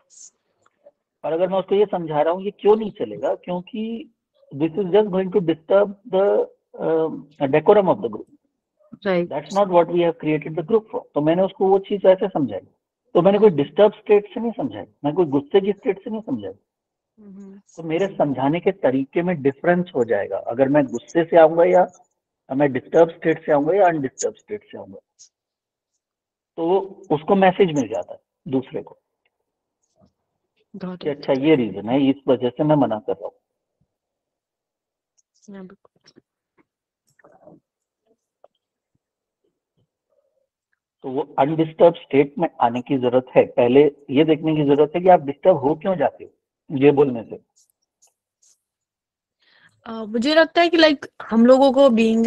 और अगर मैं उसको ये समझा रहा हूँ ये क्यों नहीं चलेगा, क्योंकि this is just going to disturb the decorum of the group, Right. That's not what we have created the group for. तो मैंने उसको वो चीज ऐसे समझाई। तो मैंने कोई डिस्टर्ब स्टेट से नहीं समझाई, मैं कोई गुस्से की स्टेट से नहीं समझाई। तो मेरे समझाने के तरीके में डिफरेंस हो जाएगा, अगर मैं गुस्से से आऊंगा या मैं डिस्टर्ब स्टेट से आऊंगा या अनडिस्टर्ब स्टेट से आऊंगा। तो उसको मैसेज मिल जाता है दूसरे को Got कि it. अच्छा ये रीजन है, इस वजह से मैं मना कर रहा हूँ। Yeah, बिल्कुल. तो वो अनडिस्टर्ब स्टेट में आने की जरूरत है। पहले ये देखने की जरूरत है कि आप डिस्टर्ब हो क्यों जाते हो ये बोलने से। मुझे लगता है कि लाइक हम लोगों को बीइंग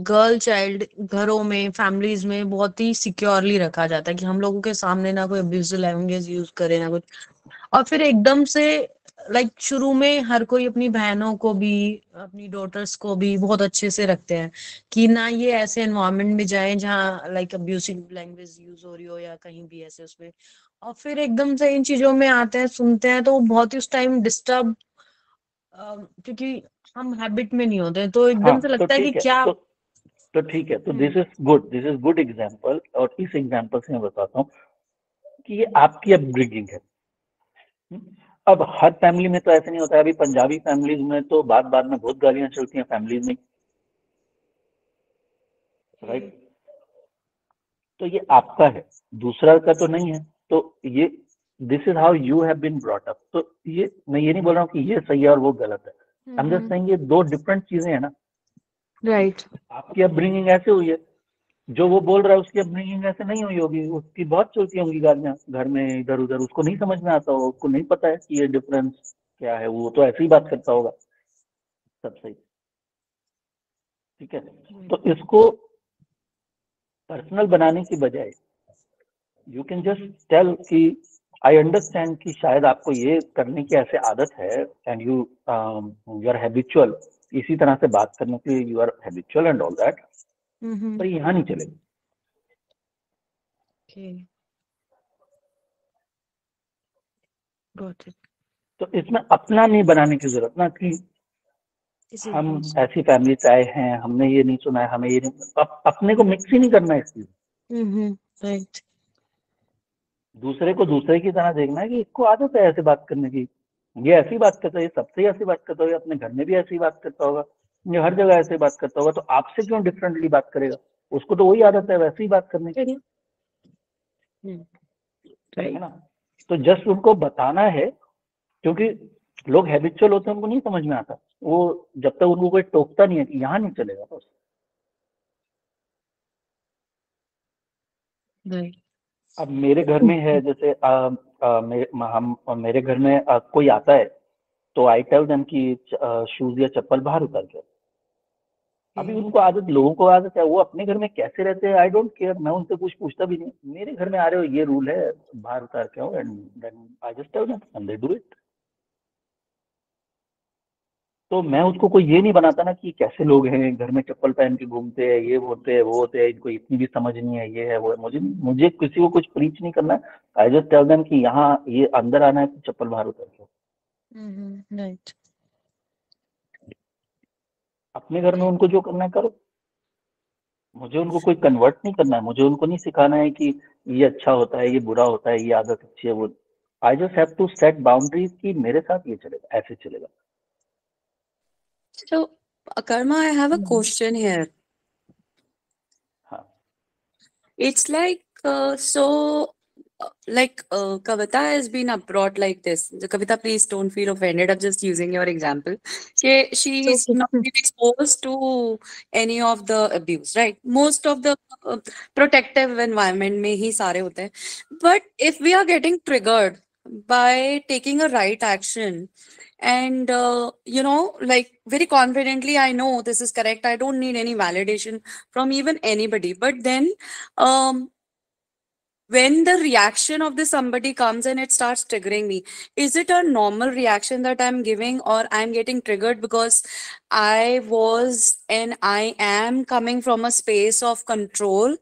गर्ल चाइल्ड घरों में, फैमिलीज में बहुत ही सिक्योरली रखा जाता है कि हम लोगों के सामने ना कोई अब्यूजिव लैंग्वेज यूज करे ना कुछ। और फिर एकदम से लाइक शुरू में हर कोई अपनी बहनों को भी, अपनी डॉटर्स को भी बहुत अच्छे से रखते हैं कि ना ये ऐसे एनवायरनमेंट में जाए जहाँ लाइक अब्यूजिव लैंग्वेज यूज हो रही हो या कहीं भी ऐसे उसमें। और फिर एकदम से इन चीजों में आते हैं, सुनते हैं, तो वो बहुत ही उस टाइम डिस्टर्ब, क्योंकि हम हैबिट में नहीं होते, तो हाँ एकदम से तो लगता है कि ठीक है, क्या। तो ठीक है, तो दिस इज गुड एग्जाम्पल। और इस एग्जाम्पल से मैं बताता हूँ कि ये आपकी अपब्रिंगिंग है। अब हर फैमिली में तो ऐसे नहीं होता है। अभी पंजाबी फैमिलीज में तो बात बात में बहुत गालियां चलती हैं फैमिलीज में। राइट? तो ये आपका है, दूसरा का तो नहीं है। तो ये this is how you have been brought up. तो ये मैं ये नहीं बोल रहा हूँ कि ये सही है और वो गलत है। आई एम जस्ट सेइंग ये दो डिफरेंट चीजें हैं ना। राइट. आपकी अपब्रिंगिंग ऐसे हुई है, जो वो बोल रहा है उसकी अपब्रिंगिंग ऐसे नहीं हुई होगी। उसकी बहुत चलती होंगी गालियां घर में इधर उधर, उसको नहीं समझ में आता होगा, उसको नहीं पता है कि ये डिफरेंस क्या है। वो तो ऐसे ही बात करता होगा। सब सही, ठीक है। तो इसको पर्सनल बनाने की बजाय यू कैन जस्ट टेल कि आई अंडरस्टैंड कि शायद आपको ये करने की ऐसे आदत है एंड यू आर हैबिचुअल, इसी तरह से बात करने के लिए you are habitual and all that, पर यहाँ नहीं चलेगा। तो इसमें अपना नहीं बनाने की जरूरत ना कि हम ऐसी फैमिली से आए हैं, हमने ये नहीं सुना है, हमें ये नहीं, अपने को मिक्स ही नहीं करना है इस चीज। राइट। दूसरे को दूसरे की तरह देखना है कि इसको आदत है ऐसे बात करने की, ये ऐसी बात करता है, ये सबसे ही ऐसी बात करता होगा, अपने घर में भी ऐसी बात करता होगा, ये हर जगह ऐसे बात करता होगा, तो आपसे क्यों डिफरेंटली बात करेगा? उसको तो वही आदत है वैसे ही बात करने की, है ना? तो जस्ट उनको बताना है, क्योंकि लोग हैबिचुअल होते हैं, उनको नहीं समझ में आता, वो जब तक उनको कोई टोकता नहीं है कि यहाँ नहीं चलेगा बस। अब मेरे घर में है जैसे मेरे घर में कोई आता है तो आई टेल देम कि शूज या चप्पल बाहर उतार के। अभी उनको आदत, लोगों को आदत है, वो अपने घर में कैसे रहते हैं आई डोंट केयर, मैं उनसे कुछ पूछता भी नहीं। मेरे घर में आ रहे हो, ये रूल है, बाहर उतार के आओ, and then I just tell them and they do it. तो मैं उसको कोई ये नहीं बनाता ना कि कैसे लोग हैं घर में चप्पल पहन के घूमते हैं, ये होते हैं वो होते हैं, इनको इतनी भी समझ नहीं है, ये है वो है। मुझे किसी को कुछ प्रीच नहीं करना है। आई जस्ट टेल देम कि यहाँ ये अंदर आना है तो चप्पल बाहर उतार के। राइट। अपने घर में उनको जो करना है करो, मुझे उनको कोई कन्वर्ट नहीं करना है, मुझे उनको नहीं सिखाना है कि ये अच्छा होता है, ये बुरा होता है, ये आदत अच्छी है वो। I just have to set boundaries कि मेरे साथ ये चलेगा, ऐसे चलेगा। So, Karma, I have a question here. It's like, Kavita has been abroad like this. Kavita, please don't feel offended. I'm just using your example. She is not been exposed to any of the abuse, right? Most of the protective environment में ही सारे होते हैं. But if we are getting triggered by taking a right action, and like very confidently, I know this is correct, I don't need any validation from even anybody, but then when the reaction of the somebody comes and it starts triggering me, is it a normal reaction that I'm giving, or I'm getting triggered because I was and I am coming from a space of control?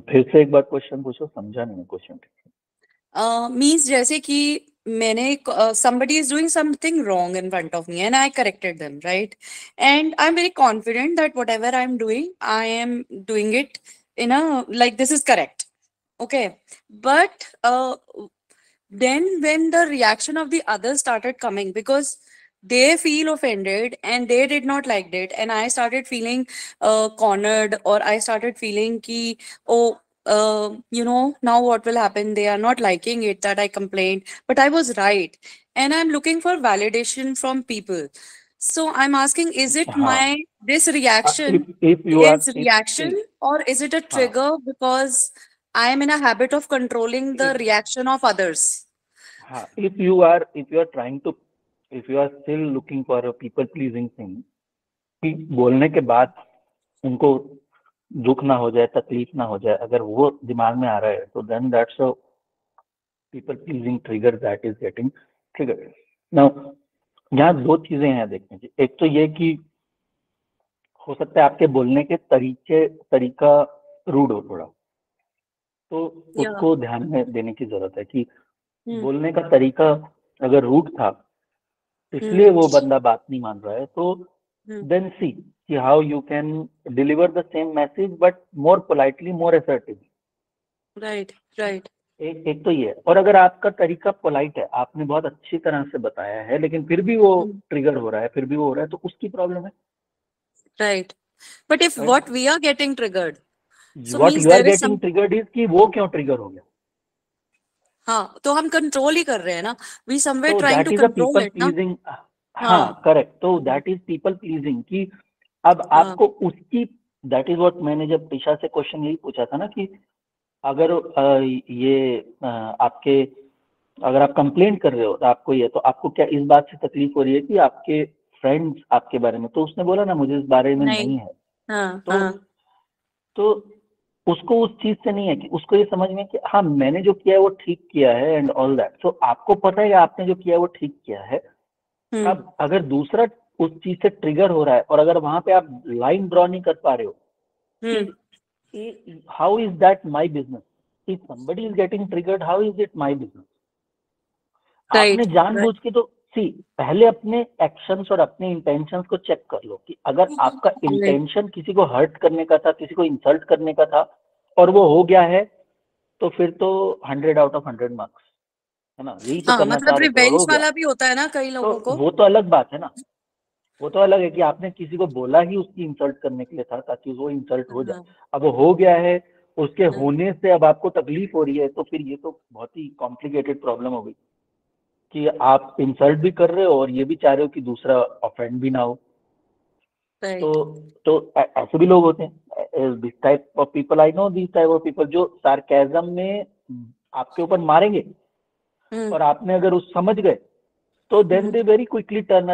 फिर से एक बार question पूछो, समझा नहीं question. Means जैसे कि मैंने somebody is doing something wrong in front of me and I corrected them, right? And I'm very confident that whatever I'm doing, I am doing it in a like this is correct. Okay. But then when the reaction of the others started coming, because they feel offended and they did not like it, and I started feeling cornered, or I started feeling ki, oh, now what will happen? They are not liking it that I complained, but I was right. And I'm looking for validation from people. So I'm asking, is it this reaction if you are reaction, or is it a trigger because I am in a habit of controlling the reaction of others? If you are still looking for a people pleasing thing, कि बोलने के बाद उनको दुख ना हो जाए, तकलीफ ना हो जाए, अगर वो दिमाग में आ रहा है तो then that's a people pleasing trigger that is getting triggered. Now यहाँ दो चीजें हैं देखने की। एक तो ये कि हो सकता है आपके बोलने के तरीका रूड हो थोड़ा, तो उसको ध्यान में देने की जरूरत है कि बोलने का तरीका अगर रूड था इसलिए वो बंदा बात नहीं मान रहा है, तो then see how you can deliver the same message but more politely, more assertively. Right. एक तो ये, और अगर आपका तरीका पोलाइट है, आपने बहुत अच्छी तरह से बताया है, लेकिन फिर भी वो ट्रिगर हो रहा है, फिर भी वो हो रहा है, तो उसकी प्रॉब्लम है। Right. But if what we are getting triggered, so what means you are there is getting triggered is कि वो क्यों ट्रिगर हो गया। हाँ, तो हम कंट्रोल ही कर रहे हैं ना, we somewhere तो trying that to is a control people it ना। pleasing। हाँ करेक्ट, तो that is people pleasing कि अब आपको उसकी, that is what मैंने जब टिशा से क्वेश्चन यही पूछा था ना कि अगर अगर आप कंप्लेंट कर रहे हो तो आपको ये, तो आपको क्या इस बात से तकलीफ हो रही है कि आपके फ्रेंड्स आपके बारे में, तो उसने बोला ना मुझे इस बारे में नहीं है। हाँ, तो तो उसको उस चीज से नहीं है कि उसको ये समझ में कि हाँ मैंने जो किया है वो ठीक किया है एंड ऑल दैट। सो आपको पता है कि आपने जो किया है वो ठीक किया है। अब अगर दूसरा उस चीज से ट्रिगर हो रहा है और अगर वहां पे आप लाइन ड्रॉ नहीं कर पा रहे हो कि how is that my business, if somebody is getting triggered how is it my business. आपने जानबूझ के तो पहले अपने एक्शंस और अपने इंटेंशंस को चेक कर लो कि अगर आपका इंटेंशन किसी को हर्ट करने का था, किसी को इंसल्ट करने का था और वो हो गया है, तो फिर तो 100 आउट ऑफ 100 मार्क्स है ना, यही तो करना चाह मतलब रहे थे और रिवेंज हो गया। वाला भी होता है ना कई लोगों तो को। वो तो अलग बात है ना, वो तो अलग है कि आपने किसी को बोला ही उसकी इंसल्ट करने के लिए था ताकि वो इंसल्ट हो जाए। अब वो हो गया है, उसके होने से अब आपको तकलीफ हो रही है, तो फिर ये तो बहुत ही कॉम्प्लिकेटेड प्रॉब्लम हो गई कि आप इंसल्ट भी कर रहे हो और ये भी चाह रहे हो कि दूसरा ऑफेंड भी ना हो। तो ऐसे भी लोग होते हैं, this type of people, I know this type of people जो सार्केज्म में आपके ऊपर मारेंगे और आपने अगर उस समझ गए तो then they very quickly turn